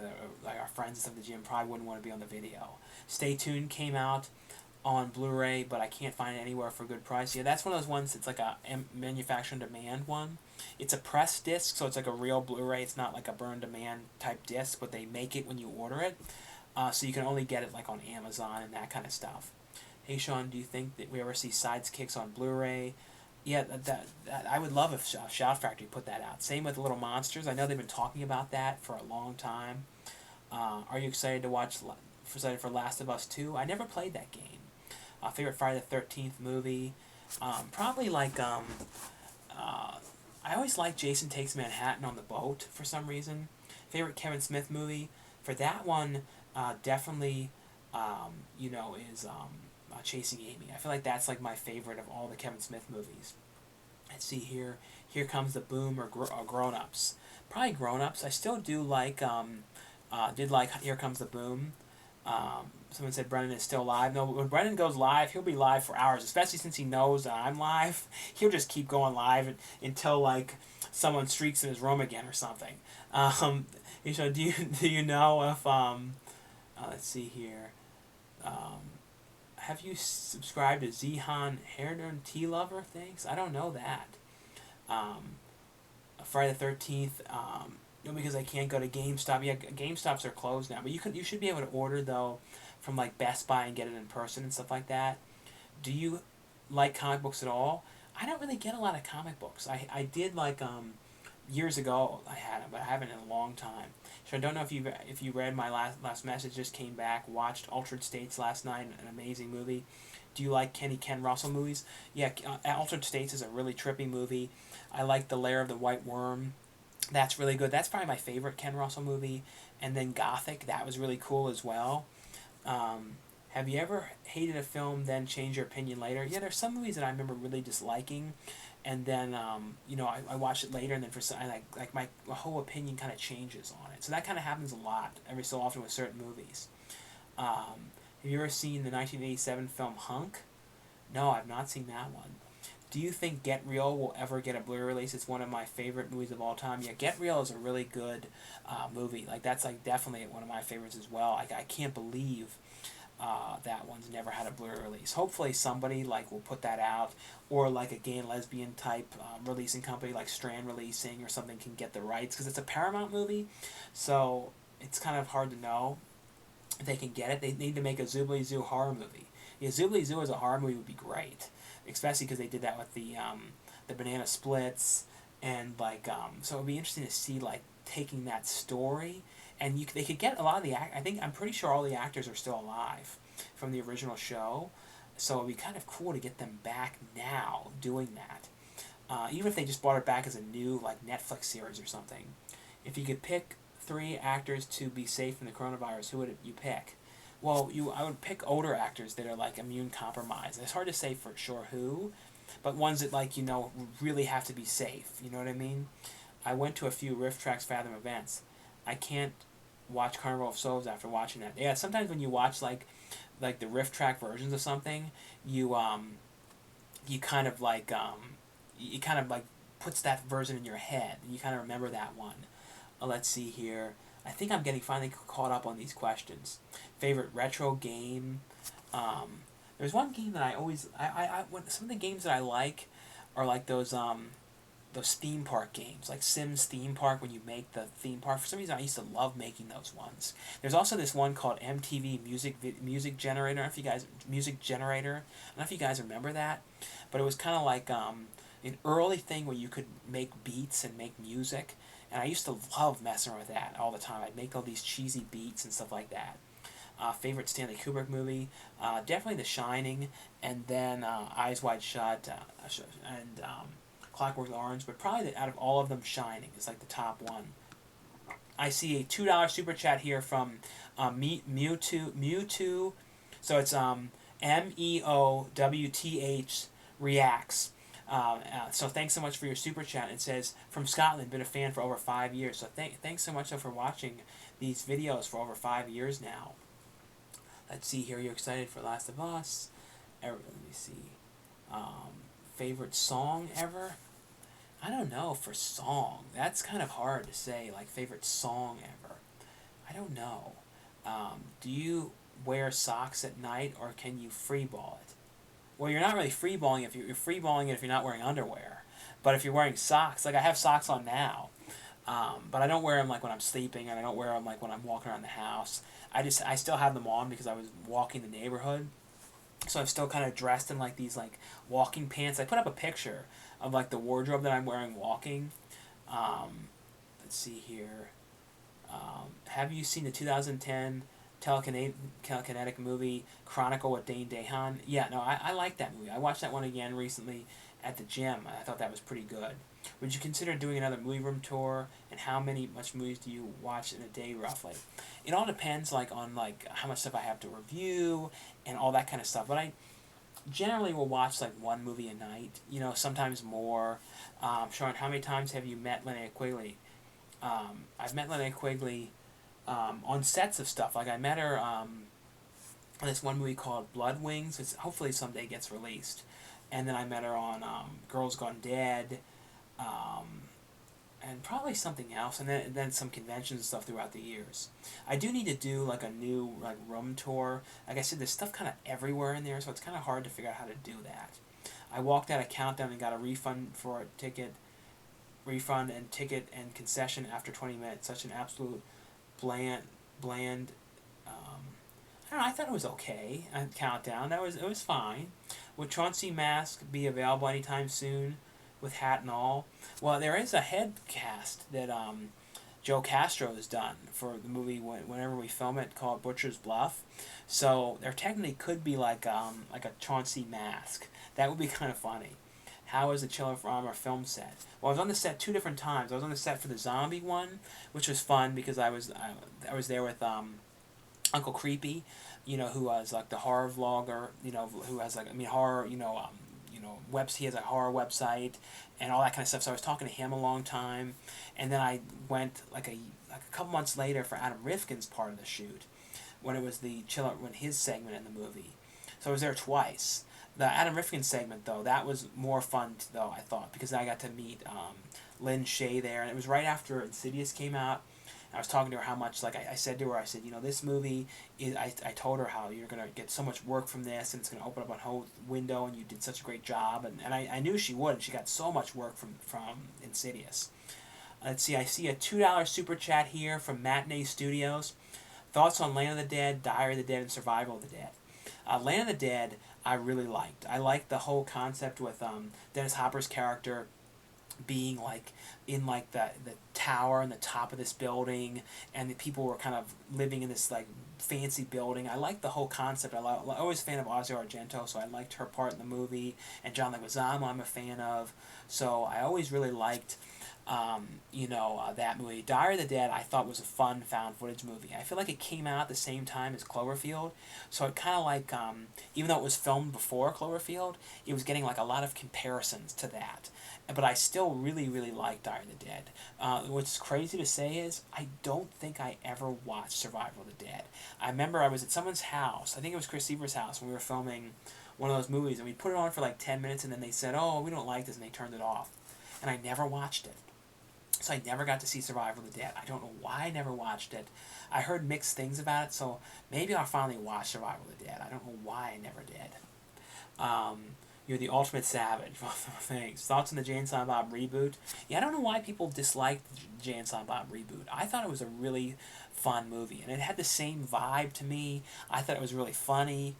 our friends and stuff at the gym, probably wouldn't want to be on the video. Stay Tuned came out on Blu-ray, but I can't find it anywhere for a good price. Yeah, that's one of those ones that's like a manufacturer demand one. It's a press disc, so it's like a real Blu-ray. It's not like a burn-demand type disc, but they make it when you order it. So you can only get it like on Amazon and that kind of stuff. Hey Sean, do you think that we ever see Sidekicks on Blu-ray? Yeah, that I would love if Shout Factory put that out. Same with Little Monsters. I know they've been talking about that for a long time. Are you excited to watch? Excited for Last of Us 2? I never played that game. Favorite Friday the 13th movie? Probably like I always liked Jason Takes Manhattan on the boat for some reason. Favorite Kevin Smith movie? For that one, definitely, is Chasing Amy. I feel like that's like my favorite of all the Kevin Smith movies. Let's see here. Here Comes the Boom or Grown Ups. Probably Grown Ups. I still do like, did like Here Comes the Boom. Someone said Brennan is still live. No, when Brennan goes live, he'll be live for hours, especially since he knows that I'm live. He'll just keep going live until like someone streaks in his room again or something. Do you know if let's see here. Have you subscribed to Zehan Herdern Tea Lover? Thanks. I don't know that. Friday the 13th. Because I can't go to GameStop. Yeah, GameStops are closed now, but you should be able to order though from like Best Buy and get it in person and stuff like that. Do you like comic books at all? I don't really get a lot of comic books. I did like years ago I had them, but I haven't in a long time. So I don't know if you read my last message. Just came back, watched Altered States last night, an amazing movie. Do you like Ken Russell movies? Yeah, Altered States is a really trippy movie. I like The Lair of the White Worm. That's really good. That's probably my favorite Ken Russell movie. And then Gothic, that was really cool as well. Have you ever hated a film, then change your opinion later? Yeah, there's some movies that I remember really disliking, and then I watched it later, and then for some, my whole opinion kind of changes on it. So that kind of happens a lot every so often with certain movies. Have you ever seen the 1987 film Hunk? No, I've not seen that one. Do you think Get Real will ever get a Blu-ray release? It's one of my favorite movies of all time. Yeah, Get Real is a really good movie. Like that's like definitely one of my favorites as well. I can't believe that one's never had a Blu-ray release. Hopefully somebody like will put that out, or like a gay and lesbian type releasing company like Strand Releasing or something can get the rights, because it's a Paramount movie, so it's kind of hard to know if they can get it. They need to make a Zoobly Zoo horror movie. Yeah, Zoobly Zoo as a horror movie would be great, especially because they did that with the Banana Splits, and like so it would be interesting to see like taking that story, and they could get a lot of the I'm pretty sure all the actors are still alive from the original show, so it'd be kind of cool to get them back now doing that, even if they just brought it back as a new like Netflix series or something. If you could pick 3 actors to be safe from the coronavirus, who would you pick? Well, I would pick older actors that are like immune compromised. It's hard to say for sure who, but ones that like really have to be safe. You know what I mean? I went to a few Riff Tracks Fathom events. I can't watch Carnival of Souls after watching that. Yeah, sometimes when you watch like the Riff Track versions of something, you kind of like puts that version in your head, and you kind of remember that one. Let's see here. I think I'm getting finally caught up on these questions. Favorite retro game? There's one game that I always some of the games that I like are like those theme park games, like Sims Theme Park, when you make the theme park. For some reason, I used to love making those ones. There's also this one called MTV Music Generator. I don't know if you guys remember that, but it was kind of like an early thing where you could make beats and make music. And I used to love messing with that all the time. I'd make all these cheesy beats and stuff like that. Favorite Stanley Kubrick movie? Definitely The Shining, and then Eyes Wide Shut, and Clockwork Orange. But probably out of all of them, Shining is like the top one. I see a $2 super chat here from Mewtwo. So it's MEOWTH Reacts. So thanks so much for your super chat. It says, from Scotland, been a fan for over 5 years. So thanks so much for watching these videos for over 5 years now. Let's see here. You're excited for Last of Us. Let me see. Favorite song ever? I don't know for song. That's kind of hard to say, like favorite song ever. I don't know. Do you wear socks at night, or can you free ball it? Well, you're not really freeballing if you're freeballing it if you're not wearing underwear. But if you're wearing socks, like I have socks on now, but I don't wear them like when I'm sleeping, and I don't wear them like when I'm walking around the house. I still have them on because I was walking the neighborhood, So I'm still kind of dressed in like these like walking pants. I put up a picture of like the wardrobe that I'm wearing walking. Um, let's see here. Have you seen the 2010 telekinetic movie Chronicle with Dane DeHaan? Yeah, no, I like that movie. I watched that one again recently at the gym. I thought that was pretty good. Would you consider doing another movie room tour? And how much movies do you watch in a day roughly? It all depends like on like how much stuff I have to review and all that kind of stuff. But I generally will watch like one movie a night. You know, sometimes more. Sean, how many times have you met Linnea Quigley? I've met Linnea Quigley on sets of stuff. Like I met her on this one movie called Blood Wings, which hopefully someday gets released. And then I met her on Girls Gone Dead, um, and probably something else, and then some conventions and stuff throughout the years. I do need to do like a new like room tour. Like I said, there's stuff kind of everywhere in there, so it's kind of hard to figure out how to do that. I walked out of Countdown and got a refund and ticket and concession after 20 minutes. Such an absolute bland. I don't know. I thought it was okay. Countdown. It was fine. Would Chauncey Mask be available anytime soon, with hat and all? Well, there is a head cast that Joe Castro has done for the movie whenever we film it, called Butcher's Bluff. So there technically could be like a Chauncey Mask. That would be kind of funny. How is the Chiller for Armor film set? Well, I was on the set two different times. I was on the set for the zombie one, which was fun because I was there with Uncle Creepy, you know, who was like the horror vlogger, you know, who has like horror, he has a horror website and all that kind of stuff. So I was talking to him a long time, and then I went like a couple months later for Adam Rifkin's part of the shoot, when it was when his segment in the movie. So I was there twice. The Adam Rifkin segment, though, that was more fun, though, I thought, because I got to meet Lynn Shay there, and it was right after Insidious came out. I was talking to her how much, like, I said to her, this movie, I told her how you're going to get so much work from this, and it's going to open up a whole window, and you did such a great job, and I knew she would, and she got so much work from Insidious. Let's see, I see a $2 super chat here from Matinee Studios. Thoughts on Land of the Dead, Diary of the Dead, and Survival of the Dead. Land of the Dead, I really liked. I liked the whole concept with Dennis Hopper's character being like in like the tower on the top of this building, and the people were kind of living in this like fancy building. I liked the whole concept. I always a fan of Ozzy Argento, so I liked her part in the movie, and John Leguizamo I'm a fan of, so I always really liked that movie. Diary of the Dead I thought was a fun found footage movie. I feel like it came out at the same time as Cloverfield, so it kind of like, even though it was filmed before Cloverfield, it was getting like a lot of comparisons to that. But I still really, really like Diary of the Dead. What's crazy to say is I don't think I ever watched Survival of the Dead. I remember I was at someone's house, I think it was Chris Seaver's house, when we were filming one of those movies, and we put it on for like 10 minutes, and then they said, oh, we don't like this, and they turned it off. And I never watched it. So I never got to see Survival of the Dead. I don't know why I never watched it. I heard mixed things about it, so maybe I'll finally watch Survival of the Dead. I don't know why I never did. You're the ultimate savage. Thanks. Thoughts on the Jay and Silent Bob reboot? Yeah, I don't know why people disliked the Jay and Silent Bob reboot. I thought it was a really fun movie, and it had the same vibe to me. I thought it was really funny.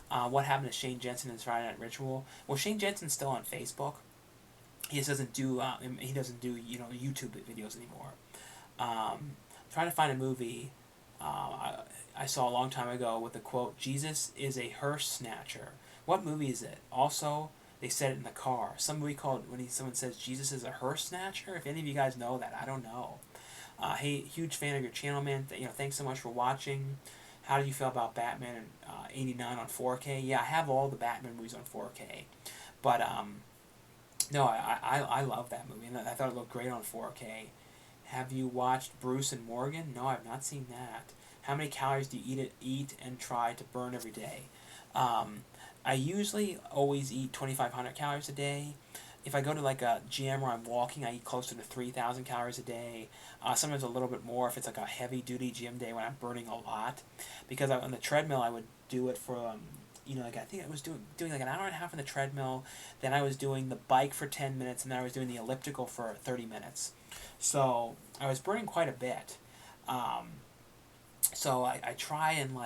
What happened to Shane Jensen in his Friday Night Ritual? Well, Shane Jensen's still on Facebook. He just doesn't do YouTube videos anymore. Trying to find a movie I saw a long time ago with the quote, "Jesus is a hearse snatcher." What movie is it? Also, they said it in the car. Some movie called someone says Jesus is a hearse snatcher. If any of you guys know that, I don't know. Hey, huge fan of your channel, man. Thanks so much for watching. How do you feel about Batman '89 on 4K? Yeah, I have all the Batman movies on 4K, but no, I love that movie, and I thought it looked great on 4K. Have you watched Bruce and Morgan? No, I've not seen that. How many calories do you eat and try to burn every day? I usually always eat 2,500 calories a day. If I go to like a gym where I'm walking, I eat closer to 3,000 calories a day. Sometimes a little bit more if it's like a heavy-duty gym day when I'm burning a lot. Because on the treadmill, I would do it for I think I was doing like an hour and a half on the treadmill, then I was doing the bike for 10 minutes, and then I was doing the elliptical for 30 minutes. So I was burning quite a bit. So I try and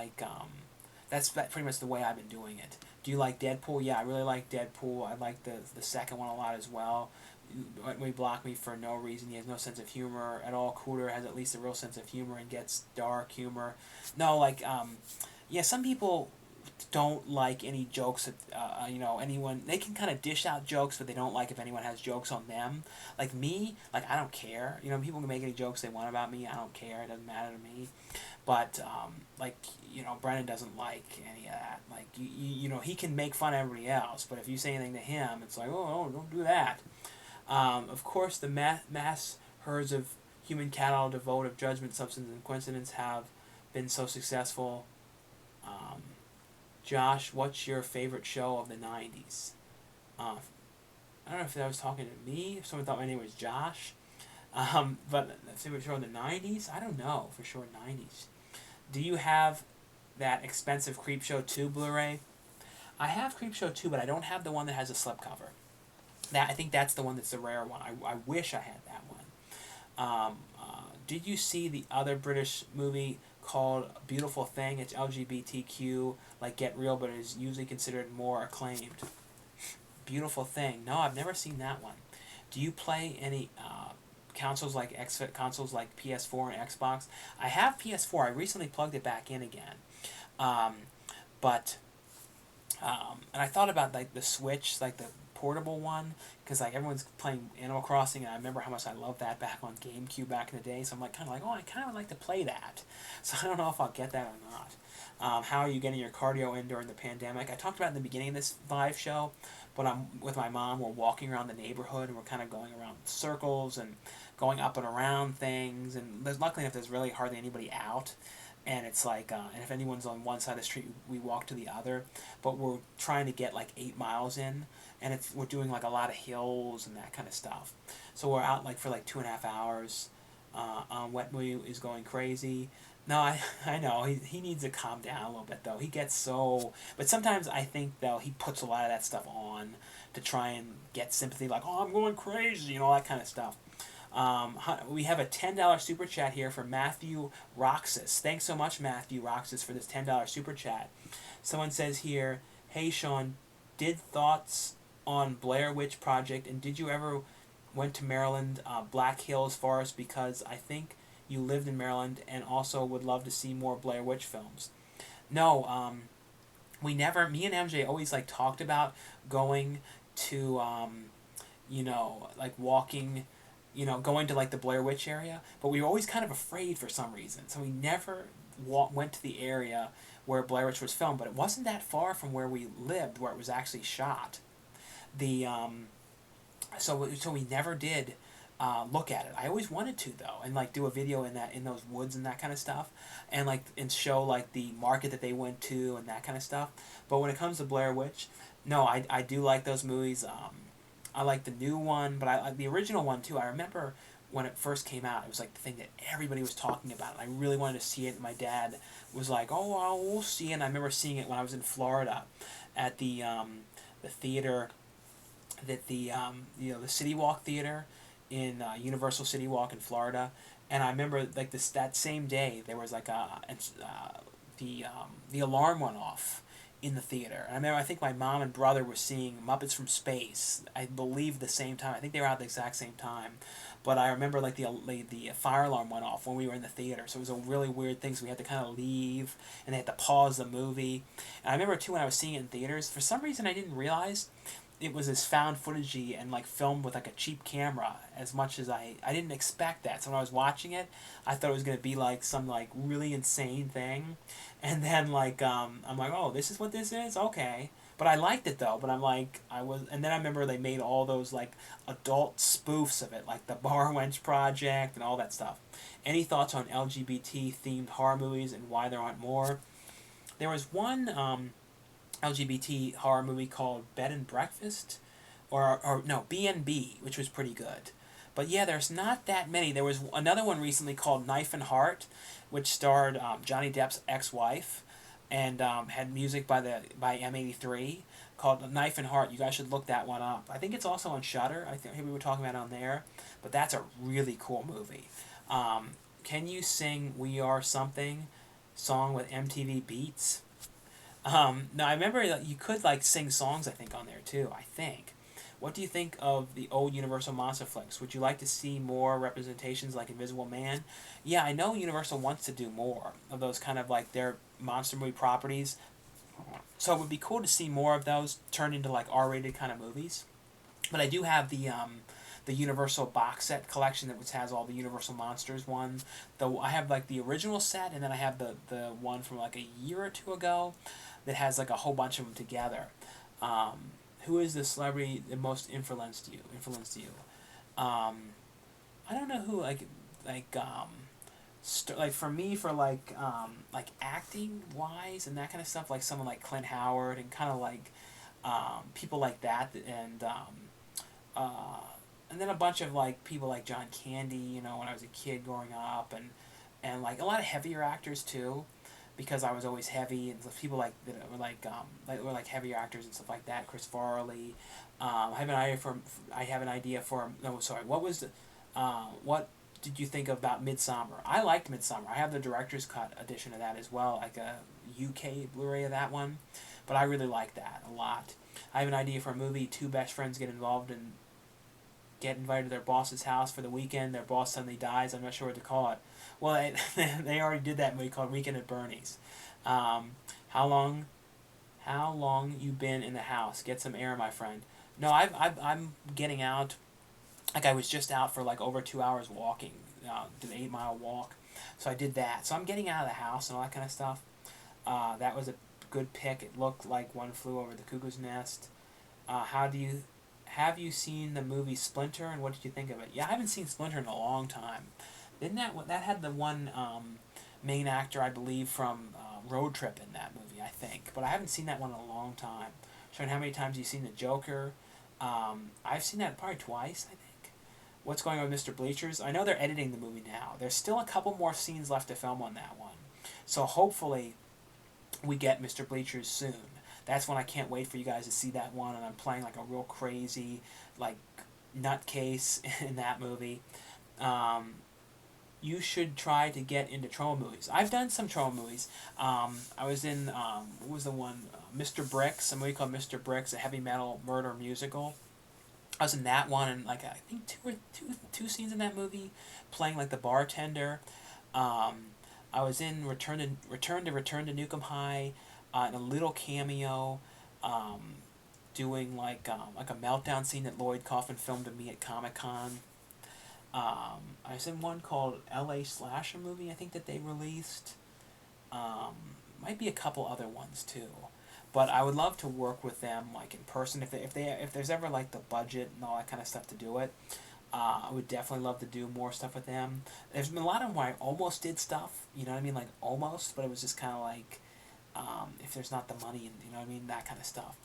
that's pretty much the way I've been doing it. Do you like Deadpool? Yeah, I really like Deadpool. I like the second one a lot as well. We block me for no reason. He has no sense of humor at all. Cooter has at least a real sense of humor and gets dark humor. No, like, yeah, some people don't like any jokes that, anyone, they can kind of dish out jokes, but they don't like if anyone has jokes on them. Like me, like, I don't care. People can make any jokes they want about me. I don't care. It doesn't matter to me. But, like, Brennan doesn't like any of that. Like, he can make fun of everybody else, but if you say anything to him, it's like, oh, don't do that. Of course, the mass herds of human cattle devoid of judgment, substance, and coincidence have been so successful. Um, Josh, what's your favorite show of the 90s? I don't know if that was talking to me, if someone thought my name was Josh. But favorite show in the 90s? I don't know for sure, 90s. Do you have that expensive Creepshow 2 Blu-ray? I have Creepshow 2, but I don't have the one that has a slipcover. I think that's the one that's the rare one. I wish I had that one. Did you see the other British movie called Beautiful Thing? It's LGBTQ, like Get Real, but is usually considered more acclaimed. Beautiful Thing. No, I've never seen that one. Do you play any consoles like PS4 and Xbox? I have PS4. I recently plugged it back in again. But and I thought about like the Switch, like the portable one, because like everyone's playing Animal Crossing, and I remember how much I loved that back on GameCube back in the day. So I'm like kind of like, oh, I kind of would like to play that. So I don't know if I'll get that or not. How are you getting your cardio in during the pandemic? I talked about in the beginning of this live show, but I'm with my mom. We're walking around the neighborhood, and we're kind of going around circles and going up and around things. And luckily enough, there's really hardly anybody out. And it's like, and if anyone's on one side of the street, we walk to the other. But we're trying to get like 8 miles in, and we're doing like a lot of hills and that kind of stuff. So we're out like for like 2.5 hours. Wet Moo is going crazy. No, I know he needs to calm down a little bit though. He gets so, but sometimes I think though he puts a lot of that stuff on to try and get sympathy, like, oh, I'm going crazy, that kind of stuff. We have a $10 super chat here from Matthew Roxas. Thanks so much, Matthew Roxas, for this $10 super chat. Someone says here, hey Sean, did thoughts on Blair Witch Project, and did you ever went to Maryland, Black Hills Forest, because I think you lived in Maryland, and also would love to see more Blair Witch films. No, we never, me and MJ always like talked about going to, like walking, going to like the Blair Witch area, but we were always kind of afraid for some reason, so we never went to the area where Blair Witch was filmed, but it wasn't that far from where we lived, where it was actually shot. So we never did look at it. I always wanted to though, and like do a video in those woods and that kind of stuff, and show like the market that they went to and that kind of stuff. But when it comes to Blair Witch, no, I do like those movies. I like the new one, but I like the original one too. I remember when it first came out, it was like the thing that everybody was talking about. And I really wanted to see it. And my dad was like, "Oh, well, we'll see." And I remember seeing it when I was in Florida, at the theater, that the City Walk Theater in Universal City Walk in Florida. And I remember like that same day there was like the alarm went off in the theater. And I think my mom and brother were seeing Muppets from Space, I believe the same time. I think they were out at the exact same time. But I remember like the fire alarm went off when we were in the theater. So it was a really weird thing. So we had to kind of leave, and they had to pause the movie. And I remember too when I was seeing it in theaters, for some reason I didn't realize it was as found footagey and like filmed with like a cheap camera as much as I didn't expect that. So when I was watching it, I thought it was gonna be like some like really insane thing, and then like I'm like, oh, this is what this is, okay. But I liked it though. But and then I remember they made all those like adult spoofs of it, like the Bar Wench Project and all that stuff. Any thoughts on LGBT themed horror movies and why there aren't more? There was one LGBT horror movie called Bed and Breakfast, or no, B&B, which was pretty good. But yeah, there's not that many. There was another one recently called Knife and Heart, which starred Johnny Depp's ex-wife, and had music by M83, called Knife and Heart. You guys should look that one up. I think it's also on Shudder. I think we were talking about it on there, but that's a really cool movie. Can you sing "We Are Something" song with MTV Beats? No, I remember that you could like sing songs. I think on there too. I think. What do you think of the old Universal monster flicks? Would you like to see more representations like Invisible Man? Yeah, I know Universal wants to do more of those kind of like their monster movie properties. So it would be cool to see more of those turned into like R-rated kind of movies. But I do have the Universal box set collection that which has all the Universal monsters one. The I have like the original set, and then I have the one from like a year or two ago that has like a whole bunch of them together. Who is the celebrity that most influenced you? I don't know who like like for me for like acting wise and that kind of stuff, like someone like Clint Howard and kind of like people like that, uh, and then a bunch of like people like John Candy, you know, when I was a kid growing up, and like a lot of heavier actors too, because I was always heavy, and so people like that were like heavier actors and stuff like that. Chris Farley. I have an idea for no sorry. What did you think about Midsummer? I liked Midsummer. I have the director's cut edition of that as well, like a UK Blu-ray of that one, but I really like that a lot. I have an idea for a movie. Two best friends get invited to their boss's house for the weekend. Their boss suddenly dies. I'm not sure what to call it. Well, they already did that movie called Weekend at Bernie's. Um, how long? How long you been in the house? Get some air, my friend. No, I'm getting out. Like I was just out for like over 2 hours walking. Did an 8 mile walk. So I did that. So I'm getting out of the house and all that kind of stuff. That was a good pick. It looked like One Flew Over the Cuckoo's Nest. How do you Have you seen the movie Splinter, and what did you think of it? Yeah, I haven't seen Splinter in a long time. Didn't that had the one main actor, I believe, from Road Trip in that movie, I think. But I haven't seen that one in a long time. Showing how many times you've seen The Joker. I've seen that probably twice, I think. What's going on with Mr. Bleachers? I know they're editing the movie now. There's still a couple more scenes left to film on that one. So hopefully we get Mr. Bleachers soon. That's when I can't wait for you guys to see that one, and I'm playing like a real crazy, like, nutcase in that movie. You should try to get into trauma movies. I've done some trauma movies. I was in, what was the one? Mr. Bricks, a movie called Mr. Bricks, a heavy metal murder musical. I was in that one, and like I think two scenes in that movie, playing like the bartender. I was in Return to Nukem High, in a little cameo, doing like a meltdown scene that Lloyd Kaufman filmed of me at Comic-Con. I was in one called L.A. Slasher Movie, I think, that they released. Might be a couple other ones too, but I would love to work with them like in person if there's ever like the budget and all that kind of stuff to do it. I would definitely love to do more stuff with them. There's been a lot of them where I almost did stuff, you know what I mean, like almost, but it was just kind of like if there's not the money and you know what I mean, that kind of stuff.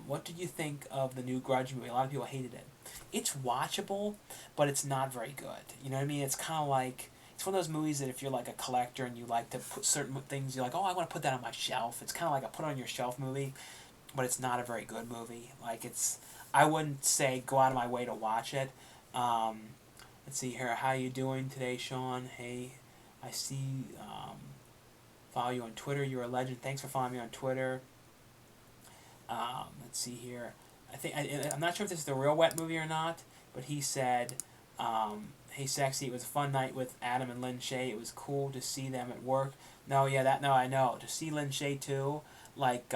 What did you think of the new Grudge movie? A lot of people hated it. It's watchable, but it's not very good. You know what I mean? It's kind of like, it's one of those movies that if you're like a collector and you like to put certain things, you're like, oh, I want to put that on my shelf. It's kind of like a put on your shelf movie, but it's not a very good movie. Like I wouldn't say go out of my way to watch it. Let's see here. How you doing today, Sean? Hey, I see. Follow you on Twitter. You're a legend. Thanks for following me on Twitter. Let's see here. I'm not sure if this is the Real Wet movie or not, but he said, "Hey, sexy. It was a fun night with Adam and Lynn Shay. It was cool to see them at work." No, I know to see Lynn Shay too. Like,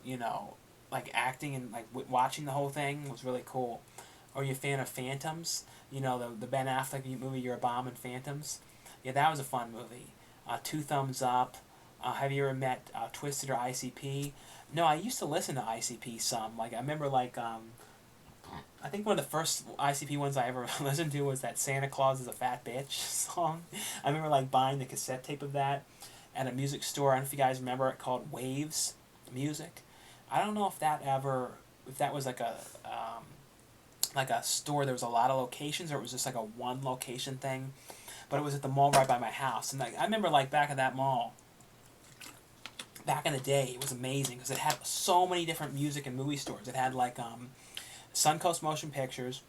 you know, like acting and like watching the whole thing was really cool. Are you a fan of Phantoms? You know, the Ben Affleck movie, You're a Bomb in Phantoms? Yeah, that was a fun movie. Two thumbs up. Have you ever met Twisted or ICP? No, I used to listen to ICP some. Like, I remember, like, I think one of the first ICP ones I ever listened to was that Santa Claus is a Fat Bitch song. I remember, like, buying the cassette tape of that at a music store. I don't know if you guys remember it, called Waves Music. I don't know if that was like a store. There was a lot of locations, or it was just like a one location thing. But it was at the mall right by my house. And I remember, like, back at that mall, back in the day, it was amazing because it had so many different music and movie stores. It had like Suncoast Motion Pictures,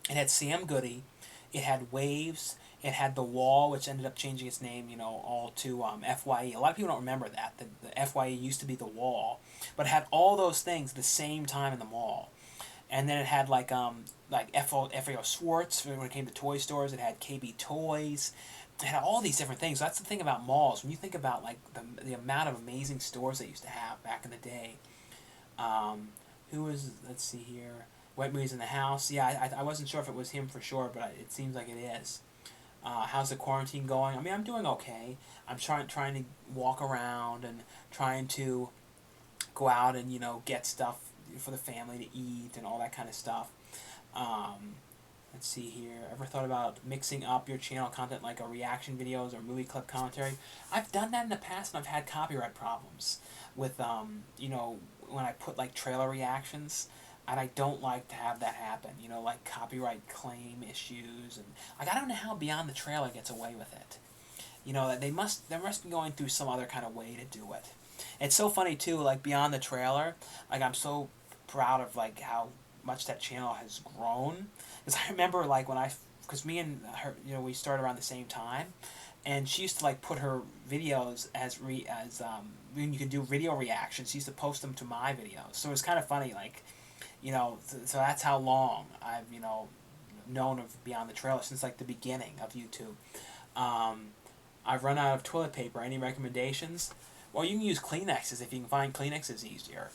it had Sam Goody, it had Waves, It had The Wall, which ended up changing its name, all to FYE. A lot of people don't remember that. The FYE used to be The Wall, but it had all those things at the same time in the mall. And then it had like FAO Schwartz when it came to toy stores. It had KB Toys. It had all these different things. So that's the thing about malls. When you think about like the amount of amazing stores they used to have back in the day. Who was, let's see here, Wet Movies in the House. Yeah, I wasn't sure if it was him for sure, but it seems like it is. How's the quarantine going? I mean, I'm doing okay. I'm trying to walk around and trying to go out and get stuff for the family to eat and all that kind of stuff. Let's see here. Ever thought about mixing up your channel content like a reaction videos or movie clip commentary? I've done that in the past and I've had copyright problems with when I put like trailer reactions. And I don't like to have that happen, like copyright claim issues, and like I don't know how Beyond the Trailer gets away with it. They must be going through some other kind of way to do it. It's so funny too, like Beyond the Trailer, like I'm so proud of like how much that channel has grown. Because I remember like because me and her, we started around the same time, and she used to like put her videos as when you could do video reactions. She used to post them to my videos, so it was kind of funny, like. So that's how long I've, known of Beyond the Trailer, since like the beginning of YouTube. I've run out of toilet paper. Any recommendations? Well, you can use Kleenexes if you can find Kleenexes easier.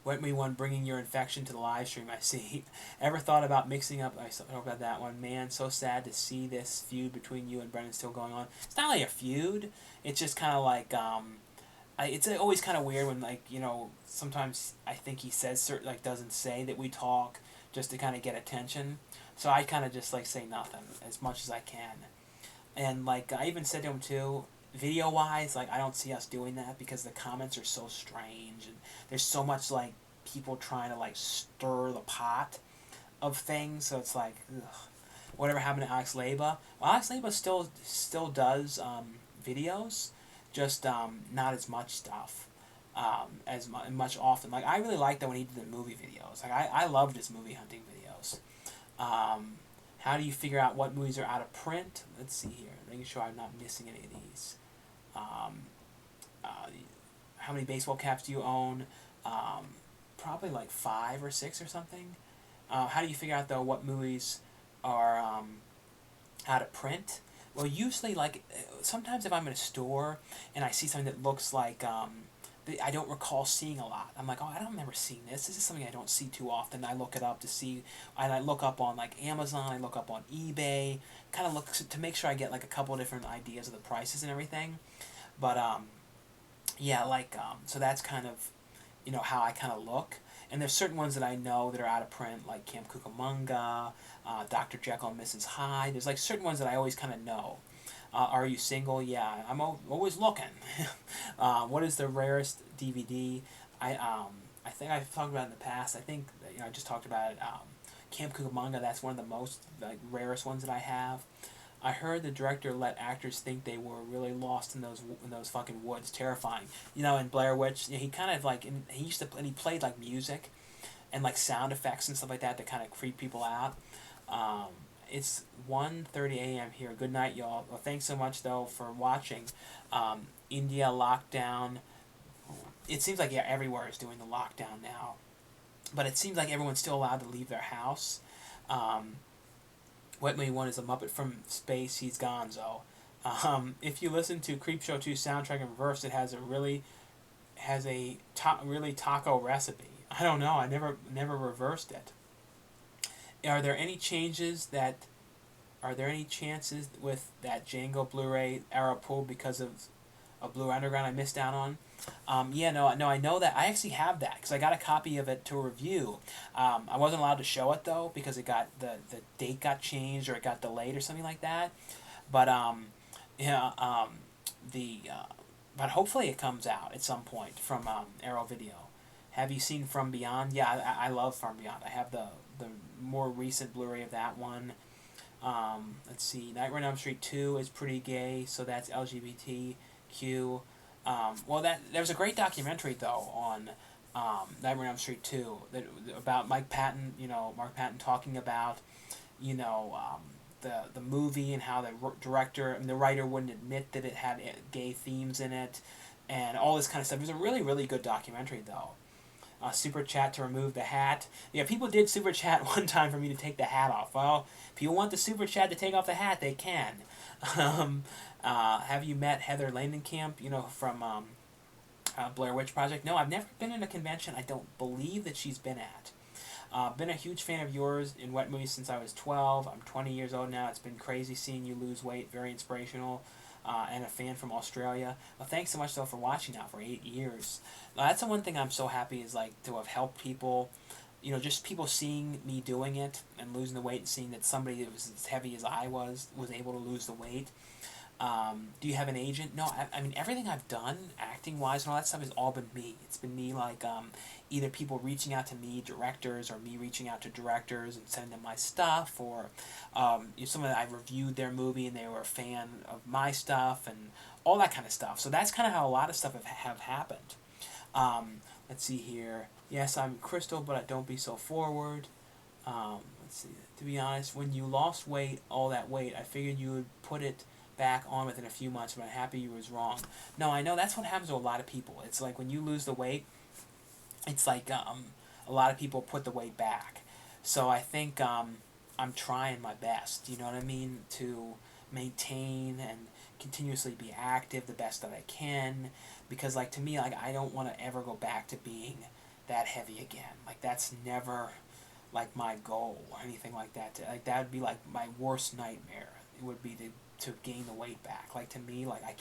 Went me one bringing your infection to the live stream, I see. Ever thought about mixing up, I talked about that one. Man, so sad to see this feud between you and Brendan still going on. It's not really a feud. It's just kind of like, it's always kind of weird when sometimes I think he says certain doesn't say that we talk just to kind of get attention. So I kind of just say nothing as much as I can. And I even said to him too, video wise, I don't see us doing that because the comments are so strange and there's so much people trying to stir the pot of things. So it's ugh. Whatever happened to Alex Leba? Well, Alex Leba still does videos. Just not as much stuff as much often. I really liked that when he did the movie videos. I loved his movie hunting videos. How do you figure out what movies are out of print? Let's see here. Making sure I'm not missing any of these. How many baseball caps do you own? Probably 5 or 6 or something. How do you figure out though what movies are out of print? Well, usually, sometimes if I'm in a store and I see something that looks like that I don't recall seeing a lot, I'm like, oh, I don't remember seeing this. This is something I don't see too often. I look it up to see, and I look up on Amazon, I look up on eBay, kind of look to make sure I get a couple of different ideas of the prices and everything. But yeah, so that's kind of how I kind of look. And there's certain ones that I know that are out of print, like Camp Cucamonga, Dr. Jekyll and Mrs. Hyde. There's certain ones that I always kind of know. Are you single? Yeah, I'm always looking. What is the rarest DVD? I think I've talked about it in the past. I think I just talked about it. Camp Cucamonga. That's one of the most rarest ones that I have. I heard the director let actors think they were really lost in those fucking woods. Terrifying. In Blair Witch, he kind of he played music and sound effects and stuff like that to kind of creep people out. It's 1:30 a.m. here. Good night, y'all. Well, thanks so much though for watching. India lockdown. It seems like everywhere is doing the lockdown now, but it seems like everyone's still allowed to leave their house. Wet Me One is a Muppet from space. He's Gonzo. If you listen to Creepshow 2 soundtrack in reverse, it has a really taco recipe. I don't know. I never reversed it. Are there any chances with that Django Blu-ray era pulled because of a Blue Underground I missed out on? No, I know that. I actually have that because I got a copy of it to review. I wasn't allowed to show it though because the date got changed or it got delayed or something like that. But but hopefully it comes out at some point from Arrow Video. Have you seen From Beyond? Yeah, I love From Beyond. I have the more recent Blu-ray of that one. Let's see. Nightmare on Elm Street 2 is pretty gay, so that's LGBTQ. Well, there was a great documentary though on Nightmare on Elm Street 2 about Mike Patton. Mark Patton talking about the movie and how the director and the writer wouldn't admit that it had gay themes in it, and all this kind of stuff. It was a really, really good documentary, though. Super chat to remove the hat. Yeah, people did super chat one time for me to take the hat off. Well, if people want the super chat to take off the hat, they can. Have you met Heather Langenkamp, from Blair Witch Project? No, I've never been in a convention I don't believe that she's been at. Been a huge fan of yours in wet movies since I was 12. I'm 20 years old now. It's been crazy seeing you lose weight. Very inspirational. And a fan from Australia. Well, thanks so much, though, for watching now for 8 years. That's the one thing I'm so happy is, like, to have helped people. Just people seeing me doing it and losing the weight and seeing that somebody that was as heavy as I was able to lose the weight. Do you have an agent? No, I mean, everything I've done, acting-wise and all that stuff, has all been me. It's been me, like, either people reaching out to me, directors, or me reaching out to directors and sending them my stuff, or someone that I reviewed their movie and they were a fan of my stuff, and all that kind of stuff. So that's kind of how a lot of stuff have happened. Let's see here. Yes, I'm Crystal, but I don't be so forward. Let's see. To be honest, when you lost weight, all that weight, I figured you would put it back on within a few months, but I'm happy you was wrong. No, I know that's what happens to a lot of people. It's like when you lose the weight, it's like a lot of people put the weight back. So I think I'm trying my best, you know what I mean, to maintain and continuously be active the best that I can, because, like, to me, like, I don't want to ever go back to being that heavy again. Like, that's never, like, my goal or anything like that. Like, that would be, like, my worst nightmare. It would be to gain the weight back. Like, to me, like, I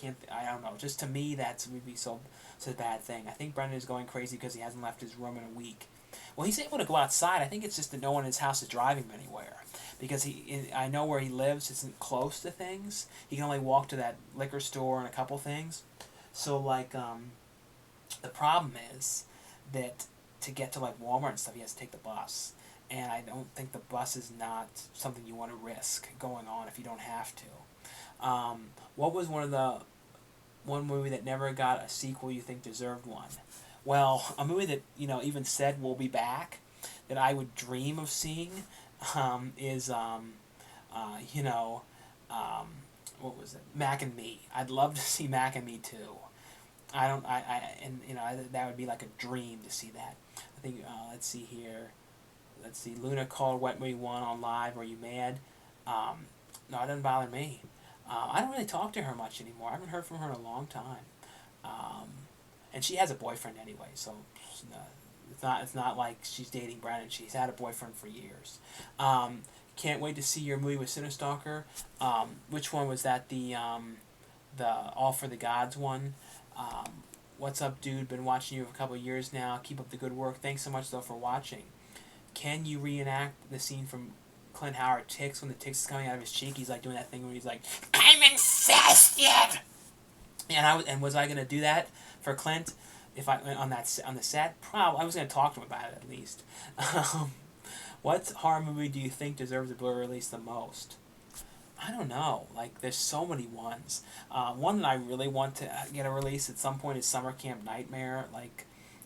don't know, just to me, would be such a bad thing. I think Brendan is going crazy because he hasn't left his room in a week. Well, he's able to go outside. I think it's just that no one in his house is driving him anywhere. Because I know where he lives isn't close to things. He can only walk to that liquor store and a couple things. So, like, the problem is that to get to, like, Walmart and stuff, he has to take the bus. And I don't think the bus is not something you want to risk going on if you don't have to. What was one movie that never got a sequel you think deserved one? Well, a movie that, even said will be back, that I would dream of seeing, is, what was it? Mac and Me. I'd love to see Mac and Me too. That would be like a dream to see that. I think, let's see here. Let's see, Luna called Wet Movie 1 on live. Were you mad? No, it doesn't bother me. I don't really talk to her much anymore. I haven't heard from her in a long time. And she has a boyfriend anyway, so it's not like she's dating Brennan. She's had a boyfriend for years. Can't wait to see your movie with Cinestalker. Which one was that? The All for the Gods one. What's up, dude? Been watching you for a couple of years now. Keep up the good work. Thanks so much, though, for watching. Can you reenact the scene from Clint Howard Ticks, when the ticks is coming out of his cheek? He's like doing that thing where he's like, "I'm infested." And was I gonna do that for Clint if I on the set? Probably. I was gonna talk to him about it at least. What horror movie do you think deserves a Blu-ray release the most? I don't know. Like, there's so many ones. One that I really want to get a release at some point is Summer Camp Nightmare. Like,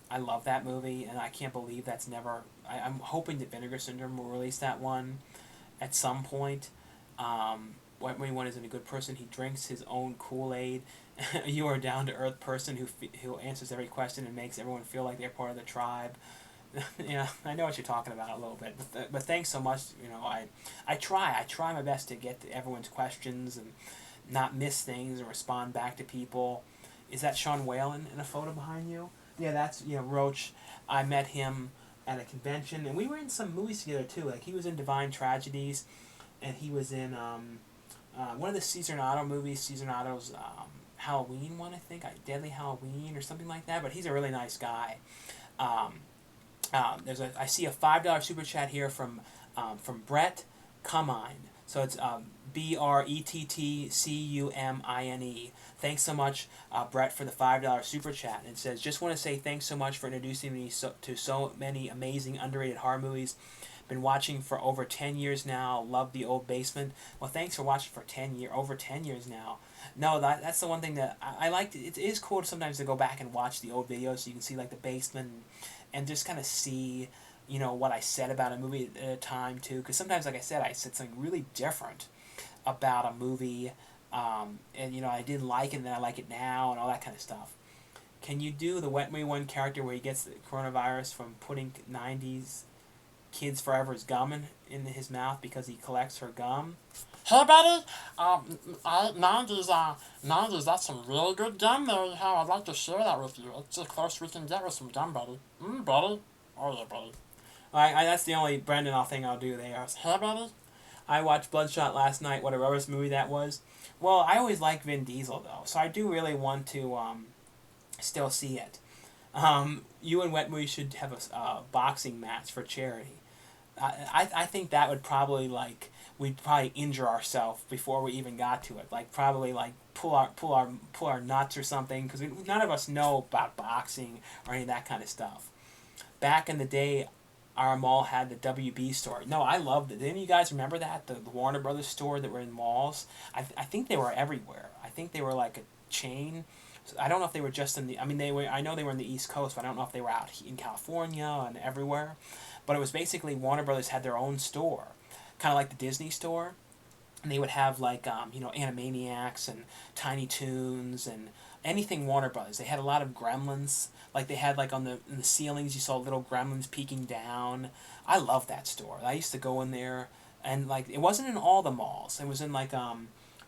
I love that movie, and I can't believe that's never... I'm hoping that Vinegar Syndrome will release that one at some point. Wet Movie 1 isn't a good person. He drinks his own Kool-Aid. You are a down-to-earth person who answers every question and makes everyone feel like they're part of the tribe. Yeah, I know what you're talking about a little bit, but thanks so much. I try my best to get to everyone's questions and not miss things and respond back to people. Is that Sean Whalen in a photo behind you? Yeah, that's Roach. I met him at a convention, and we were in some movies together too. Like, he was in Divine Tragedies, and he was in one of the Cesar Nato movies. Cesar Nato's Halloween one, I think, Deadly Halloween or something like that. But he's a really nice guy. I see a $5 super chat here from Brett Cumine. So it's BRETTCUMINE. Thanks so much, Brett, for the $5 super chat. And it says, just want to say thanks so much for introducing me to so many amazing underrated horror movies. Been watching for over 10 years now. Love The Old Basement. Well, thanks for watching for over 10 years now. No, that's the one thing that I like. It is cool sometimes to go back and watch the old videos so you can see, like, the basement and just kind of see, what I said about a movie at a time, too. Because sometimes, like I said, I said something really different about a movie, and I didn't like it, and then I like it now, and all that kind of stuff. Can you do the Wet Me One character where he gets the coronavirus from putting '90s kids forever's gum in his mouth because he collects her gum? Hey, buddy. 90s, that's some really good gum there you have. I'd like to share that with you. It's the close we can get with some gum, buddy. Buddy. Oh, yeah, buddy. That's the only Brendan thing I'll do there. Hey, buddy. I watched Bloodshot last night, whatever this movie that was. Well, I always liked Vin Diesel, though, so I do really want to still see it. You and Wetmore should have a boxing match for charity. I think that would probably, like, we'd probably injure ourselves before we even got to it. Like, probably, like, pull our nuts or something, because none of us know about boxing or any of that kind of stuff. Back in the day, our mall had the WB store. No, I loved it. Didn't you guys remember that? The Warner Brothers store that were in malls? I think they were everywhere. I think they were like a chain. So I don't know if they were just in the. I mean, they were. I know they were in the East Coast, but I don't know if they were out in California and everywhere. But it was basically Warner Brothers had their own store, kind of like the Disney store, and they would have like Animaniacs and Tiny Toons and anything Warner Brothers. They had a lot of Gremlins. Like they had like in the ceilings, you saw little Gremlins peeking down. I love that store. I used to go in there, and like it wasn't in all the malls. It was in like I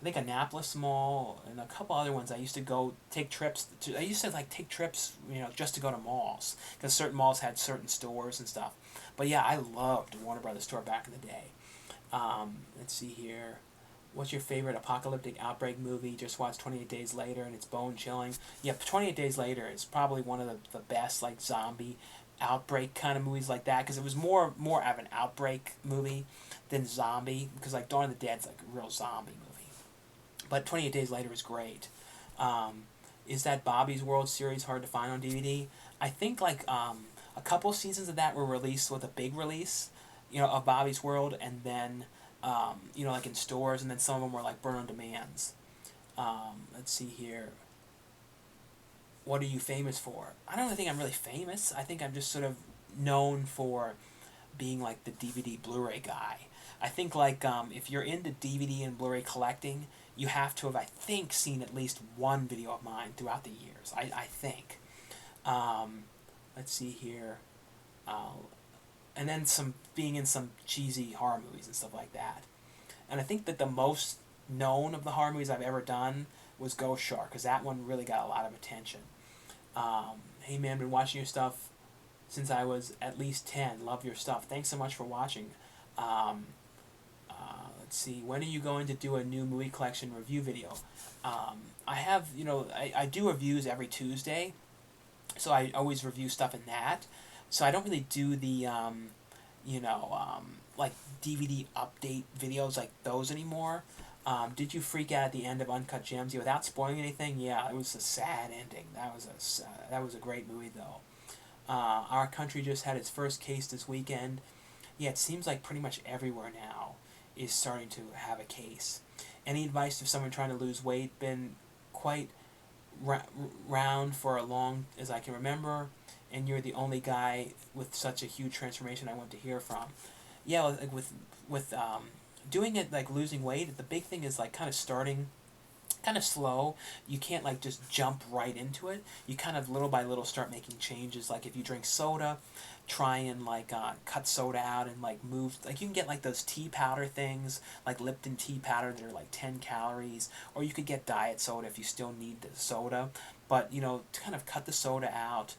think Annapolis Mall and a couple other ones. I used to go take trips to. I used to like take trips, just to go to malls because certain malls had certain stores and stuff. But yeah, I loved Warner Brothers store back in the day. Let's see here. What's your favorite apocalyptic outbreak movie? Just watched 28 Days Later and it's bone chilling. Yeah, 28 Days Later is probably one of the best like zombie outbreak kind of movies like that because it was more of an outbreak movie than zombie because like Dawn of the Dead's like a real zombie movie. But 28 Days Later is great. Is that Bobby's World series hard to find on DVD? I think like a couple seasons of that were released with a big release, of Bobby's World, and then like in stores, and then some of them were like burn on demands. Let's see here. What are you famous for? I don't think I'm really famous. I think I'm just sort of known for being like the DVD Blu-ray guy. I think like if you're into DVD and Blu-ray collecting, you have to have, I think, seen at least one video of mine throughout the years. I think. Let's see here. And then being in some cheesy horror movies and stuff like that. And I think that the most known of the horror movies I've ever done was Ghost Shark, because that one really got a lot of attention. Hey man, been watching your stuff since I was at least 10. Love your stuff. Thanks so much for watching. Let's see, when are you going to do a new movie collection review video? I have, I do reviews every Tuesday, so I always review stuff in that. So I don't really do the, like DVD update videos like those anymore. Did you freak out at the end of Uncut Gems? Yeah, without spoiling anything, yeah, it was a sad ending. That was a great movie though. Our country just had its first case this weekend. Yeah, it seems like pretty much everywhere now is starting to have a case. Any advice to someone trying to lose weight? Been quite round for as long as I can remember, and you're the only guy with such a huge transformation I want to hear from. Yeah, like with doing it like losing weight, the big thing is like kind of starting kind of slow. You can't like just jump right into it. You kind of little by little start making changes. Like if you drink soda, try and like cut soda out and like move. Like you can get like those tea powder things, like Lipton tea powder that are like 10 calories, or you could get diet soda if you still need the soda. But to kind of cut the soda out,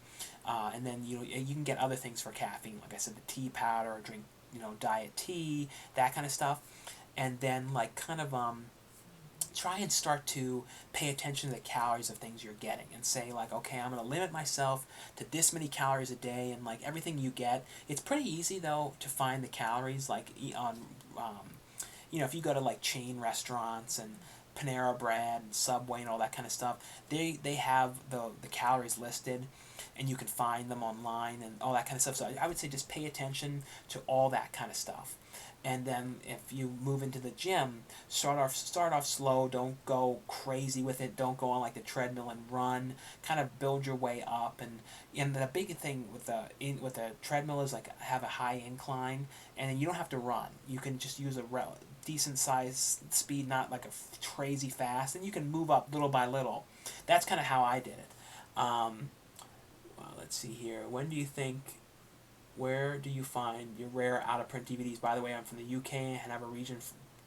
and then you can get other things for caffeine. Like I said, the tea powder, or drink diet tea, that kind of stuff, and then like kind of try and start to pay attention to the calories of things you're getting and say like, okay, I'm going to limit myself to this many calories a day, and like everything you get. It's pretty easy though to find the calories like on if you go to like chain restaurants and Panera Bread and Subway and all that kind of stuff, they have the calories listed, and you can find them online and all that kind of stuff. So I would say just pay attention to all that kind of stuff. And then if you move into the gym, start off slow. Don't go crazy with it. Don't go on like the treadmill and run. Kind of build your way up. And the big thing with the treadmill is like have a high incline, and then you don't have to run. You can just use decent size speed, not like a crazy fast, and you can move up little by little. That's kind of how I did it. Well, let's see here. When do you think? Where do you find your rare out of print DVDs? By the way, I'm from the UK and have a Region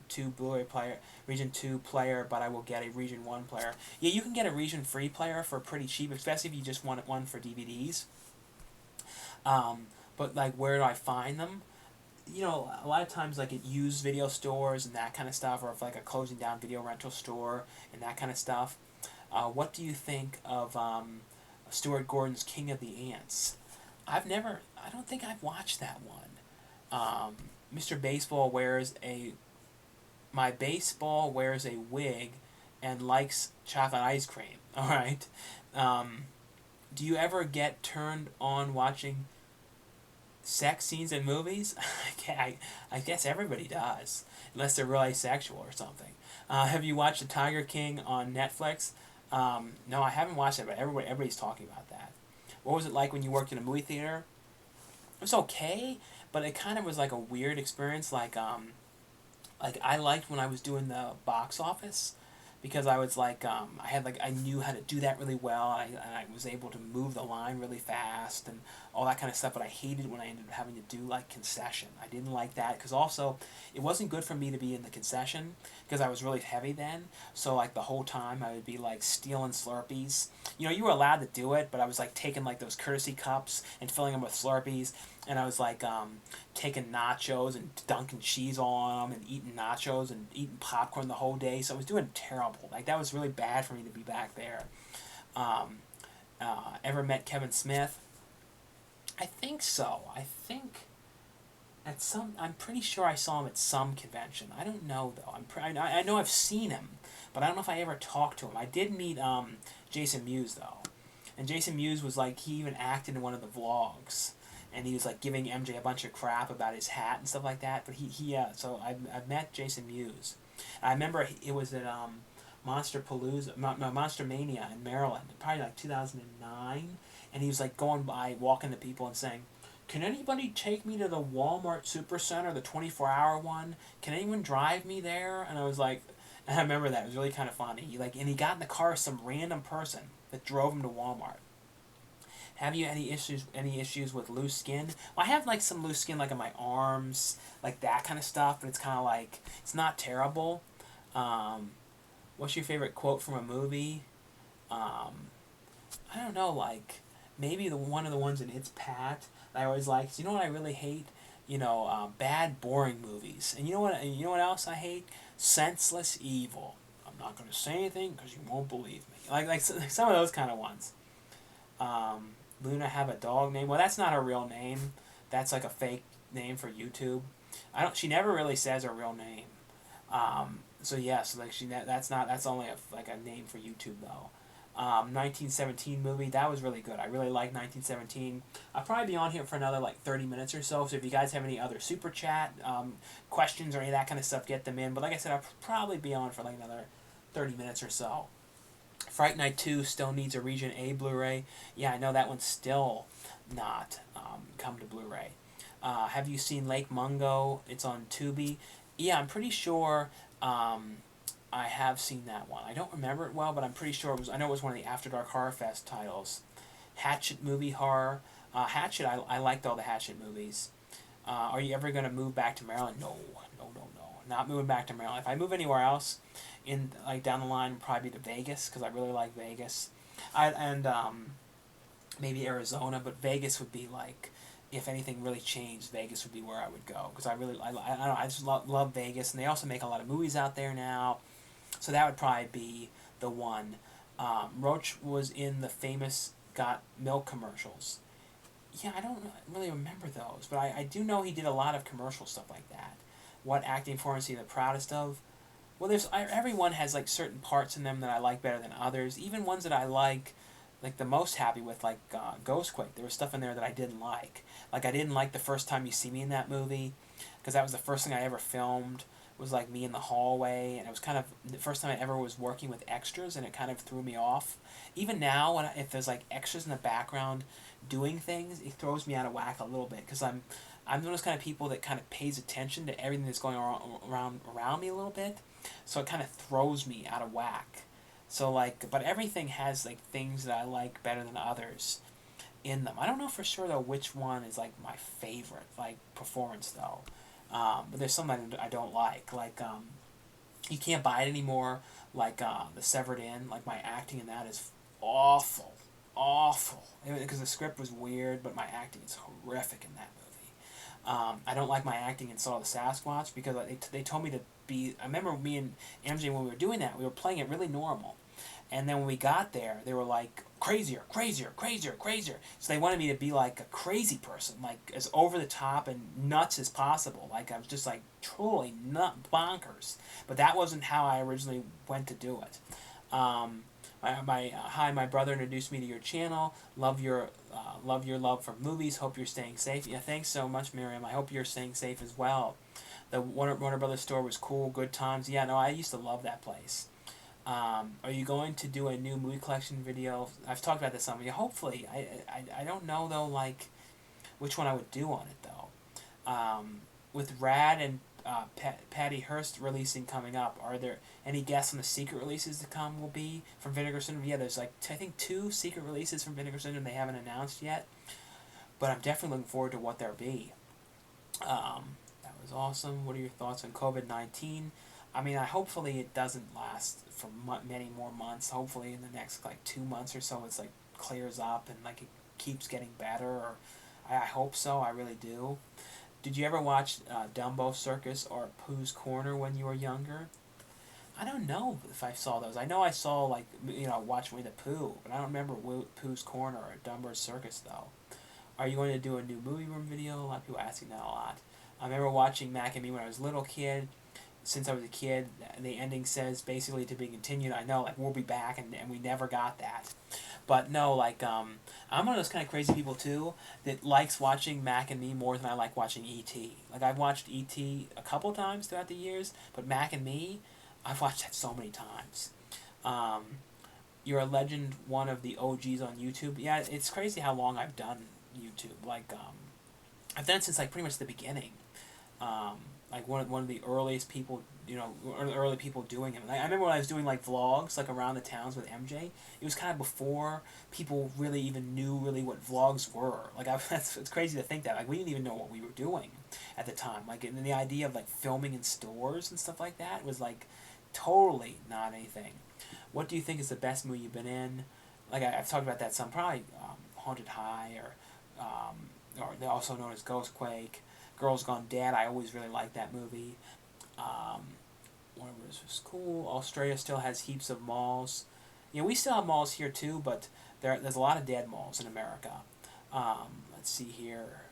2 Blu-ray player, Region 2 player, but I will get a Region 1 player. Yeah, you can get a Region Free player for pretty cheap, especially if you just want one for DVDs. But like, where do I find them? You know, a lot of times like at used video stores and that kind of stuff, or if like a closing down video rental store and that kind of stuff. What do you think of Stuart Gordon's King of the Ants? I don't think I've watched that one. Mr. Baseball wears a, my baseball wears a wig and likes chocolate ice cream. All right. Do you ever get turned on watching sex scenes in movies? I guess everybody does, unless they're really sexual or something. Have you watched The Tiger King on Netflix? No, I haven't watched it, but everybody's talking about that. What was it like when you worked in a movie theater? It was okay, but it kind of was like a weird experience. Like I liked when I was doing the box office, because I was like I knew how to do that really well. And I was able to move the line really fast and all that kind of stuff. But I hated when I ended up having to do like concession. I didn't like that because also it wasn't good for me to be in the concession because I was really heavy then. So like the whole time I would be like stealing Slurpees. You know, you were allowed to do it, but I was like taking like those courtesy cups and filling them with Slurpees. And I was like taking nachos and dunking cheese on them and eating nachos and eating popcorn the whole day. So I was doing terrible. Like that was really bad for me to be back there. Ever met Kevin Smith? I think so. I think at some. I'm pretty sure I saw him at some convention. I don't know though. I know I've seen him, but I don't know if I ever talked to him. I did meet Jason Mewes though, and Jason Mewes was like he even acted in one of the vlogs. And he was like giving MJ a bunch of crap about his hat and stuff like that. But so I've met Jason Mewes. I remember it was at Monster Mania in Maryland, probably like 2009. And he was like going by, walking to people and saying, "Can anybody take me to the Walmart Supercenter, the 24-hour one? Can anyone drive me there?" And I was like, and I remember that it was really kind of funny. He got in the car with some random person that drove him to Walmart. Have you any issues with loose skin? Well, I have like some loose skin like on my arms, like that kind of stuff, but it's kind of like, it's not terrible. What's your favorite quote from a movie? I don't know, like maybe one of the ones in It's Pat that I always like. You know what I really hate? Bad boring movies. And you know what else I hate? Senseless evil. I'm not going to say anything because you won't believe me. Like some of those kind of ones. Luna have a dog name? Well, that's not her real name. That's like a fake name for YouTube. She never really says her real name. So yes, like that's only a name for YouTube though. 1917 movie, that was really good. I really like 1917. I'll probably be on here for another like 30 minutes or so. So if you guys have any other super chat questions or any of that kind of stuff, get them in. But like I said, I'll probably be on for like another 30 minutes or so. Fright Night 2 still needs a Region A Blu-ray. Yeah, I know that one's still not come to Blu-ray. Have you seen Lake Mungo? It's on Tubi. Yeah, I'm pretty sure I have seen that one. I don't remember it well, but I'm pretty sure I know it was one of the After Dark Horror Fest titles. Hatchet movie horror. Hatchet, I liked all the Hatchet movies. Are you ever going to move back to Maryland? No. Not moving back to Maryland. If I move anywhere else, down the line, probably to Vegas because I really like Vegas, maybe Arizona, but Vegas would be like, if anything really changed, Vegas would be where I would go because I don't know, I just love Vegas, and they also make a lot of movies out there now, so that would probably be the one. Roach was in the famous Got Milk commercials. Yeah, I don't really remember those, but I do know he did a lot of commercial stuff like that. What acting performance are you the proudest of? Well, everyone has like certain parts in them that I like better than others. Even ones that I like the most happy with, like Ghostquake. There was stuff in there that I didn't like. Like I didn't like The First Time You See Me in that movie, because that was the first thing I ever filmed. Was like me in the hallway, and it was kind of the first time I ever was working with extras, and it kind of threw me off. Even now, if there's like extras in the background doing things, it throws me out of whack a little bit because I'm one of those kind of people that kind of pays attention to everything that's going around me a little bit, so it kind of throws me out of whack. So like, but everything has like things that I like better than others in them. I don't know for sure though which one is like my favorite like performance though. But there's some that I don't like. Like you can't buy it anymore. Like the Severed In. Like my acting in that is awful, awful. Because the script was weird, but my acting is horrific in that movie. I don't like my acting in Saw the Sasquatch because they told me to be. I remember me and MJ when we were doing that, we were playing it really normal. And then when we got there, they were like, crazier, crazier, crazier, crazier. So they wanted me to be like a crazy person, like as over the top and nuts as possible. Like I was just like totally nut bonkers. But that wasn't how I originally went to do it. Hi, my brother introduced me to your channel. Love your love for movies. Hope you're staying safe. Yeah, thanks so much, Miriam. I hope you're staying safe as well. The Warner Brothers store was cool. Good times. Yeah, no, I used to love that place. Are you going to do a new movie collection video? I've talked about this some. Yeah, hopefully. I don't know though like which one I would do on it though. With Rad and Patty Hearst releasing coming up, are there any guests on the secret releases to come will be from Vinegar Syndrome? Yeah, there's like I think 2 secret releases from Vinegar Syndrome they haven't announced yet, but I'm definitely looking forward to what they'll be. That was awesome. What are your thoughts on COVID-19? I mean, hopefully it doesn't last for many more months. Hopefully in the next like 2 months or so, it's like clears up and like it keeps getting better. Or I hope so. I really do. Did you ever watch Dumbo Circus or Pooh's Corner when you were younger? I don't know if I saw those. I know I saw like watch Winnie the Pooh, but I don't remember Pooh's Corner or Dumbo Circus though. Are you going to do a new movie room video? A lot of people asking that a lot. I remember watching Mac and Me when I was a little kid. Since I was a kid, the ending says basically to be continued. I know, like, we'll be back, and we never got that. But no, like, I'm one of those kind of crazy people, too, that likes watching Mac and Me more than I like watching E.T. Like, I've watched E.T. a couple times throughout the years, but Mac and Me, I've watched that so many times. You're a legend, one of the OGs on YouTube. Yeah, it's crazy how long I've done YouTube. Like, I've done it since, like, pretty much the beginning. Like one of the earliest people, early people doing it. Like, I remember when I was doing like vlogs, like around the towns with MJ. It was kind of before people really even knew really what vlogs were. Like it's crazy to think that like we didn't even know what we were doing at the time. Like and the idea of like filming in stores and stuff like that was like totally not anything. What do you think is the best movie you've been in? Like I've talked about that some, probably Haunted High or they're also known as Ghostquake. Girls Gone Dead, I always really liked that movie. Whatever was cool. Australia still has heaps of malls. We still have malls here too, but there's a lot of dead malls in America. Let's see here.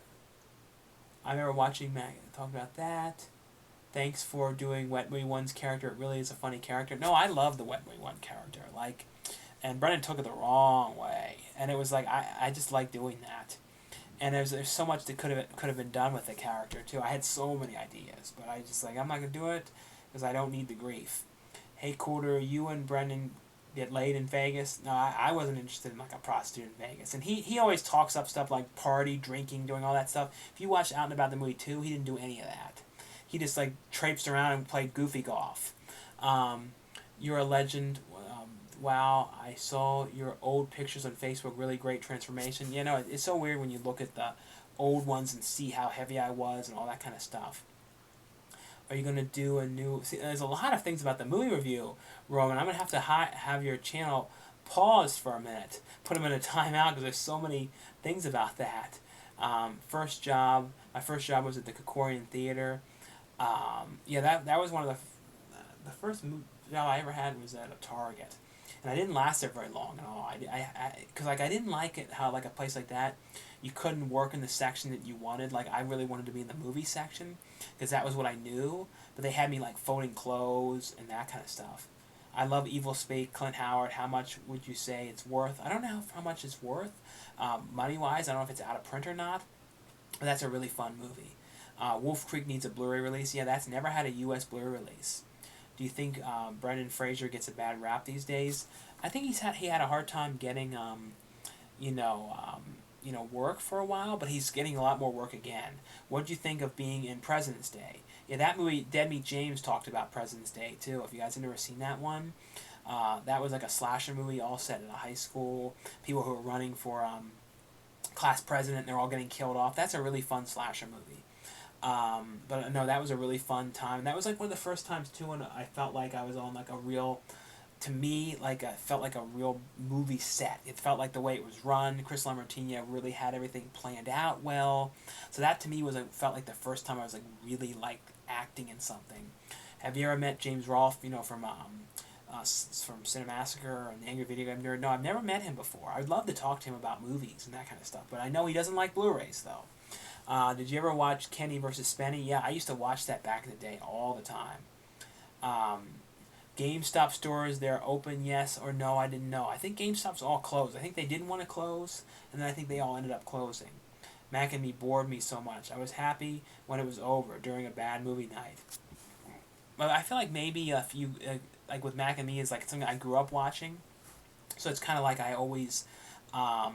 I remember watching Mac talk about that. Thanks for doing Wet Movie 1's character. It really is a funny character. No, I love the Wet Movie 1 character. Like, and Brendan took it the wrong way, and it was like I just like doing that. And there's so much that could have been done with the character too. I had so many ideas, but I just like I'm not gonna do it because I don't need the grief. Hey Coolduder, you and Brendan get laid in Vegas? No, I wasn't interested in like a prostitute in Vegas. And he always talks up stuff like party, drinking, doing all that stuff. If you watch Out and About the movie too, he didn't do any of that. He just like traipsed around and played goofy golf. You're a legend. Wow, I saw your old pictures on Facebook. Really great transformation. It's so weird when you look at the old ones and see how heavy I was and all that kind of stuff. Are you going to do a new... See, there's a lot of things about the movie review, Roman. I'm going to have to have your channel paused for a minute. Put them in a timeout because there's so many things about that. My first job was at the Kokorian Theater. That was one of the first job I ever had was at a Target. And I didn't last there very long at all. Because I didn't like it how like a place like that, you couldn't work in the section that you wanted. Like I really wanted to be in the movie section because that was what I knew. But they had me like folding clothes and that kind of stuff. I love Evil Spate, Clint Howard. How much would you say it's worth? I don't know how much it's worth, money wise. I don't know if it's out of print or not. But that's a really fun movie. Wolf Creek needs a Blu-ray release. Yeah, that's never had a U.S. Blu-ray release. Do you think Brendan Fraser gets a bad rap these days? I think he had a hard time getting, work for a while, but he's getting a lot more work again. What did you think of being in President's Day? Yeah, that movie, Dead Meat James talked about President's Day too. If you guys have never seen that one, that was like a slasher movie all set in a high school. People who are running for class president, they're all getting killed off. That's a really fun slasher movie. But no, that was a really fun time. And that was like one of the first times too when I felt like I was on like a real, to me, like I felt like a real movie set. It felt like the way it was run. Chris Lamortina really had everything planned out well. So that to me was like, felt like the first time I was like really like acting in something. Have you ever met James Rolfe? From Cinemassacre and the Angry Video Game Nerd? No, I've never met him before. I'd love to talk to him about movies and that kind of stuff. But I know he doesn't like Blu-rays though. Did you ever watch Kenny versus Spenny? Yeah, I used to watch that back in the day all the time. GameStop stores, they're open, yes or no? I didn't know. I think GameStop's all closed. I think they didn't want to close, and then I think they all ended up closing. Mac and Me bored me so much. I was happy when it was over during a bad movie night. But I feel like maybe if you, like with Mac and Me is like something I grew up watching, so it's kind of like I always, liked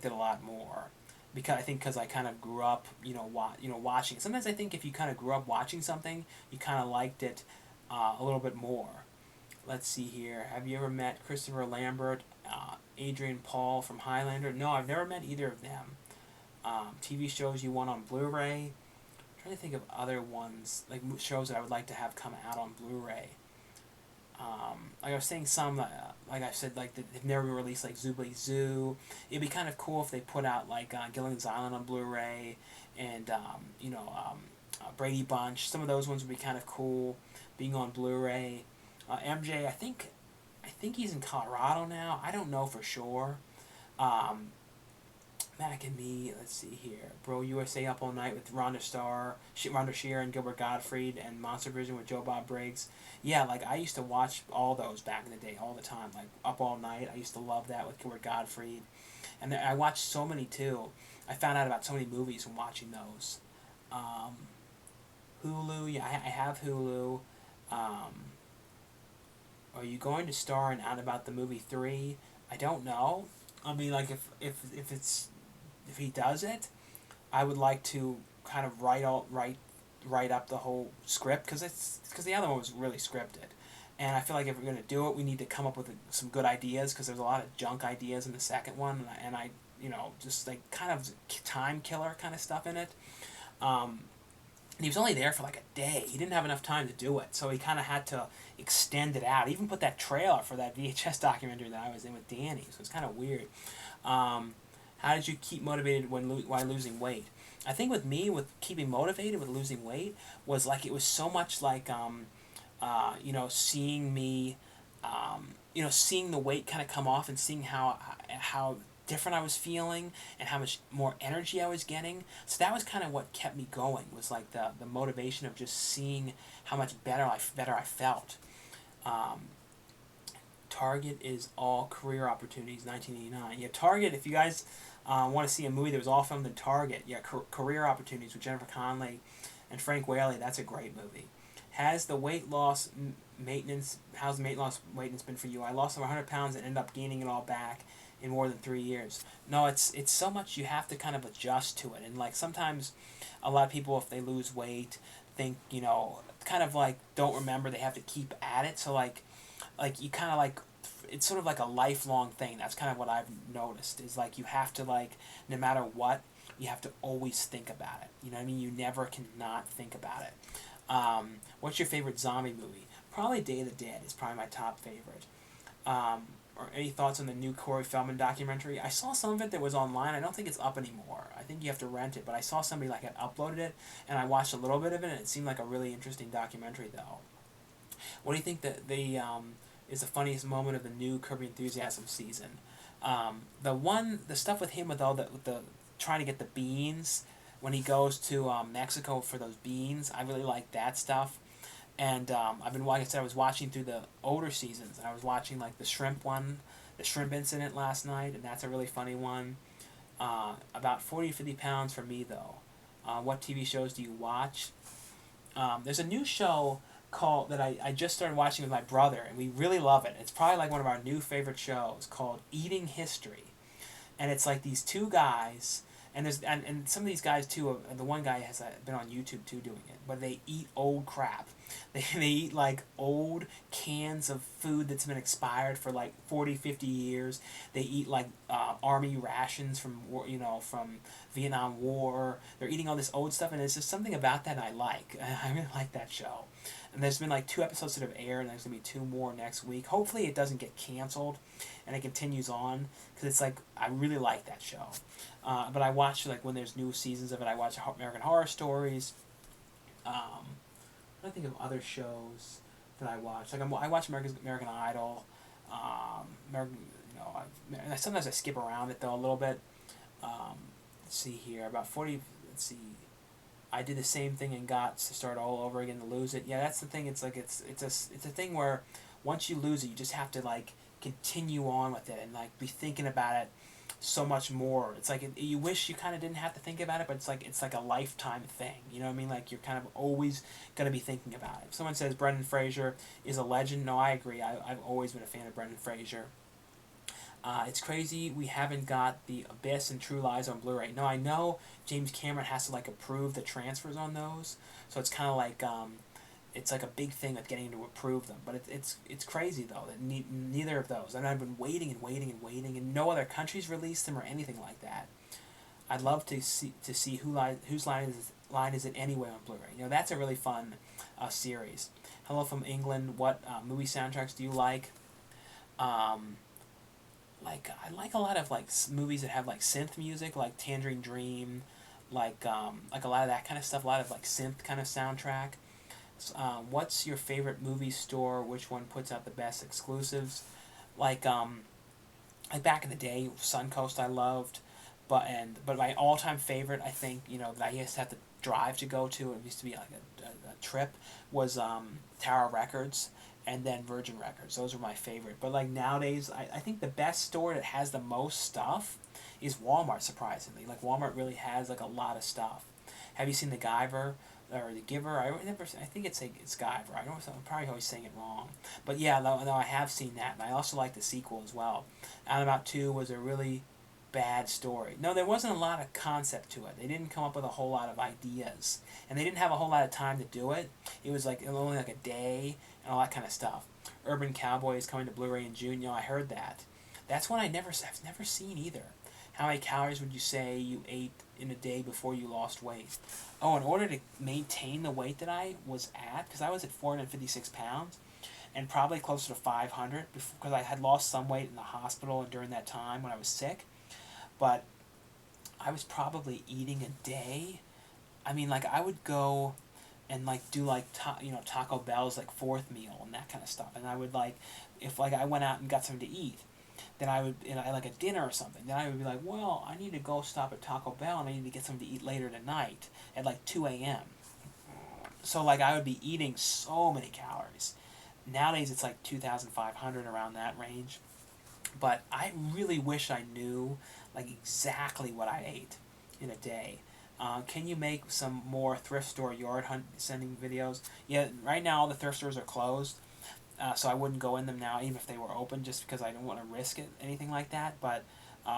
it a lot more. Because I think because I kind of grew up, watching. Sometimes I think if you kind of grew up watching something, you kind of liked it a little bit more. Let's see here. Have you ever met Christopher Lambert, Adrian Paul from Highlander? No, I've never met either of them. TV shows you want on Blu-ray. I'm trying to think of other ones, like shows that I would like to have come out on Blu-ray. Like I was saying, some like I said, like they've never been released, like Zoobly Zoo. It'd be kind of cool if they put out like Gilligan's Island on Blu-ray, and Brady Bunch. Some of those ones would be kind of cool, being on Blu-ray. MJ, I think he's in Colorado now. I don't know for sure. Mac and Me, let's see here. Bro USA Up All Night with Rhonda Shear and Gilbert Gottfried, and Monster Vision with Joe Bob Briggs. Yeah, like I used to watch all those back in the day all the time. Like Up All Night, I used to love that with Gilbert Gottfried. And I watched so many too. I found out about so many movies from watching those. Hulu, yeah, I have Hulu. Are you going to star in Out About the Movie 3? I don't know. I mean, like if he does it, I would like to kind of write up the whole script because the other one was really scripted, and I feel like if we're gonna do it, we need to come up with some good ideas because there's a lot of junk ideas in the second one, and I just like kind of time killer kind of stuff in it. And he was only there for like a day. He didn't have enough time to do it, so he kind of had to extend it out. He even put that trailer for that VHS documentary that I was in with Danny, so it's kind of weird. How did you keep motivated while losing weight? I think with me, with keeping motivated with losing weight, was like it was so much like, seeing me, seeing the weight kind of come off and seeing how different I was feeling and how much more energy I was getting. So that was kind of what kept me going, was like the motivation of just seeing how much better I felt. Target is all career opportunities, 1989. Yeah, Target, if you guys want to see a movie that was all filmed in Target, yeah, Career Opportunities with Jennifer Connelly and Frank Whaley, that's a great movie. How's the weight loss maintenance been for you? I lost over 100 pounds and ended up gaining it all back in more than 3 years. No, it's so much you have to kind of adjust to it. And like sometimes a lot of people, if they lose weight, think, kind of like don't remember they have to keep at it. So like you kind of like, it's sort of like a lifelong thing. That's kind of what I've noticed, is like you have to, like, no matter what, you have to always think about it. You know what I mean? You never can not think about it. What's your favorite zombie movie? Probably Day of the Dead is probably my top favorite. Or any thoughts on the new Corey Feldman documentary? I saw some of it that was online. I don't think it's up anymore. I think you have to rent it, but I saw somebody like had uploaded it, and I watched a little bit of it, and it seemed like a really interesting documentary though. What do you think that is the funniest moment of the new Curb Your Enthusiasm season? The stuff with him with the trying to get the beans when he goes to Mexico for those beans. I really like that stuff. And I've been, like I said, I was watching through the older seasons, and I was watching like the shrimp incident last night, and that's a really funny one. About 40 to 50 pounds for me though. What TV shows do you watch? There's a new show that I just started watching with my brother, and we really love it. It's probably like one of our new favorite shows, called Eating History. and it's like these two guys, and and some of these guys too. The one guy has been on YouTube too doing it, but they eat old crap. They eat like old cans of food that's been expired for like 40, 50 years. They eat like army rations from from Vietnam War. They're eating all this old stuff, and it's just something about that I like. I really like that show. And there's been like 2 episodes that have aired, and there's gonna be 2 more next week. Hopefully, it doesn't get canceled, and it continues on because it's like I really like that show. But I watch like when there's new seasons of it. I watch American Horror Stories. I think of other shows that I watch. Like I watch American Idol. American, sometimes I skip around it though a little bit. Let's see here, about 40. Let's see. I did the same thing and got to start all over again to lose it. Yeah, that's the thing. It's like it's a thing where once you lose it, you just have to like continue on with it and like be thinking about it so much more. It's like you wish you kind of didn't have to think about it, but it's like a lifetime thing. You know what I mean? Like you're kind of always gonna be thinking about it. If someone says Brendan Fraser is a legend, no, I agree. I've always been a fan of Brendan Fraser. It's crazy we haven't got The Abyss and True Lies on Blu-ray. No, I know James Cameron has to like approve the transfers on those, so it's kind of like it's like a big thing with getting to approve them. But it's crazy though that neither of those. And I've been waiting and waiting and waiting, and no other countries released them or anything like that. I'd love to see whose line is it anyway on Blu-ray. That's a really fun series. Hello from England. What movie soundtracks do you like? I like a lot of like movies that have like synth music, like Tangerine Dream, like a lot of that kind of stuff. A lot of like synth kind of soundtrack. What's your favorite movie store? Which one puts out the best exclusives? Like back in the day, Suncoast I loved, but my all time favorite, I think that I used to have to drive to go to. It used to be like a trip. Was Tower Records. And then Virgin Records. Those are my favorite. But like nowadays, I think the best store that has the most stuff is Walmart, surprisingly. Like Walmart really has like a lot of stuff. Have you seen The Giver or The Giver? I think it's Guyver. I'm probably always saying it wrong. But yeah, no, I have seen that. And I also like the sequel as well. About 2 was a really bad story. No, there wasn't a lot of concept to it. They didn't come up with a whole lot of ideas. And they didn't have a whole lot of time to do it. It was like only like a day and all that kind of stuff. Urban Cowboy is coming to Blu-ray in June. I heard that. That's one I've never seen either. How many calories would you say you ate in a day before you lost weight? Oh, in order to maintain the weight that I was at, because I was at 456 pounds, and probably closer to 500, because I had lost some weight in the hospital and during that time when I was sick. But I was probably eating a day. I mean, like I would go and like do like Taco Bell's like 4th meal and that kind of stuff. And I would like, if like I went out and got something to eat, then I would, like a dinner or something, then I would be like, well, I need to go stop at Taco Bell and I need to get something to eat later tonight at like 2 a.m. So like I would be eating so many calories. Nowadays it's like 2,500, around that range. But I really wish I knew like exactly what I ate in a day. Can you make some more thrift store yard hunt sending videos? Yeah, right now all the thrift stores are closed, so I wouldn't go in them now, even if they were open, just because I don't want to risk it, anything like that. But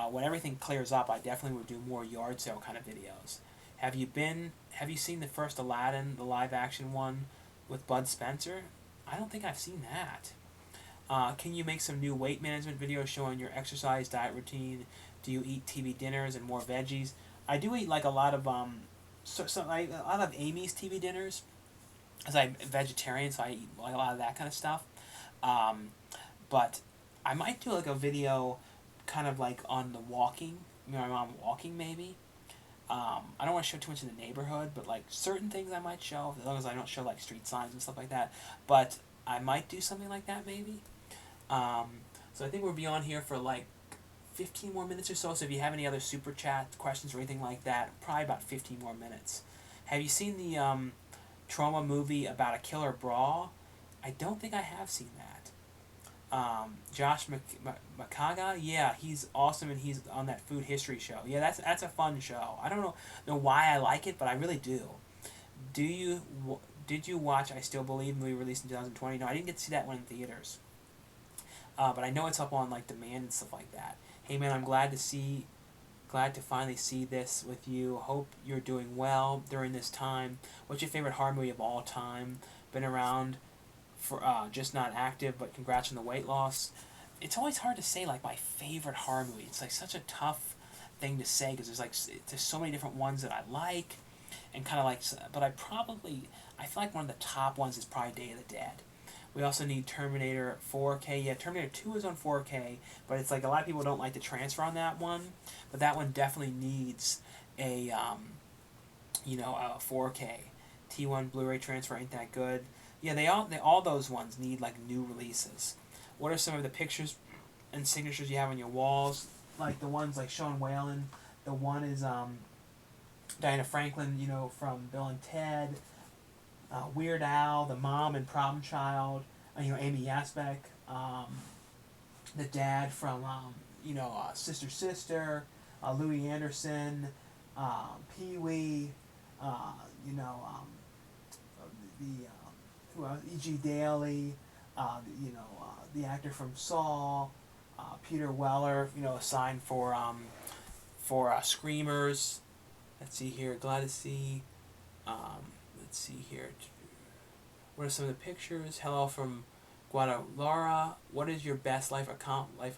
when everything clears up, I definitely would do more yard sale kind of videos. Have you seen the first Aladdin, the live action one with Bud Spencer? I don't think I've seen that. Can you make some new weight management videos showing your exercise diet routine? Do you eat TV dinners and more veggies? I do eat like a lot of a lot of Amy's TV dinners, because I'm vegetarian, so I eat like a lot of that kind of stuff. But I might do like a video, kind of like on the walking, my mom walking maybe. I don't want to show too much in the neighborhood, but like certain things I might show, as long as I don't show like street signs and stuff like that. But I might do something like that maybe. So I think we'll be on here for like 15 more minutes or so. So if you have any other super chat questions or anything like that, probably about 15 more minutes. Have you seen the Trauma movie about a killer bra? I don't think I have seen that. Josh Makaga, yeah, he's awesome, and he's on that food history show. Yeah, that's a fun show. I don't know why I like it, but I really do. Did you watch I Still Believe, movie released in 2020? No, I didn't get to see that one in theaters. But I know it's up on like demand and stuff like that. Hey man, I'm glad to see Glad to finally see this with you. Hope you're doing well during this time. What's your favorite horror movie of all time? Been around for just not active, but congrats on the weight loss. It's always hard to say like my favorite horror movie. It's like such a tough thing to say because there's so many different ones that I like, and kind of like. But I feel like one of the top ones is probably Day of the Dead. We also need Terminator 4K. Yeah, Terminator 2 is on 4K, but it's like a lot of people don't like the transfer on that one. But that one definitely needs a, a 4K. T1 Blu-ray transfer ain't that good. Yeah, all those ones need like new releases. What are some of the pictures and signatures you have on your walls? Like the ones like Sean Whalen. The one is Diana Franklin, from Bill and Ted. Weird Al, the mom in Problem Child, Amy Yasbeck, the dad from Sister Sister, Louis Anderson, Pee Wee, the who else? E.G. Daily, the actor from Saw, Peter Weller, assigned for Screamers. Let's see here. Glad to see. Let's see here. What are some of the pictures? Hello from Guadalajara. What is your best life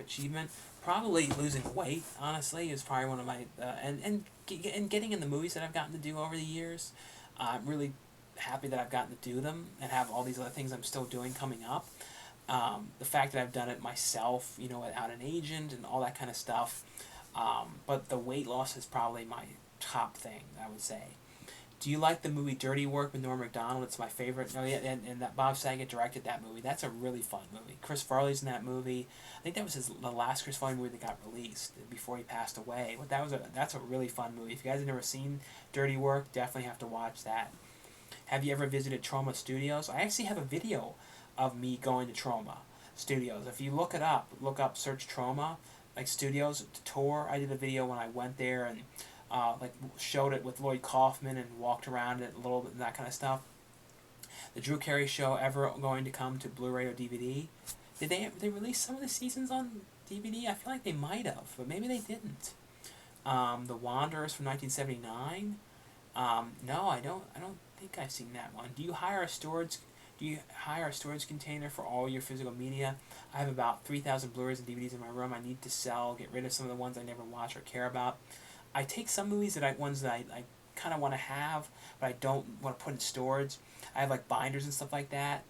achievement? Probably losing weight. Honestly, is probably one of my and getting in the movies that I've gotten to do over the years. I'm really happy that I've gotten to do them and have all these other things I'm still doing coming up. The fact that I've done it myself, without an agent and all that kind of stuff. But the weight loss is probably my top thing, I would say. Do you like the movie Dirty Work with Norm Macdonald? It's my favorite. Oh, yeah, and that Bob Saget directed that movie. That's a really fun movie. Chris Farley's in that movie. I think that was the last Chris Farley movie that got released before he passed away. But that's a really fun movie. If you guys have never seen Dirty Work, definitely have to watch that. Have you ever visited Troma Studios? I actually have a video of me going to Troma Studios. If you look up, search Troma, like Studios tour. I did a video when I went there and showed it with Lloyd Kaufman and walked around it a little bit and that kind of stuff. The Drew Carey Show ever going to come to Blu-ray or DVD? Did they release some of the seasons on DVD? I feel like they might have, but maybe they didn't. The Wanderers from 1979. No, I don't think I've seen that one. Do you hire a storage container for all your physical media? I have about 3,000 Blu-rays and DVDs in my room. I need to sell, get rid of some of the ones I never watch or care about. I take some movies I kind of want to have, but I don't want to put in storage. I have like binders and stuff like that.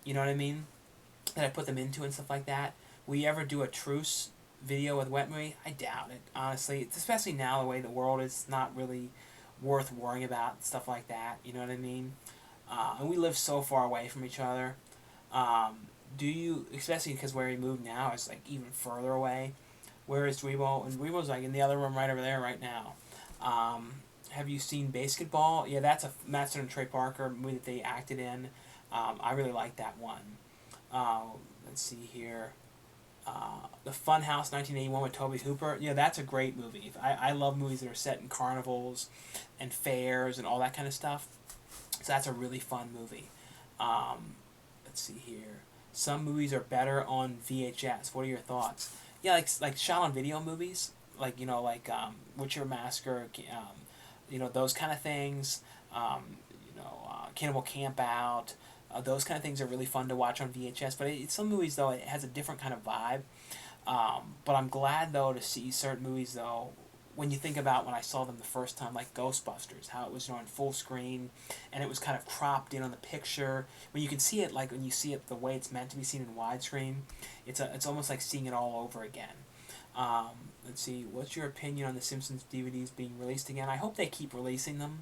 You know what I mean? That I put them into and stuff like that. Will you ever do a truce video with Wet Movie? I doubt it, honestly. It's especially now the way the world is, not really worth worrying about stuff like that. You know what I mean? And we live so far away from each other. Do you, especially because where we move now is like even further away. Where is Dweebo? And Dweebo's like in the other room right over there right now. Have you seen Basketball? Yeah, that's a Master and Trey Parker movie that they acted in. I really like that one. Let's see here. The Funhouse 1981 with Toby Hooper. Yeah, that's a great movie. I love movies that are set in carnivals and fairs and all that kind of stuff. So that's a really fun movie. Let's see here. Some movies are better on VHS. What are your thoughts? Yeah, like shot on video movies, like Witcher Massacre, those kind of things. Cannibal Campout. Those kind of things are really fun to watch on VHS. But some movies though it has a different kind of vibe. But I'm glad though to see certain movies though. When you think about when I saw them the first time, like Ghostbusters, how it was on full screen, and it was kind of cropped in on the picture. When you can see it, like when you see it the way it's meant to be seen in widescreen, it's almost like seeing it all over again. Let's see, what's your opinion on the Simpsons DVDs being released again? I hope they keep releasing them.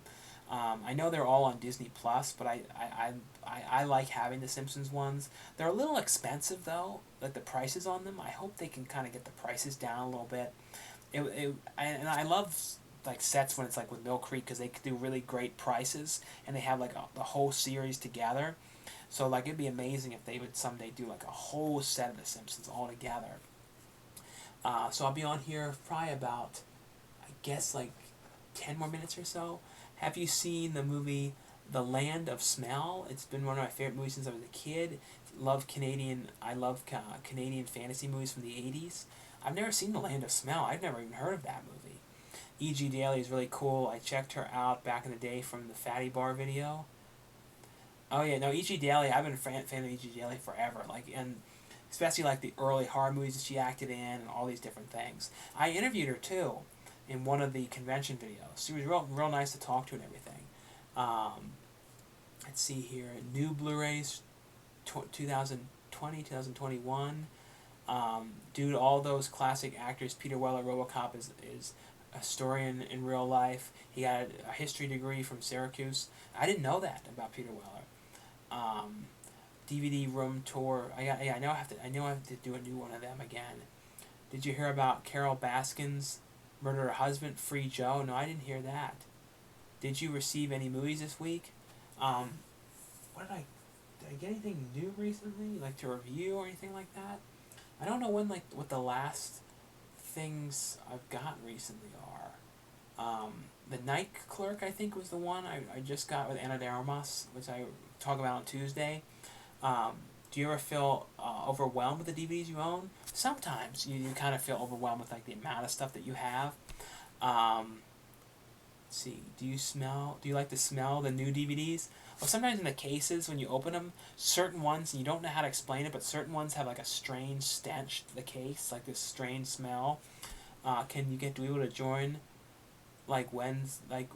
I know they're all on Disney Plus, but I like having the Simpsons ones. They're a little expensive though, like the prices on them. I hope they can kind of get the prices down a little bit. And I love like sets when it's like with Mill Creek because they do really great prices and they have like the whole series together. So like it'd be amazing if they would someday do like a whole set of The Simpsons all together. So I'll be on here probably about, I guess like 10 more minutes or so. Have you seen the movie The Land of Smell? It's been one of my favorite movies since I was a kid. I love Canadian fantasy movies from the 80s. I've never seen The Land of Smell. I've never even heard of that movie. E.G. Daily is really cool. I checked her out back in the day from the Fatty Bar video. Oh yeah, no, E.G. Daily. I've been a fan of E.G. Daily forever. Like, and especially like the early horror movies that she acted in and all these different things. I interviewed her too in one of the convention videos. She was real nice to talk to and everything. Um, let's see here, new Blu-rays, 2020, 2021. Due to all those classic actors, Peter Weller, RoboCop is a historian in real life. He had a history degree from Syracuse. I didn't know that about Peter Weller. DVD room tour. I know I have to do a new one of them again. Did you hear about Carol Baskin's murder her husband, Free Joe? No, I didn't hear that. Did you receive any movies this week? Um, what did I get anything new recently, like to review or anything like that? I don't know what the last things I've gotten recently are. The Night Clerk, I think, was the one I just got with Anna de Armas, which I talk about on Tuesday. Do you ever feel overwhelmed with the DVDs you own? Sometimes you kind of feel overwhelmed with like the amount of stuff that you have. Let's see. Do you like to smell the new DVDs? Well, sometimes in the cases when you open them, certain ones, and you don't know how to explain it, but certain ones have like a strange stench to the case, like this strange smell. Can you get Dweebo to join, like when's like,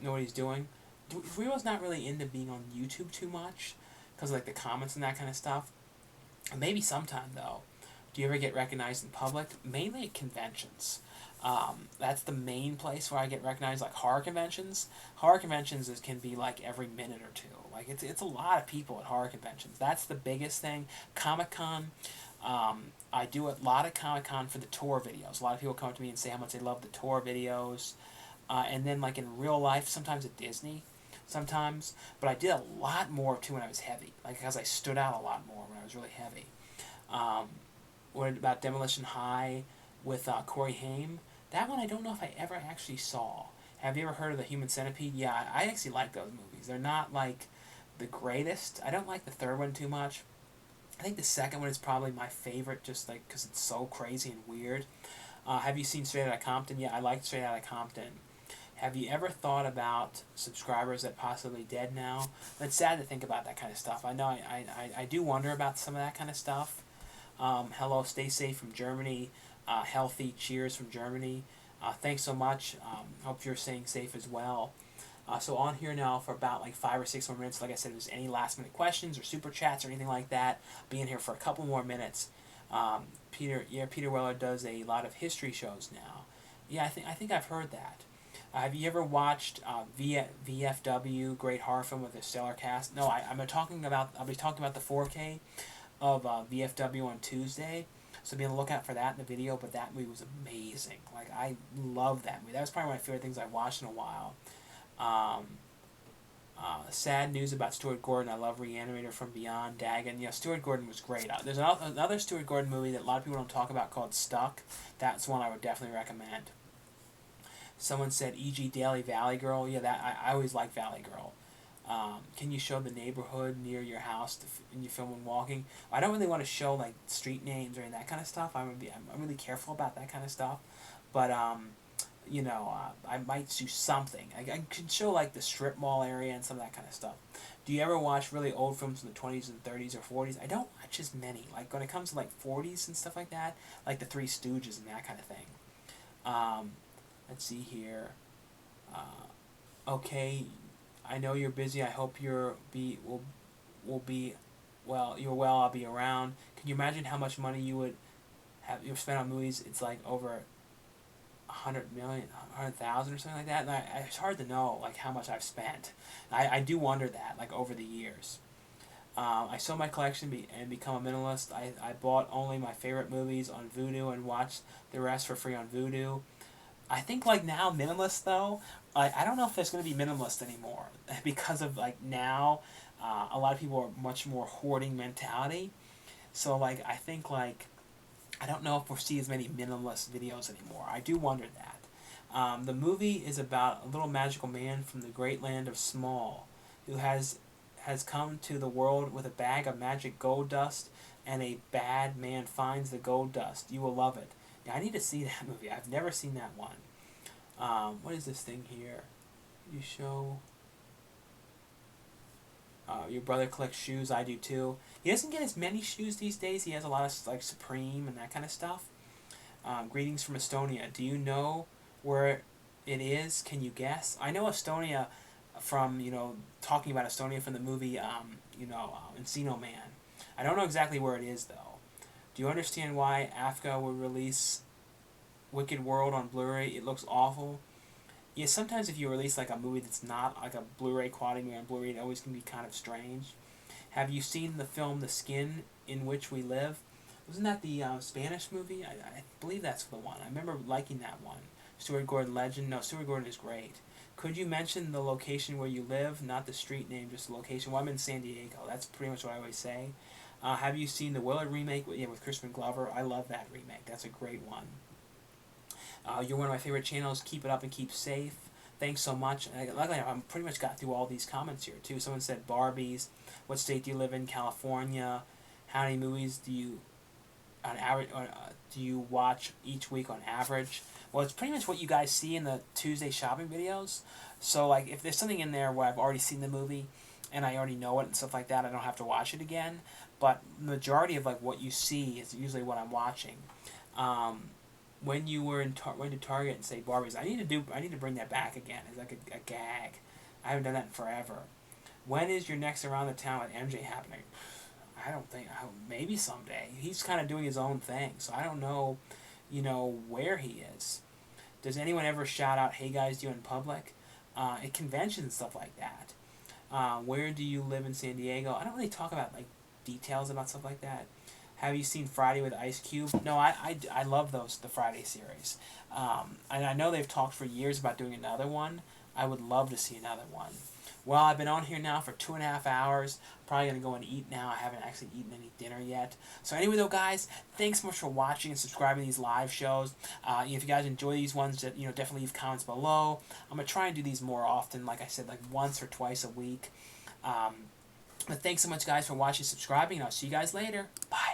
know what he's doing? Dweebo's not really into being on YouTube too much, because like the comments and that kind of stuff. Maybe sometime though. Do you ever get recognized in public? Mainly at conventions. That's the main place where I get recognized, like horror conventions. Horror conventions can be like every minute or two. Like it's a lot of people at horror conventions. That's the biggest thing. Comic-Con. I do a lot of Comic-Con for the tour videos. A lot of people come up to me and say how much they love the tour videos. And then like in real life, sometimes at Disney. Sometimes. But I did a lot more too when I was heavy. Like because I stood out a lot more when I was really heavy. What about Demolition High with Corey Haim? That one I don't know if I ever actually saw. Have you ever heard of The Human Centipede? Yeah, I actually like those movies. They're not like the greatest. I don't like the third one too much. I think the second one is probably my favorite, just like because it's so crazy and weird. Have you seen Straight Outta Compton? Yeah, I like Straight Outta Compton. Have you ever thought about subscribers that possibly dead now? It's sad to think about that kind of stuff. I know I do wonder about some of that kind of stuff. Hello, stay safe from Germany. Healthy cheers from Germany. Thanks so much. Hope you're staying safe as well. So on here now for about like 5 or 6 more minutes. Like I said, if there's any last minute questions or super chats or anything like that, I'll be in here for a couple more minutes. Peter Weller does a lot of history shows now. Yeah, I think I've heard that. Have you ever watched VFW, Great Horror Film with a stellar cast? No, I'll be talking about the 4K of VFW on Tuesday. So be on the lookout for that in the video, but that movie was amazing. Like, I love that movie. That was probably one of my favorite things I've watched in a while. Sad news about Stuart Gordon. I love Reanimator from Beyond, Dagon. Yeah, Stuart Gordon was great. There's another Stuart Gordon movie that a lot of people don't talk about called Stuck. That's one I would definitely recommend. Someone said E.G. Daily, Valley Girl. Yeah, I always like Valley Girl. Can you show the neighborhood near your house when you film when walking? I don't really want to show like street names or any of that kind of stuff. I'm really careful about that kind of stuff. But I might do something. I can show like the strip mall area and some of that kind of stuff. Do you ever watch really old films from the 20s and 30s or 40s? I don't watch as many. Like when it comes to like 40s and stuff like that, like the Three Stooges and that kind of thing. Let's see here. Okay. I know you're busy. I hope you'll be well. You're well. I'll be around. Can you imagine how much money you've spent on movies? It's like over 100 million, 100,000 or something like that. And it's hard to know like how much I've spent. I do wonder that like over the years. I sold my collection and become a minimalist. I bought only my favorite movies on Vudu and watched the rest for free on Vudu. I think like now minimalist though, I don't know if there's going to be minimalist anymore because of like now a lot of people are much more hoarding mentality. So like I think like I don't know if we'll see as many minimalist videos anymore. I do wonder that. The movie is about a little magical man from the great land of Small who has come to the world with a bag of magic gold dust, and a bad man finds the gold dust. You will love it. Yeah, I need to see that movie. I've never seen that one. What is this thing here? You show. Your brother collects shoes. I do too. He doesn't get as many shoes these days. He has a lot of like Supreme and that kind of stuff. Greetings from Estonia. Do you know where it is? Can you guess? I know Estonia from, talking about Estonia from the movie, Encino Man. I don't know exactly where it is, though. Do you understand why Africa would release Wicked World on Blu-ray? It looks awful. Yeah, sometimes if you release like a movie that's not like a Blu-ray quality movie on Blu-ray, it always can be kind of strange. Have you seen the film The Skin in Which We Live? Wasn't that the Spanish movie? I believe that's the one. I remember liking that one. Stuart Gordon Legend. No, Stuart Gordon is great. Could you mention the location where you live? Not the street name, just the location. Well, I'm in San Diego. That's pretty much what I always say. Have you seen the Willard remake with Crispin Glover? I love that remake. That's a great one. You're one of my favorite channels. Keep it up and keep safe. Thanks so much. Luckily, I'm pretty much got through all these comments here, too. Someone said Barbies. What state do you live in? California. How many movies do you watch each week on average? Well, it's pretty much what you guys see in the Tuesday shopping videos. So, like, if there's something in there where I've already seen the movie and I already know it and stuff like that, I don't have to watch it again. But the majority of like what you see is usually what I'm watching. When you were went to Target and say Barbies, I need to bring that back again. It's like a gag. I haven't done that in forever. When is your next Around the Town with MJ happening? I don't think. Maybe someday. He's kind of doing his own thing, so I don't know, where he is. Does anyone ever shout out, "Hey guys," to you in public? At conventions and stuff like that. Where do you live in San Diego? I don't really talk about like details about stuff like that. Have you seen Friday with Ice Cube? No, I love the Friday series. And I know they've talked for years about doing another one. I would love to see another one. Well, I've been on here now for 2.5 hours. Probably going to go and eat now. I haven't actually eaten any dinner yet. So anyway, though, guys, thanks so much for watching and subscribing to these live shows. If you guys enjoy these ones, definitely leave comments below. I'm going to try and do these more often, like I said, like once or twice a week. But thanks so much, guys, for watching and subscribing, and I'll see you guys later. Bye.